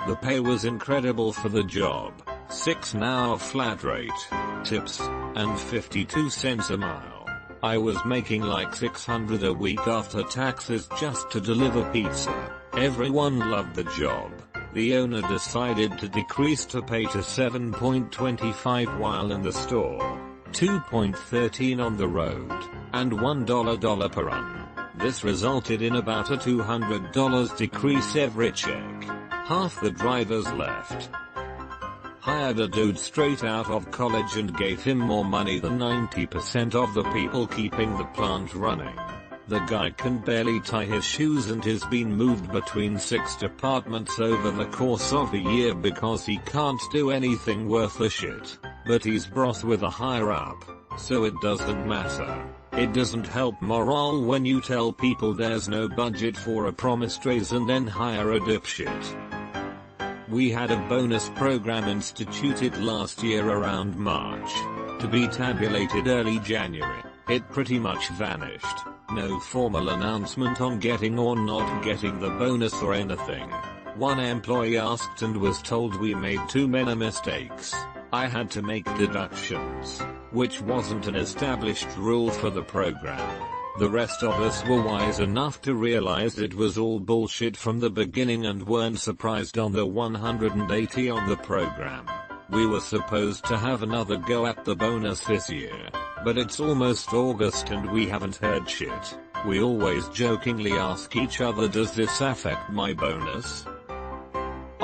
The pay was incredible for the job. 6 an hour flat rate, tips, and 52 cents a mile. I was making like $600 a week after taxes just to deliver pizza. Everyone loved the job. The owner decided to decrease the pay to $7.25 while in the store, $2.13 on the road, and $1 per run. This resulted in about a $200 decrease every check. Half the drivers left. Hired a dude straight out of college and gave him more money than 90% of the people keeping the plant running. The guy can barely tie his shoes and has been moved between 6 departments over the course of a year because he can't do anything worth a shit. But he's boss with a higher up, so it doesn't matter. It doesn't help morale when you tell people there's no budget for a promised raise and then hire a dipshit. We had a bonus program instituted last year around March, to be tabulated early January. It pretty much vanished. No formal announcement on getting or not getting the bonus or anything. One employee asked and was told we made too many mistakes. I had to make deductions, which wasn't an established rule for the program. The rest of us were wise enough to realize it was all bullshit from the beginning and weren't surprised on the 180 on the program. We were supposed to have another go at the bonus this year, but it's almost August and we haven't heard shit. We always jokingly ask each other, does this affect my bonus?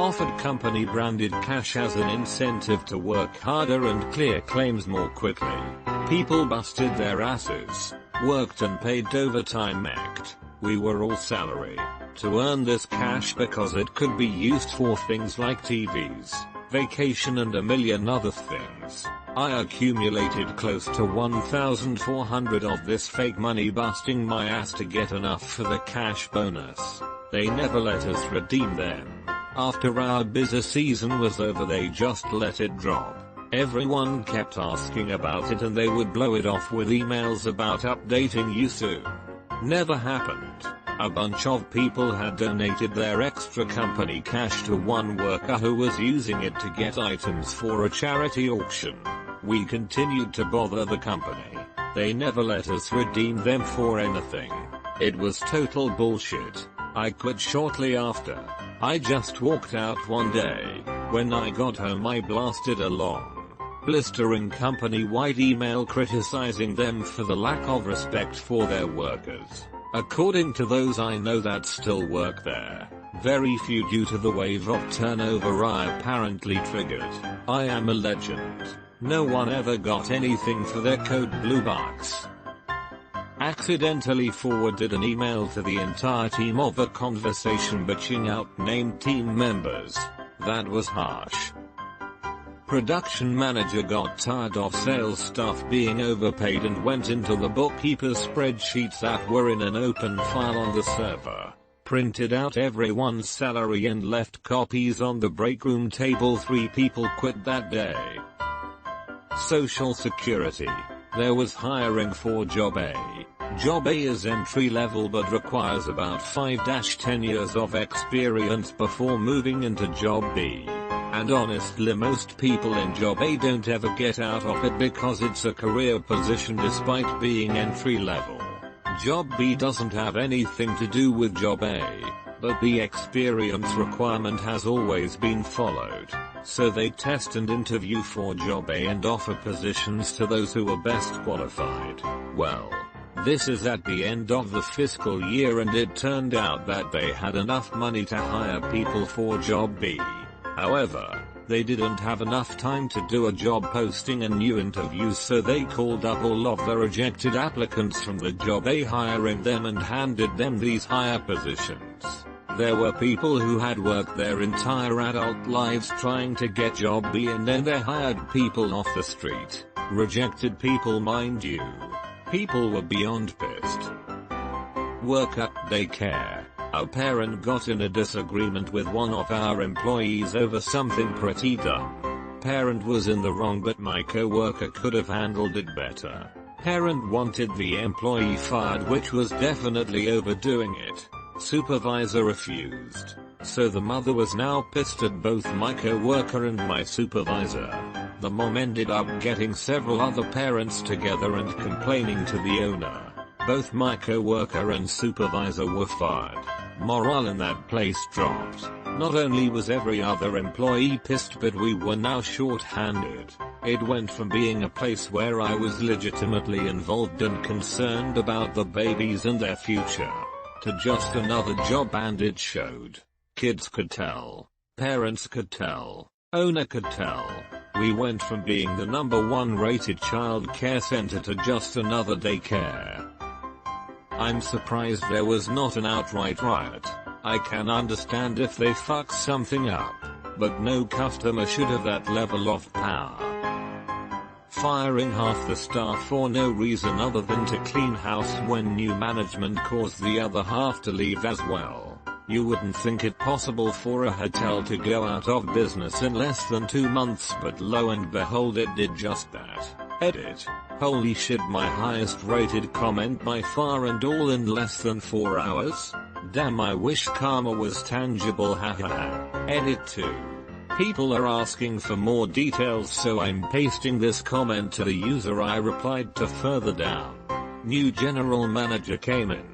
Offered company branded cash as an incentive to work harder and clear claims more quickly. People busted their asses, worked and paid overtime. We were all salary to earn this cash because it could be used for things like TVs, vacation and a million other things. I accumulated close to 1,400 of this fake money, busting my ass to get enough for the cash bonus. They never let us redeem them. After our busy season was over, they just let it drop. Everyone kept asking about it and they would blow it off with emails about updating you soon. Never happened. A bunch of people had donated their extra company cash to one worker who was using it to get items for a charity auction. We continued to bother the company. They never let us redeem them for anything. It was total bullshit. I quit shortly after. I just walked out one day. When I got home, I blasted a long, blistering company-wide email criticizing them for the lack of respect for their workers. According to those I know that still work there, very few due to the wave of turnover I apparently triggered. I am a legend. No one ever got anything for their code blue bucks. Accidentally forwarded an email to the entire team of a conversation bitching out named team members. That was harsh. Production manager got tired of sales staff being overpaid and went into the bookkeeper's spreadsheets that were in an open file on the server, printed out everyone's salary and left copies on the break room table. 3 people quit that day. Social Security. There was hiring for Job A. Job A is entry level but requires about 5-10 years of experience before moving into Job B. And honestly, most people in Job A don't ever get out of it because it's a career position despite being entry level. Job B doesn't have anything to do with Job A, but the experience requirement has always been followed. So they test and interview for Job A and offer positions to those who are best qualified. Well, this is at the end of the fiscal year and it turned out that they had enough money to hire people for Job B. However, they didn't have enough time to do a job posting and new interviews, so they called up all of the rejected applicants from the Job A, hiring them and handed them these higher positions. There were people who had worked their entire adult lives trying to get Job B, and then they hired people off the street. Rejected people, mind you. People were beyond pissed. Work at daycare. Our parent got in a disagreement with one of our employees over something pretty dumb. Parent was in the wrong, but my coworker could have handled it better. Parent wanted the employee fired, which was definitely overdoing it. Supervisor refused. So the mother was now pissed at both my coworker and my supervisor. The mom ended up getting several other parents together and complaining to the owner. Both my coworker and supervisor were fired. Morale in that place dropped. Not only was every other employee pissed, but we were now short-handed. It went from being a place where I was legitimately involved and concerned about the babies and their future, to just another job, and it showed. Kids could tell. Parents could tell. Owner could tell. We went from being the #1 rated child care center to just another daycare. I'm surprised there was not an outright riot. I can understand if they fuck something up, but no customer should have that level of power. Firing half the staff for no reason other than to clean house when new management caused the other half to leave as well. You wouldn't think it possible for a hotel to go out of business in less than 2 months, but lo and behold it did just that. Edit. Holy shit, my highest rated comment by far, and all in less than 4 hours? Damn, I wish karma was tangible, hahaha. Edit 2. People are asking for more details, so I'm pasting this comment to the user I replied to further down. New general manager came in.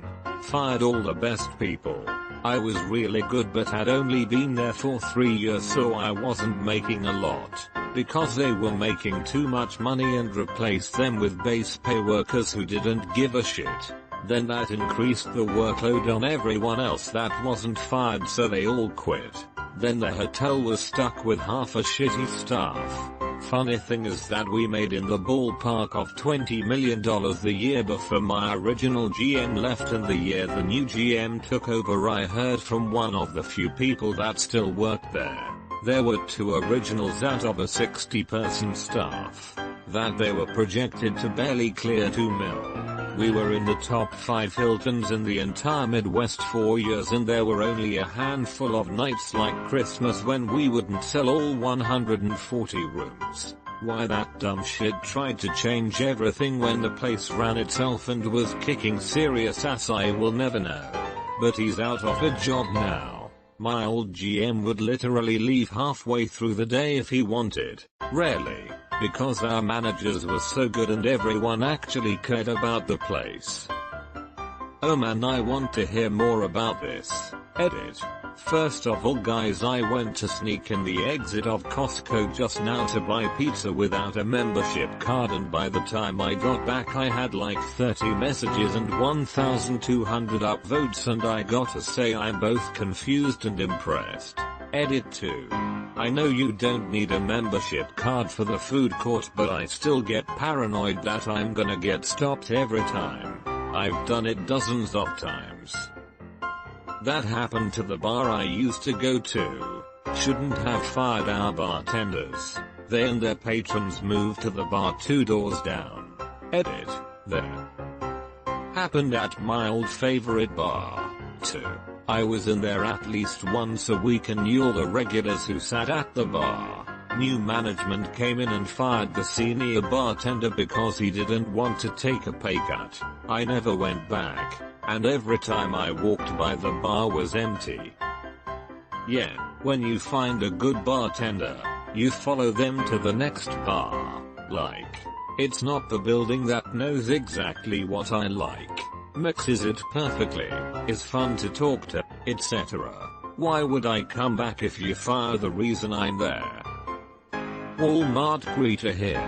Fired all the best people. I was really good but had only been there for 3 years, so I wasn't making a lot. Because they were making too much money and replaced them with base pay workers who didn't give a shit. Then that increased the workload on everyone else that wasn't fired, so they all quit. Then the hotel was stuck with half a shitty staff. Funny thing is that we made in the ballpark of $20 million the year before my original GM left, and the year the new GM took over I heard from one of the few people that still worked there. There were 2 originals out of a 60-person staff, that they were projected to barely clear $2 million. We were in the top 5 Hiltons in the entire Midwest 4 years, and there were only a handful of nights like Christmas when we wouldn't sell all 140 rooms. Why that dumb shit tried to change everything when the place ran itself and was kicking serious ass I will never know. But he's out of a job now. My old GM would literally leave halfway through the day if he wanted. Rarely. Because our managers were so good and everyone actually cared about the place. Oh man, I want to hear more about this. Edit. First of all guys, I went to sneak in the exit of Costco just now to buy pizza without a membership card, and by the time I got back I had like 30 messages and 1,200 upvotes, and I gotta say I'm both confused and impressed. Edit 2. I know you don't need a membership card for the food court, but I still get paranoid that I'm gonna get stopped every time. I've done it dozens of times. That happened to the bar I used to go to. Shouldn't have fired our bartenders. They and their patrons moved to the bar 2 doors down. Edit. There. Happened at my old favorite bar, too. I was in there at least once a week and knew all the regulars who sat at the bar. New management came in and fired the senior bartender because he didn't want to take a pay cut. I never went back, and every time I walked by the bar was empty. Yeah, when you find a good bartender, you follow them to the next bar. Like, it's not the building that knows exactly what I like, mixes it perfectly, is fun to talk to, etc. Why would I come back if you fire the reason I'm there? Walmart greeter here.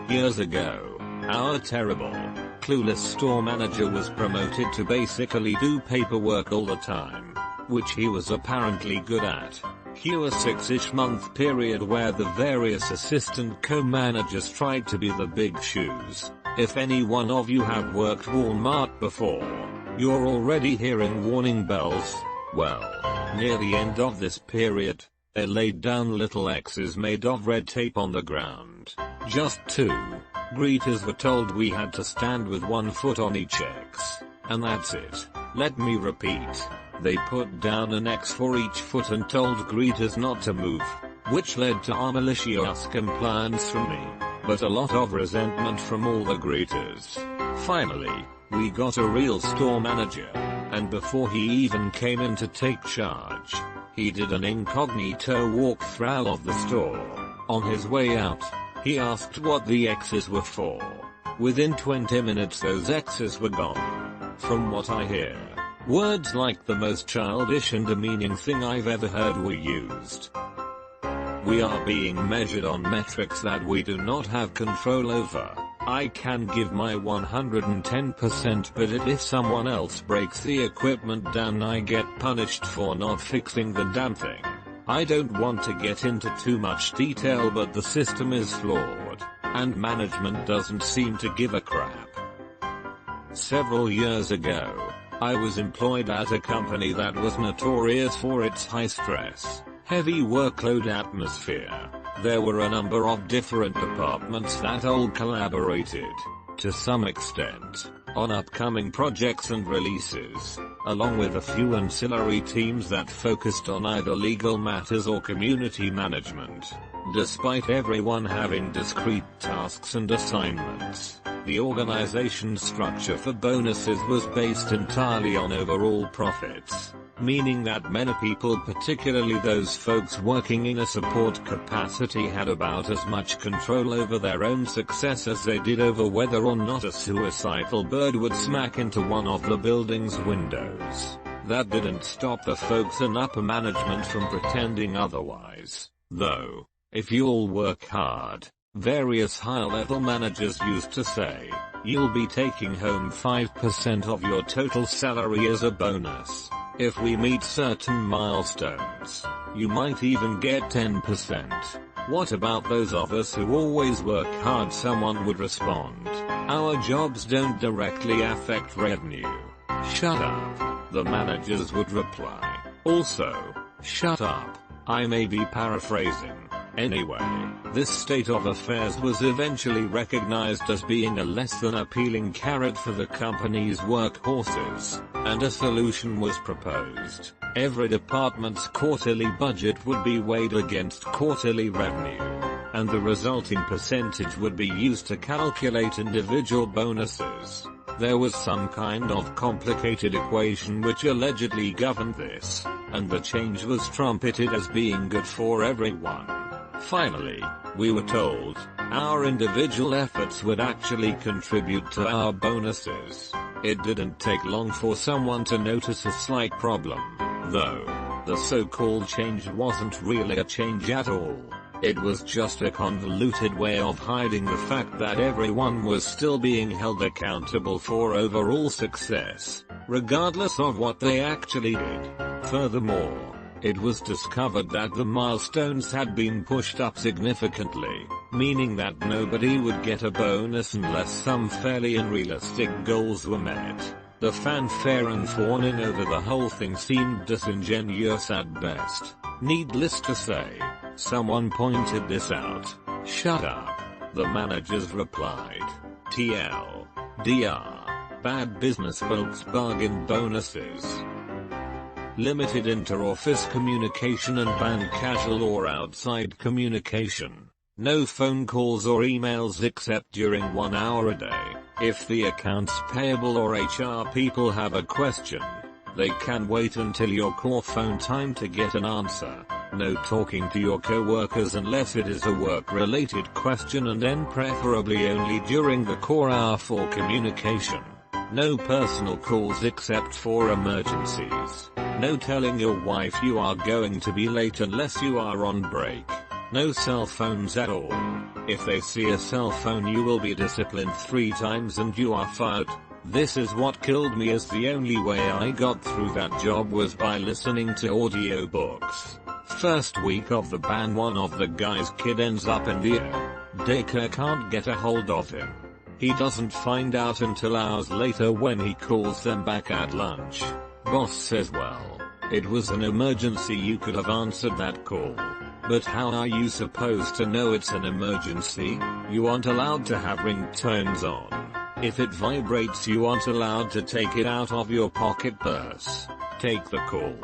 Years ago, our terrible, clueless store manager was promoted to basically do paperwork all the time, which he was apparently good at. Cue a 6-ish month period where the various assistant co-managers tried to be the big shoes. If any one of you have worked Walmart before, you're already hearing warning bells. Well, near the end of this period, they laid down little X's made of red tape on the ground. Just 2. Greeters were told we had to stand with 1 foot on each X. And that's it. Let me repeat. They put down an X for each foot and told greeters not to move, which led to our malicious compliance from me, but a lot of resentment from all the greeters. Finally, we got a real store manager, and before he even came in to take charge, he did an incognito walkthrough of the store. On his way out, he asked what the X's were for. Within 20 minutes those X's were gone. From what I hear, words like the most childish and demeaning thing I've ever heard were used. We are being measured on metrics that we do not have control over. I can give my 110%, but if someone else breaks the equipment down I get punished for not fixing the damn thing. I don't want to get into too much detail, but the system is flawed, and management doesn't seem to give a crap. Several years ago, I was employed at a company that was notorious for its high stress, heavy workload atmosphere. There were a number of different departments that all collaborated, to some extent, on upcoming projects and releases, along with a few ancillary teams that focused on either legal matters or community management. Despite everyone having discrete tasks and assignments, the organization's structure for bonuses was based entirely on overall profits, meaning that many people, particularly those folks working in a support capacity, had about as much control over their own success as they did over whether or not a suicidal bird would smack into one of the building's windows. That didn't stop the folks in upper management from pretending otherwise, though. If you'll work hard, various high-level managers used to say, you'll be taking home 5% of your total salary as a bonus. If we meet certain milestones, you might even get 10%. What about those of us who always work hard? Someone would respond. Our jobs don't directly affect revenue. Shut up. The managers would reply. Also, shut up. I may be paraphrasing. Anyway, this state of affairs was eventually recognized as being a less than appealing carrot for the company's workhorses, and a solution was proposed. Every department's quarterly budget would be weighed against quarterly revenue, and the resulting percentage would be used to calculate individual bonuses. There was some kind of complicated equation which allegedly governed this, and the change was trumpeted as being good for everyone. Finally, we were told, our individual efforts would actually contribute to our bonuses. It didn't take long for someone to notice a slight problem, though. The so-called change wasn't really a change at all. It was just a convoluted way of hiding the fact that everyone was still being held accountable for overall success, regardless of what they actually did. Furthermore, it was discovered that the milestones had been pushed up significantly, meaning that nobody would get a bonus unless some fairly unrealistic goals were met. The fanfare and fawning over the whole thing seemed disingenuous at best. Needless to say, someone pointed this out. Shut up. The managers replied. TLDR. Bad business folks bargain bonuses. Limited inter-office communication and banned casual or outside communication. No phone calls or emails except during 1 hour a day. If the accounts payable or HR people have a question, they can wait until your core phone time to get an answer. No talking to your coworkers unless it is a work-related question, and then preferably only during the core hour for communication. No personal calls except for emergencies. No telling your wife you are going to be late unless you are on break. No cell phones at all. If they see a cell phone, you will be disciplined 3 times and you are fired. This is what killed me, as the only way I got through that job was by listening to audiobooks. First week of the ban, one of the guy's kid ends up in the air. Daycare can't get a hold of him. He doesn't find out until hours later when he calls them back at lunch. Boss says, well, it was an emergency, you could have answered that call. But how are you supposed to know it's an emergency? You aren't allowed to have ringtones on. If it vibrates, you aren't allowed to take it out of your pocket purse. Take the call.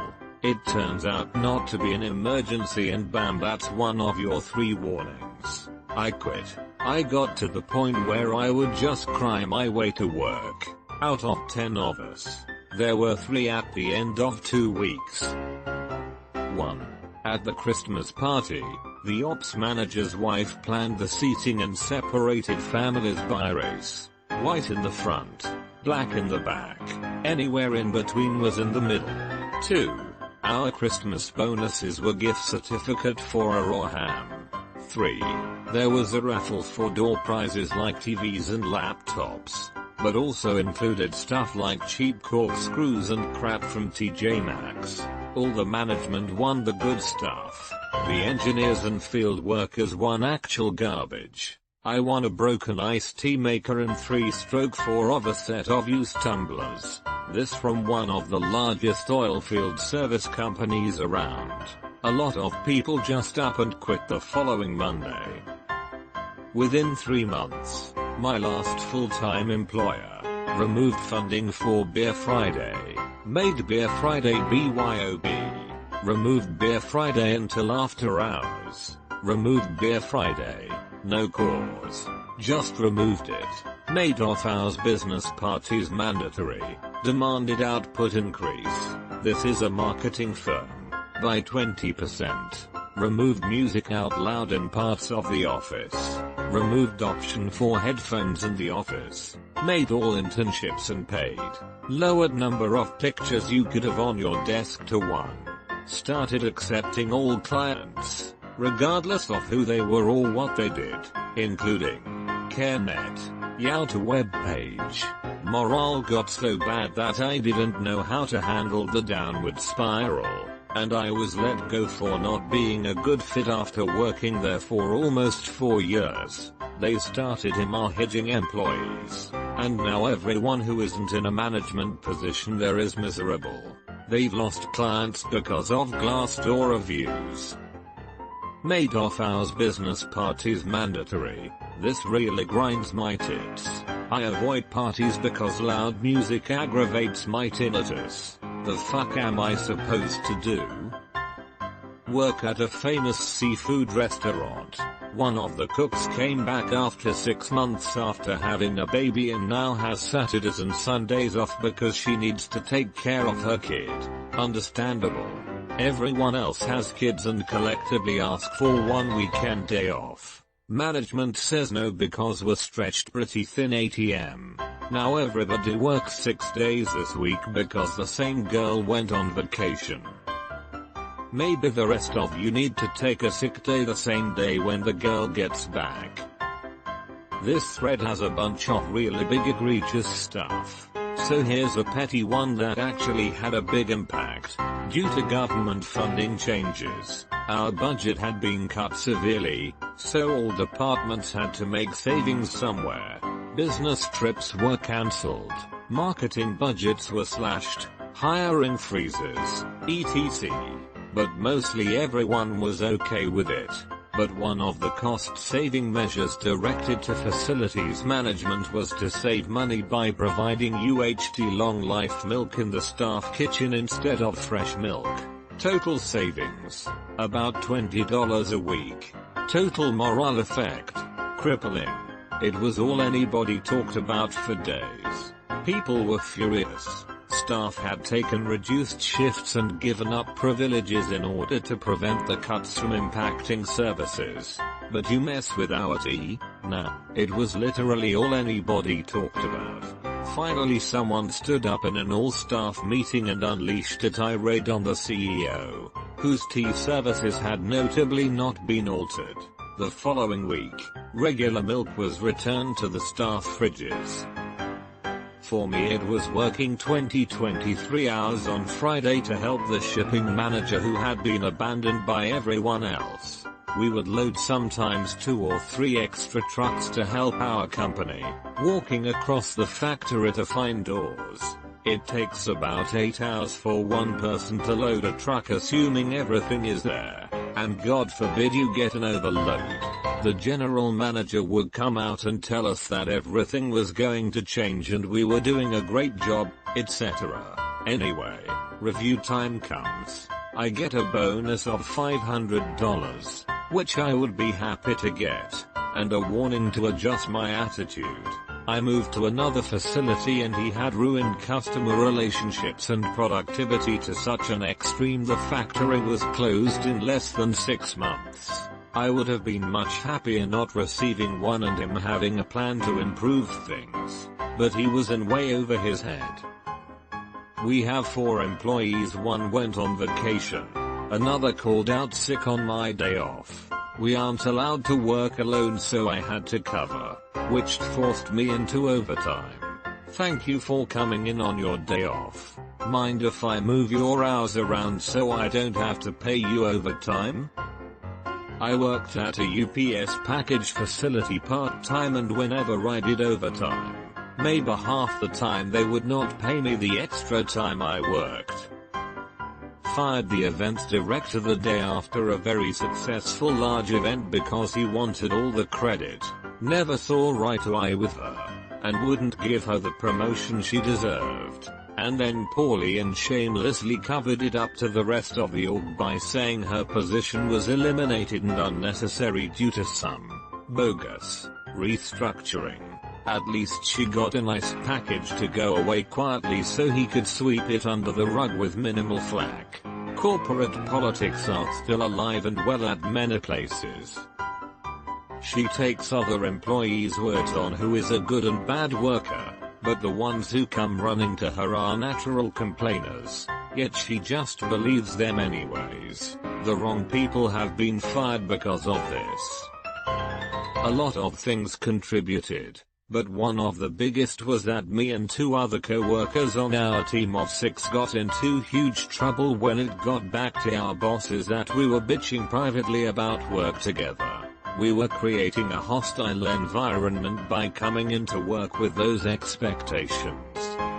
It turns out not to be an emergency, and bam, that's one of your 3 warnings. I quit. I got to the point where I would just cry my way to work. Out of 10 of us, there were 3 at the end of 2 weeks. 1. At the Christmas party, the ops manager's wife planned the seating and separated families by race. White in the front, black in the back, anywhere in between was in the middle. 2. Our Christmas bonuses were gift certificate for a raw ham. 3. There was a raffle for door prizes like TVs and laptops, but also included stuff like cheap corkscrews and crap from TJ Maxx. All the management won the good stuff. The engineers and field workers won actual garbage. I won a broken iced tea maker and 3-stroke 4 of a set of used tumblers. This from one of the largest oil field service companies around. A lot of people just up and quit the following Monday. Within 3 months, my last full-time employer removed funding for Beer Friday, made Beer Friday BYOB, removed Beer Friday until after hours, removed Beer Friday, no cause, just removed it, made off-hours business parties mandatory, demanded output increase, this is a marketing firm, by 20%, removed music out loud in parts of the office, removed option for headphones in the office, made all internships unpaid, lowered number of pictures you could have on your desk to 1, started accepting all clients, regardless of who they were or what they did, including CareNet, Yalta web page, Morale got so bad that I didn't know how to handle the downward spiral, and I was let go for not being a good fit after working there for almost 4 years. They started hemorrhaging employees, and now everyone who isn't in a management position there is miserable. They've lost clients because of Glassdoor reviews. Made off-hours business parties mandatory. This really grinds my tits. I avoid parties because loud music aggravates my tinnitus. The fuck am I supposed to do? Work at a famous seafood restaurant. One of the cooks came back after 6 months after having a baby and now has Saturdays and Sundays off because she needs to take care of her kid. Understandable. Everyone else has kids and collectively ask for one weekend day off. Management says no because we're stretched pretty thin ATM. Now everybody works 6 days this week because the same girl went on vacation. Maybe the rest of you need to take a sick day the same day when the girl gets back. This thread has a bunch of really big egregious stuff. So here's a petty one that actually had a big impact. Due to government funding changes, our budget had been cut severely, so all departments had to make savings somewhere. Business trips were cancelled, marketing budgets were slashed, hiring freezes, etc. But mostly everyone was okay with it. But one of the cost-saving measures directed to facilities management was to save money by providing UHT long-life milk in the staff kitchen instead of fresh milk. Total savings, about $20 a week. Total moral effect, crippling. It was all anybody talked about for days. People were furious. Staff had taken reduced shifts and given up privileges in order to prevent the cuts from impacting services. But you mess with our tea? Nah, it was literally all anybody talked about. Finally someone stood up in an all-staff meeting and unleashed a tirade on the CEO, whose tea services had notably not been altered. The following week, regular milk was returned to the staff fridges. For me it was working 23 hours on Friday to help the shipping manager who had been abandoned by everyone else. We would load sometimes 2 or 3 extra trucks to help our company, walking across the factory to find doors. It takes about 8 hours for one person to load a truck assuming everything is there, and God forbid you get an overload. The general manager would come out and tell us that everything was going to change and we were doing a great job, etc. Anyway, review time comes. I get a bonus of $500, which I would be happy to get, and a warning to adjust my attitude. I moved to another facility and he had ruined customer relationships and productivity to such an extreme the factory was closed in less than 6 months. I would have been much happier not receiving one and him having a plan to improve things, but he was in way over his head. We have 4 employees, one went on vacation, another called out sick on my day off. We aren't allowed to work alone so I had to cover, which forced me into overtime. Thank you for coming in on your day off. Mind if I move your hours around so I don't have to pay you overtime? I worked at a UPS package facility part-time and whenever I did overtime, maybe half the time they would not pay me the extra time I worked. Fired the events director the day after a very successful large event because he wanted all the credit, never saw eye to eye with her, and wouldn't give her the promotion she deserved. And then poorly and shamelessly covered it up to the rest of the org by saying her position was eliminated and unnecessary due to some bogus restructuring. At least she got a nice package to go away quietly so he could sweep it under the rug with minimal flack. Corporate politics are still alive and well at many places. She takes other employees' words on who is a good and bad worker, but the ones who come running to her are natural complainers, yet she just believes them anyways. The wrong people have been fired because of this. A lot of things contributed. But one of the biggest was that me and 2 other co-workers on our team of 6 got into huge trouble when it got back to our bosses that we were bitching privately about work together. We were creating a hostile environment by coming into work with those expectations.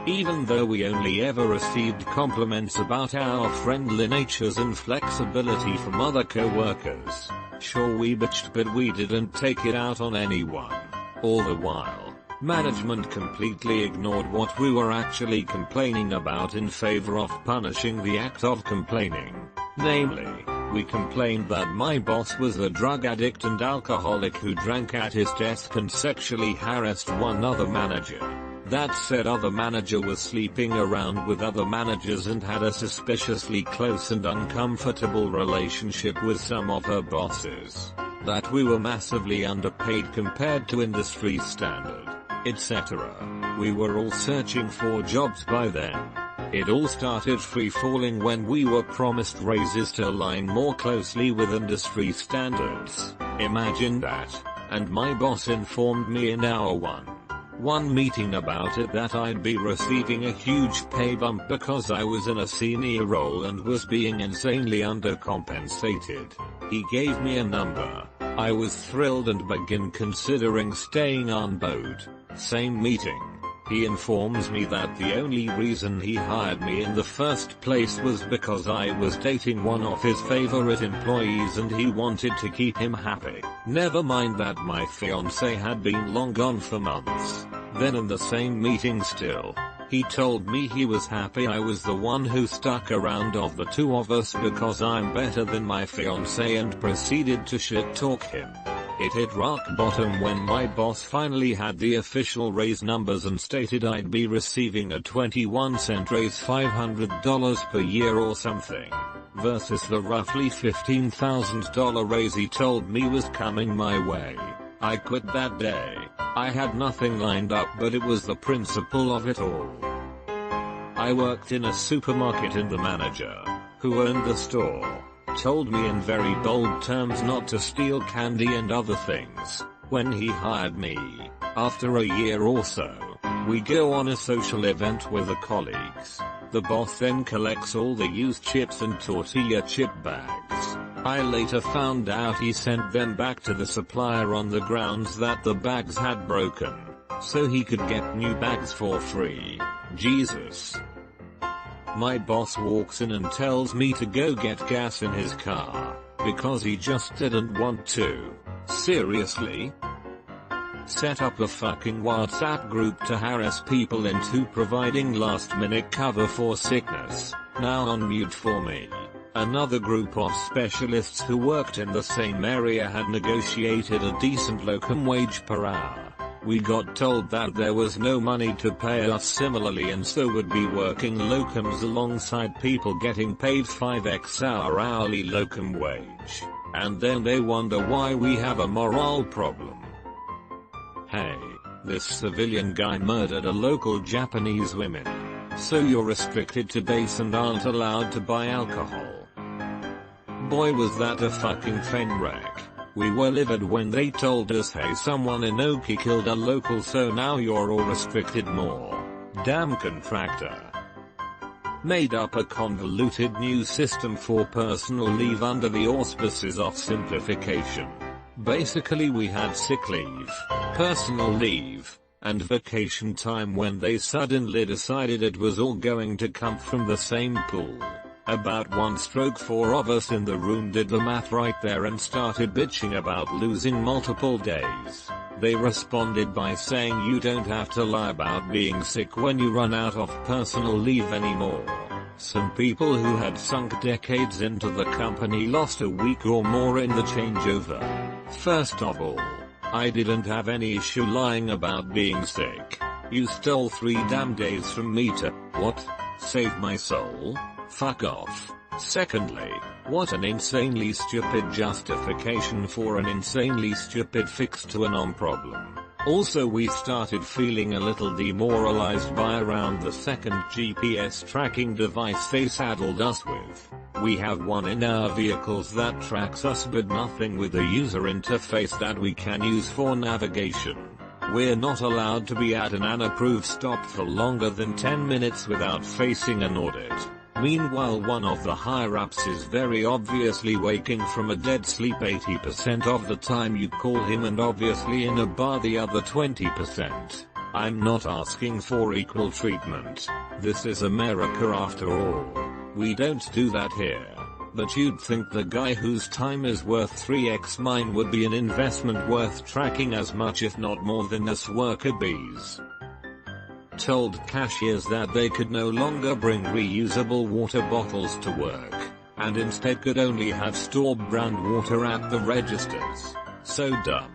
Even though we only ever received compliments about our friendly natures and flexibility from other co-workers. Sure, we bitched, but we didn't take it out on anyone. All the while, management completely ignored what we were actually complaining about in favor of punishing the act of complaining. Namely, we complained that my boss was a drug addict and alcoholic who drank at his desk and sexually harassed one other manager. That said other manager was sleeping around with other managers and had a suspiciously close and uncomfortable relationship with some of her bosses. That we were massively underpaid compared to industry standard, etc. We were all searching for jobs by then. It all started free falling when we were promised raises to align more closely with industry standards. Imagine that. And my boss informed me in our one meeting about it that I'd be receiving a huge pay bump because I was in a senior role and was being insanely undercompensated. He gave me a number. I was thrilled and began considering staying on board. Same meeting. He informs me that the only reason he hired me in the first place was because I was dating one of his favorite employees and he wanted to keep him happy. Never mind that my fiance had been long gone for months. Then in the same meeting still, he told me he was happy I was the one who stuck around of the 2 of us because I'm better than my fiance and proceeded to shit talk him. It hit rock bottom when my boss finally had the official raise numbers and stated I'd be receiving a 21-cent raise, $500 per year or something, versus the roughly $15,000 raise he told me was coming my way. I quit that day. I had nothing lined up, but it was the principle of it all. I worked in a supermarket and the manager, who owned the store, told me in very bold terms not to steal candy and other things. When he hired me, after a year or so, we go on a social event with the colleagues. The boss then collects all the used chips and tortilla chip bags. I later found out he sent them back to the supplier on the grounds that the bags had broken, so he could get new bags for free. Jesus. My boss walks in and tells me to go get gas in his car, because he just didn't want to. Seriously? Set up a fucking WhatsApp group to harass people into providing last-minute cover for sickness, now on mute for me. Another group of specialists who worked in the same area had negotiated a decent locum wage per hour. We got told that there was no money to pay us similarly and so would be working locums alongside people getting paid 5x our hourly locum wage. And then they wonder why we have a morale problem. Hey, this civilian guy murdered a local Japanese woman. So you're restricted to base and aren't allowed to buy alcohol. Boy, was that a fucking train wreck. We were livid when they told us, hey, someone in Oki killed a local, so now you're all restricted more. Damn contractor. Made up a convoluted new system for personal leave under the auspices of simplification. Basically we had sick leave, personal leave, and vacation time when they suddenly decided it was all going to come from the same pool. About 4 of us in the room did the math right there and started bitching about losing multiple days. They responded by saying you don't have to lie about being sick when you run out of personal leave anymore. Some people who had sunk decades into the company lost a week or more in the changeover. First of all, I didn't have any issue lying about being sick. You stole 3 damn days from me to, what? Save my soul? Fuck off. Secondly, what an insanely stupid justification for an insanely stupid fix to a non-problem. Also, we started feeling a little demoralized by around the second GPS tracking device they saddled us with. We have one in our vehicles that tracks us but nothing with a user interface that we can use for navigation. We're not allowed to be at an unapproved stop for longer than 10 minutes without facing an audit. Meanwhile, one of the higher-ups is very obviously waking from a dead sleep 80% of the time you call him, and obviously in a bar the other 20%. I'm not asking for equal treatment. This is America after all. We don't do that here. But you'd think the guy whose time is worth 3x mine would be an investment worth tracking as much if not more than us worker bees. Told cashiers that they could no longer bring reusable water bottles to work, and instead could only have store brand water at the registers. So dumb.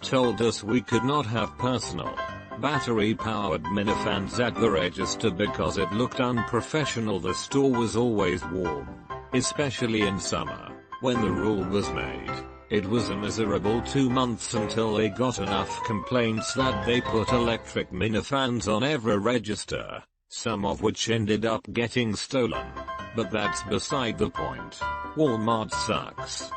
Told us we could not have personal, battery-powered minifans at the register because it looked unprofessional. The store was always warm, especially in summer. When the rule was made, it was a miserable 2 months until they got enough complaints that they put electric minifans on every register, some of which ended up getting stolen. But that's beside the point. Walmart sucks.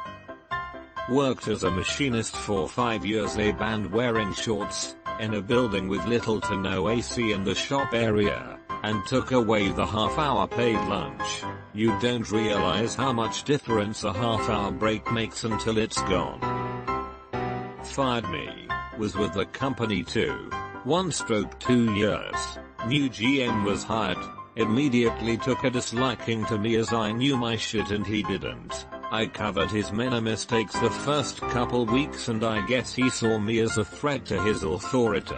Worked as a machinist for 5 years. They banned wearing shorts in a building with little to no AC in the shop area, and took away the half-hour paid lunch. You don't realize how much difference a half-hour break makes until it's gone. Fired me. Was with the company too. 1/2 years. New GM was hired. Immediately took a disliking to me as I knew my shit and he didn't. I covered his many mistakes the first couple weeks, and I guess he saw me as a threat to his authority.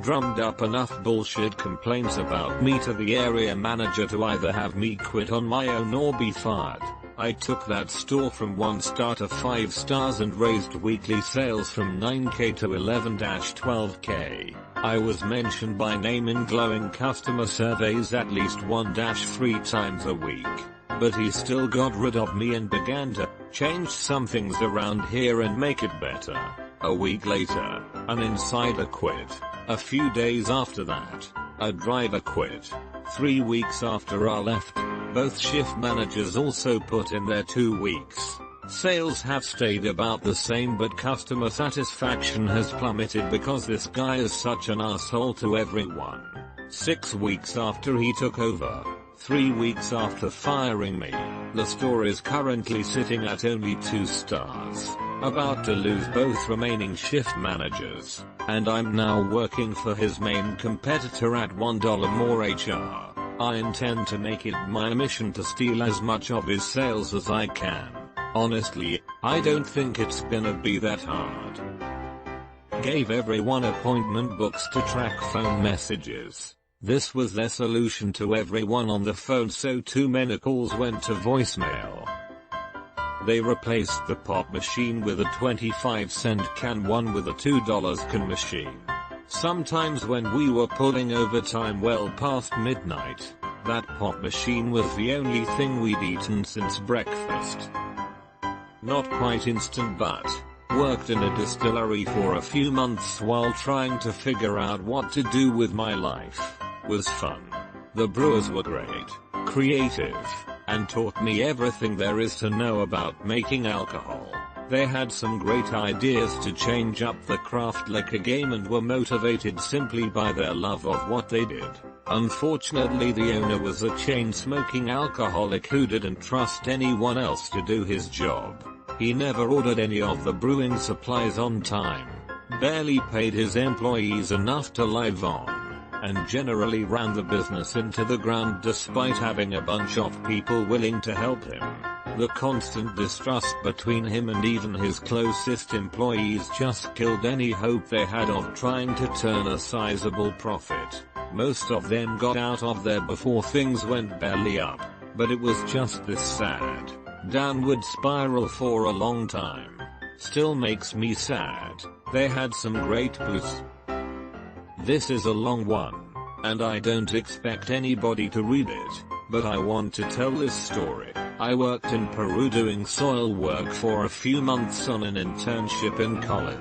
Drummed up enough bullshit complaints about me to the area manager to either have me quit on my own or be fired. I took that store from 1 star to 5 stars and raised weekly sales from 9k to 11-12k. I was mentioned by name in glowing customer surveys at least 1-3 times a week. But he still got rid of me and began to change some things around here and make it better. A week later, an insider quit. A few days after that, a driver quit. 3 weeks after I left, both shift managers also put in their 2 weeks. Sales have stayed about the same, but customer satisfaction has plummeted because this guy is such an asshole to everyone. 6 weeks after he took over, 3 weeks after firing me, the store is currently sitting at only 2 stars, about to lose both remaining shift managers, and I'm now working for his main competitor at $1 more HR. I intend to make it my mission to steal as much of his sales as I can. Honestly, I don't think it's gonna be that hard. Gave everyone appointment books to track phone messages. This was their solution to everyone on the phone, so too many calls went to voicemail. They replaced the pop machine with a 25-cent can one with a $2 can machine. Sometimes when we were pulling overtime well past midnight, that pop machine was the only thing we'd eaten since breakfast. Not quite instant, but worked in a distillery for a few months while trying to figure out what to do with my life. Was fun. The brewers were great, creative, and taught me everything there is to know about making alcohol. They had some great ideas to change up the craft liquor game and were motivated simply by their love of what they did. Unfortunately, the owner was a chain-smoking alcoholic who didn't trust anyone else to do his job. He never ordered any of the brewing supplies on time, barely paid his employees enough to live on, and generally ran the business into the ground despite having a bunch of people willing to help him. The constant distrust between him and even his closest employees just killed any hope they had of trying to turn a sizable profit. Most of them got out of there before things went belly up, but it was just this sad, downward spiral for a long time. Still makes me sad. They had some great booze. This is a long one, and I don't expect anybody to read it, but I want to tell this story. I worked in Peru doing soil work for a few months on an internship in college.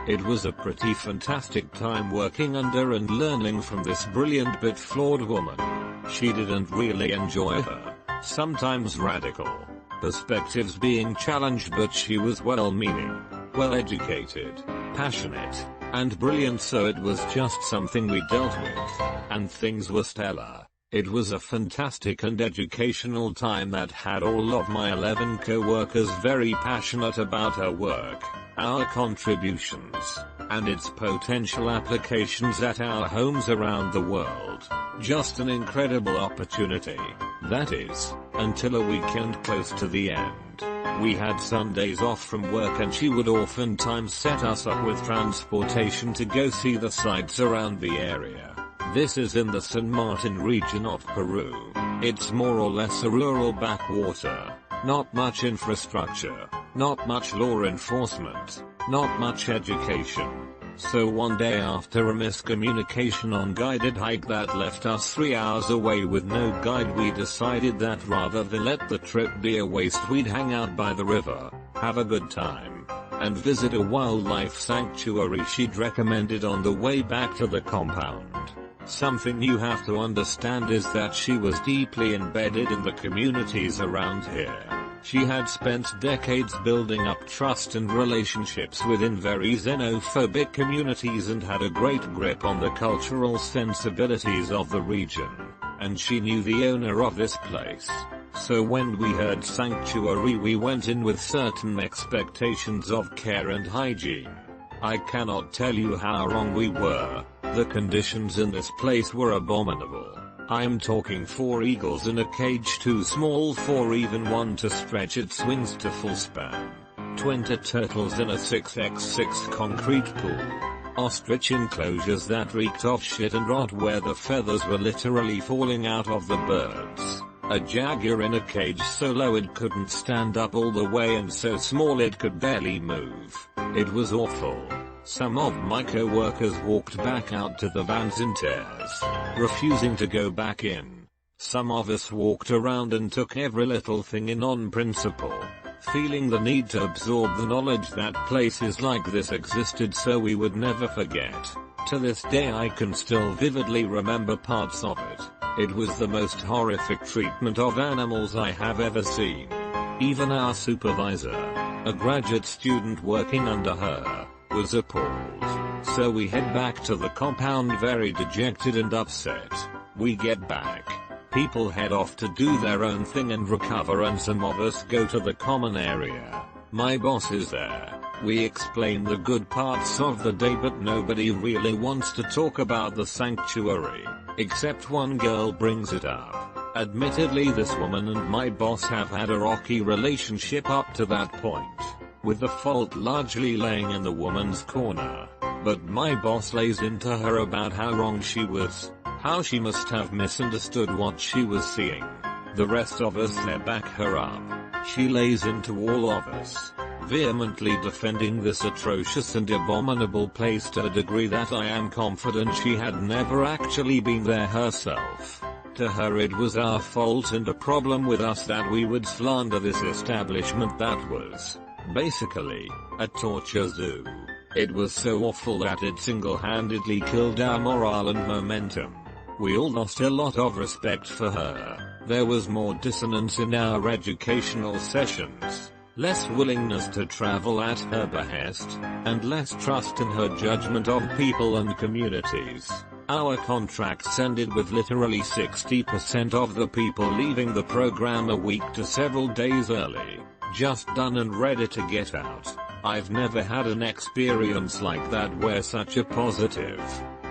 It was a pretty fantastic time working under and learning from this brilliant but flawed woman. She didn't really enjoy her, sometimes radical, perspectives being challenged, but she was well-meaning, well-educated, passionate, and brilliant, so it was just something we dealt with, and things were stellar. It was a fantastic and educational time that had all of my 11 co-workers very passionate about our work, our contributions, and its potential applications at our homes around the world. Just an incredible opportunity. That is, until a weekend close to the end. We had Sundays off from work and she would oftentimes set us up with transportation to go see the sights around the area. This is in the San Martin region of Peru. It's more or less a rural backwater. Not much infrastructure, not much law enforcement, not much education. So one day, after a miscommunication on guided hike that left us 3 hours away with no guide, we decided that rather than let the trip be a waste, we'd hang out by the river, have a good time, and visit a wildlife sanctuary she'd recommended on the way back to the compound. Something you have to understand is that she was deeply embedded in the communities around here. She had spent decades building up trust and relationships within very xenophobic communities and had a great grip on the cultural sensibilities of the region. And she knew the owner of this place. So when we heard sanctuary, we went in with certain expectations of care and hygiene. I cannot tell you how wrong we were. The conditions in this place were abominable. I'm talking 4 eagles in a cage too small for even one to stretch its wings to full span. 20 turtles in a 6x6 concrete pool. Ostrich enclosures that reeked of shit and rot where the feathers were literally falling out of the birds. A jaguar in a cage so low it couldn't stand up all the way and so small it could barely move. It was awful. Some of my co-workers walked back out to the vans in tears, refusing to go back in. Some of us walked around and took every little thing in on principle, feeling the need to absorb the knowledge that places like this existed so we would never forget. To this day I can still vividly remember parts of it. It was the most horrific treatment of animals I have ever seen. Even our supervisor, a graduate student working under her, was appalled. So we head back to the compound very dejected and upset. We get back. People head off to do their own thing and recover, and some of us go to the common area. My boss is there. We explain the good parts of the day, but nobody really wants to talk about the sanctuary, except one girl brings it up. Admittedly, this woman and my boss have had a rocky relationship up to that point, with the fault largely laying in the woman's corner. But my boss lays into her about how wrong she was, how she must have misunderstood what she was seeing. The rest of us back her up. She lays into all of us, vehemently defending this atrocious and abominable place to a degree that I am confident she had never actually been there herself. To her it was our fault and a problem with us that we would slander this establishment that was, basically, a torture zoo. It was so awful that it single-handedly killed our morale and momentum. We all lost a lot of respect for her. There was more dissonance in our educational sessions, less willingness to travel at her behest, and less trust in her judgment of people and communities. Our contracts ended with literally 60% of the people leaving the program a week to several days early, just done and ready to get out. I've never had an experience like that where such a positive,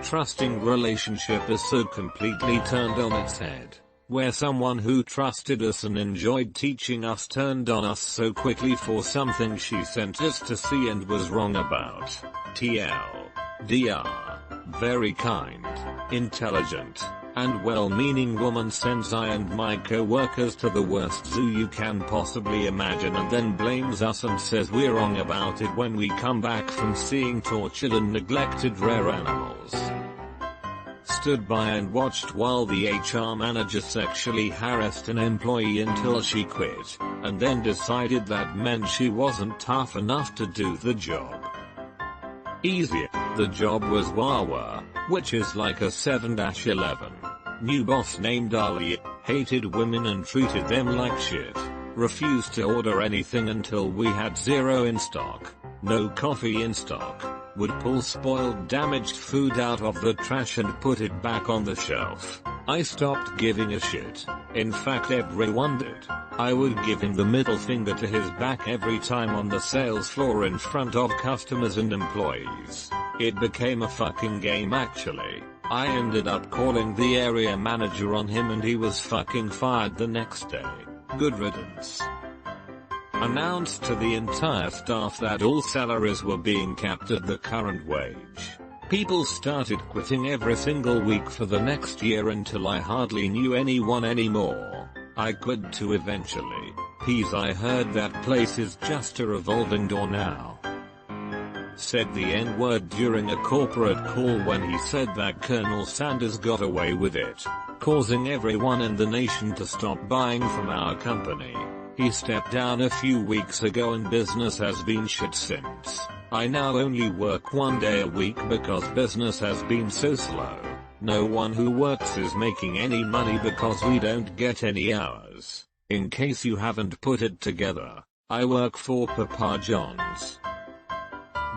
trusting relationship is so completely turned on its head. Where someone who trusted us and enjoyed teaching us turned on us so quickly for something she sent us to see and was wrong about. TLDR. Very kind, intelligent, and well-meaning woman sends I and my co-workers to the worst zoo you can possibly imagine and then blames us and says we're wrong about it when we come back from seeing tortured and neglected rare animals. Stood by and watched while the HR manager sexually harassed an employee until she quit, and then decided that meant she wasn't tough enough to do the job. Easier. The job was Wawa, which is like a 7-11. New boss named Ali, hated women and treated them like shit. Refused to order anything until we had 0 in stock. No coffee in stock. would pull spoiled damaged food out of the trash and put it back on the shelf. I stopped giving a shit. In fact, everyone did. I would give him the middle finger to his back every time on the sales floor in front of customers and employees. It became a fucking game actually. I ended up calling the area manager on him and he was fucking fired the next day. Good riddance. Announced to the entire staff that all salaries were being capped at the current wage. People started quitting every single week for the next year until I hardly knew anyone anymore. I quit too eventually. Peas, I heard that place is just a revolving door now. Said the N-word during a corporate call when he said that Colonel Sanders got away with it, causing everyone in the nation to stop buying from our company. He stepped down a few weeks ago and business has been shit since. I now only work 1 day a week because business has been so slow. No one who works is making any money because we don't get any hours. In case you haven't put it together, I work for Papa John's.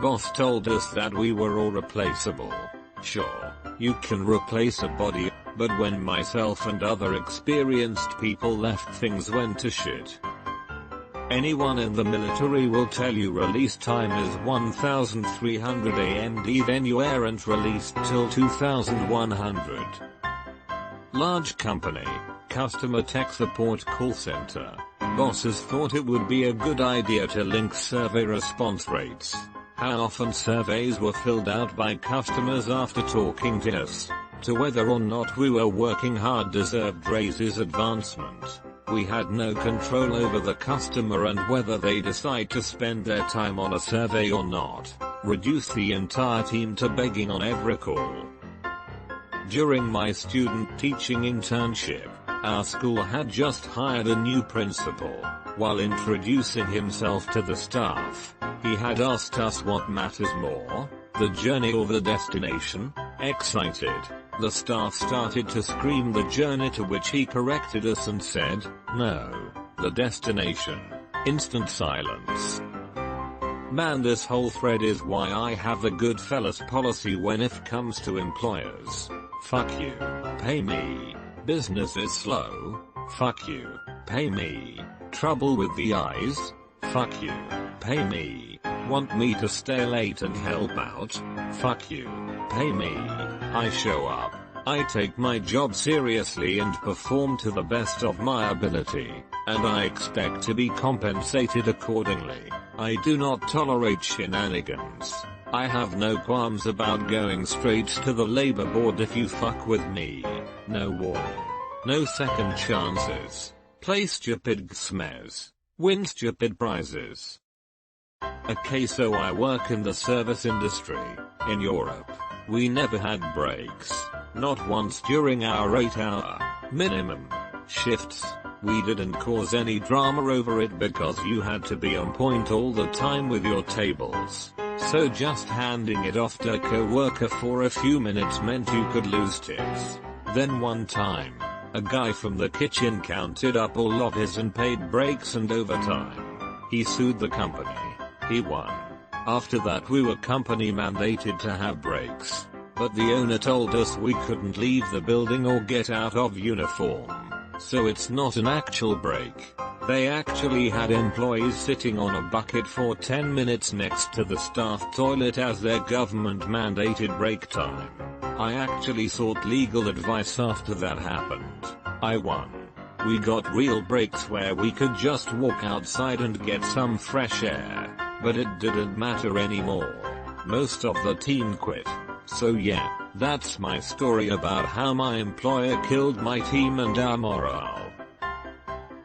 Boss told us that we were all replaceable. Sure, you can replace a body, but when myself and other experienced people left, things went to shit. Anyone in the military will tell you release time is 1300 AMD, then you aren't released till 2100. Large company, customer tech support call center. Bosses thought it would be a good idea to link survey response rates. How often surveys were filled out by customers after talking to us, to whether or not we were working hard deserved raises, advancement. We had no control over the customer and whether they decide to spend their time on a survey or not. Reduce the entire team to begging on every call. During my student teaching internship, our school had just hired a new principal. While introducing himself to the staff, he had asked us what matters more, the journey or the destination. Excited, the staff started to scream the journey, to which he corrected us and said, no, the destination. Instant silence. Man, this whole thread is why I have a good fellas policy when it comes to employers. Fuck you, pay me. Business is slow. Fuck you, pay me. Trouble with the eyes? Fuck you, pay me. Want me to stay late and help out? Fuck you, pay me. I show up. I take my job seriously and perform to the best of my ability, and I expect to be compensated accordingly. I do not tolerate shenanigans. I have no qualms about going straight to the labor board if you fuck with me. No warning. No second chances. Play stupid smares. Win stupid prizes. Okay, so I work in the service industry. In Europe, we never had breaks. Not once during our 8-hour minimum shifts. We didn't cause any drama over it because you had to be on point all the time with your tables. So just handing it off to a co-worker for a few minutes meant you could lose tips. Then one time, a guy from the kitchen counted up all of his unpaid breaks and overtime. He sued the company. He won. After that, we were company mandated to have breaks, but the owner told us we couldn't leave the building or get out of uniform. So it's not an actual break. They actually had employees sitting on a bucket for 10 minutes next to the staff toilet as their government mandated break time. I actually sought legal advice after that happened. I won. We got real breaks where we could just walk outside and get some fresh air, but it didn't matter anymore. Most of the team quit. So yeah, that's my story about how my employer killed my team and our morale.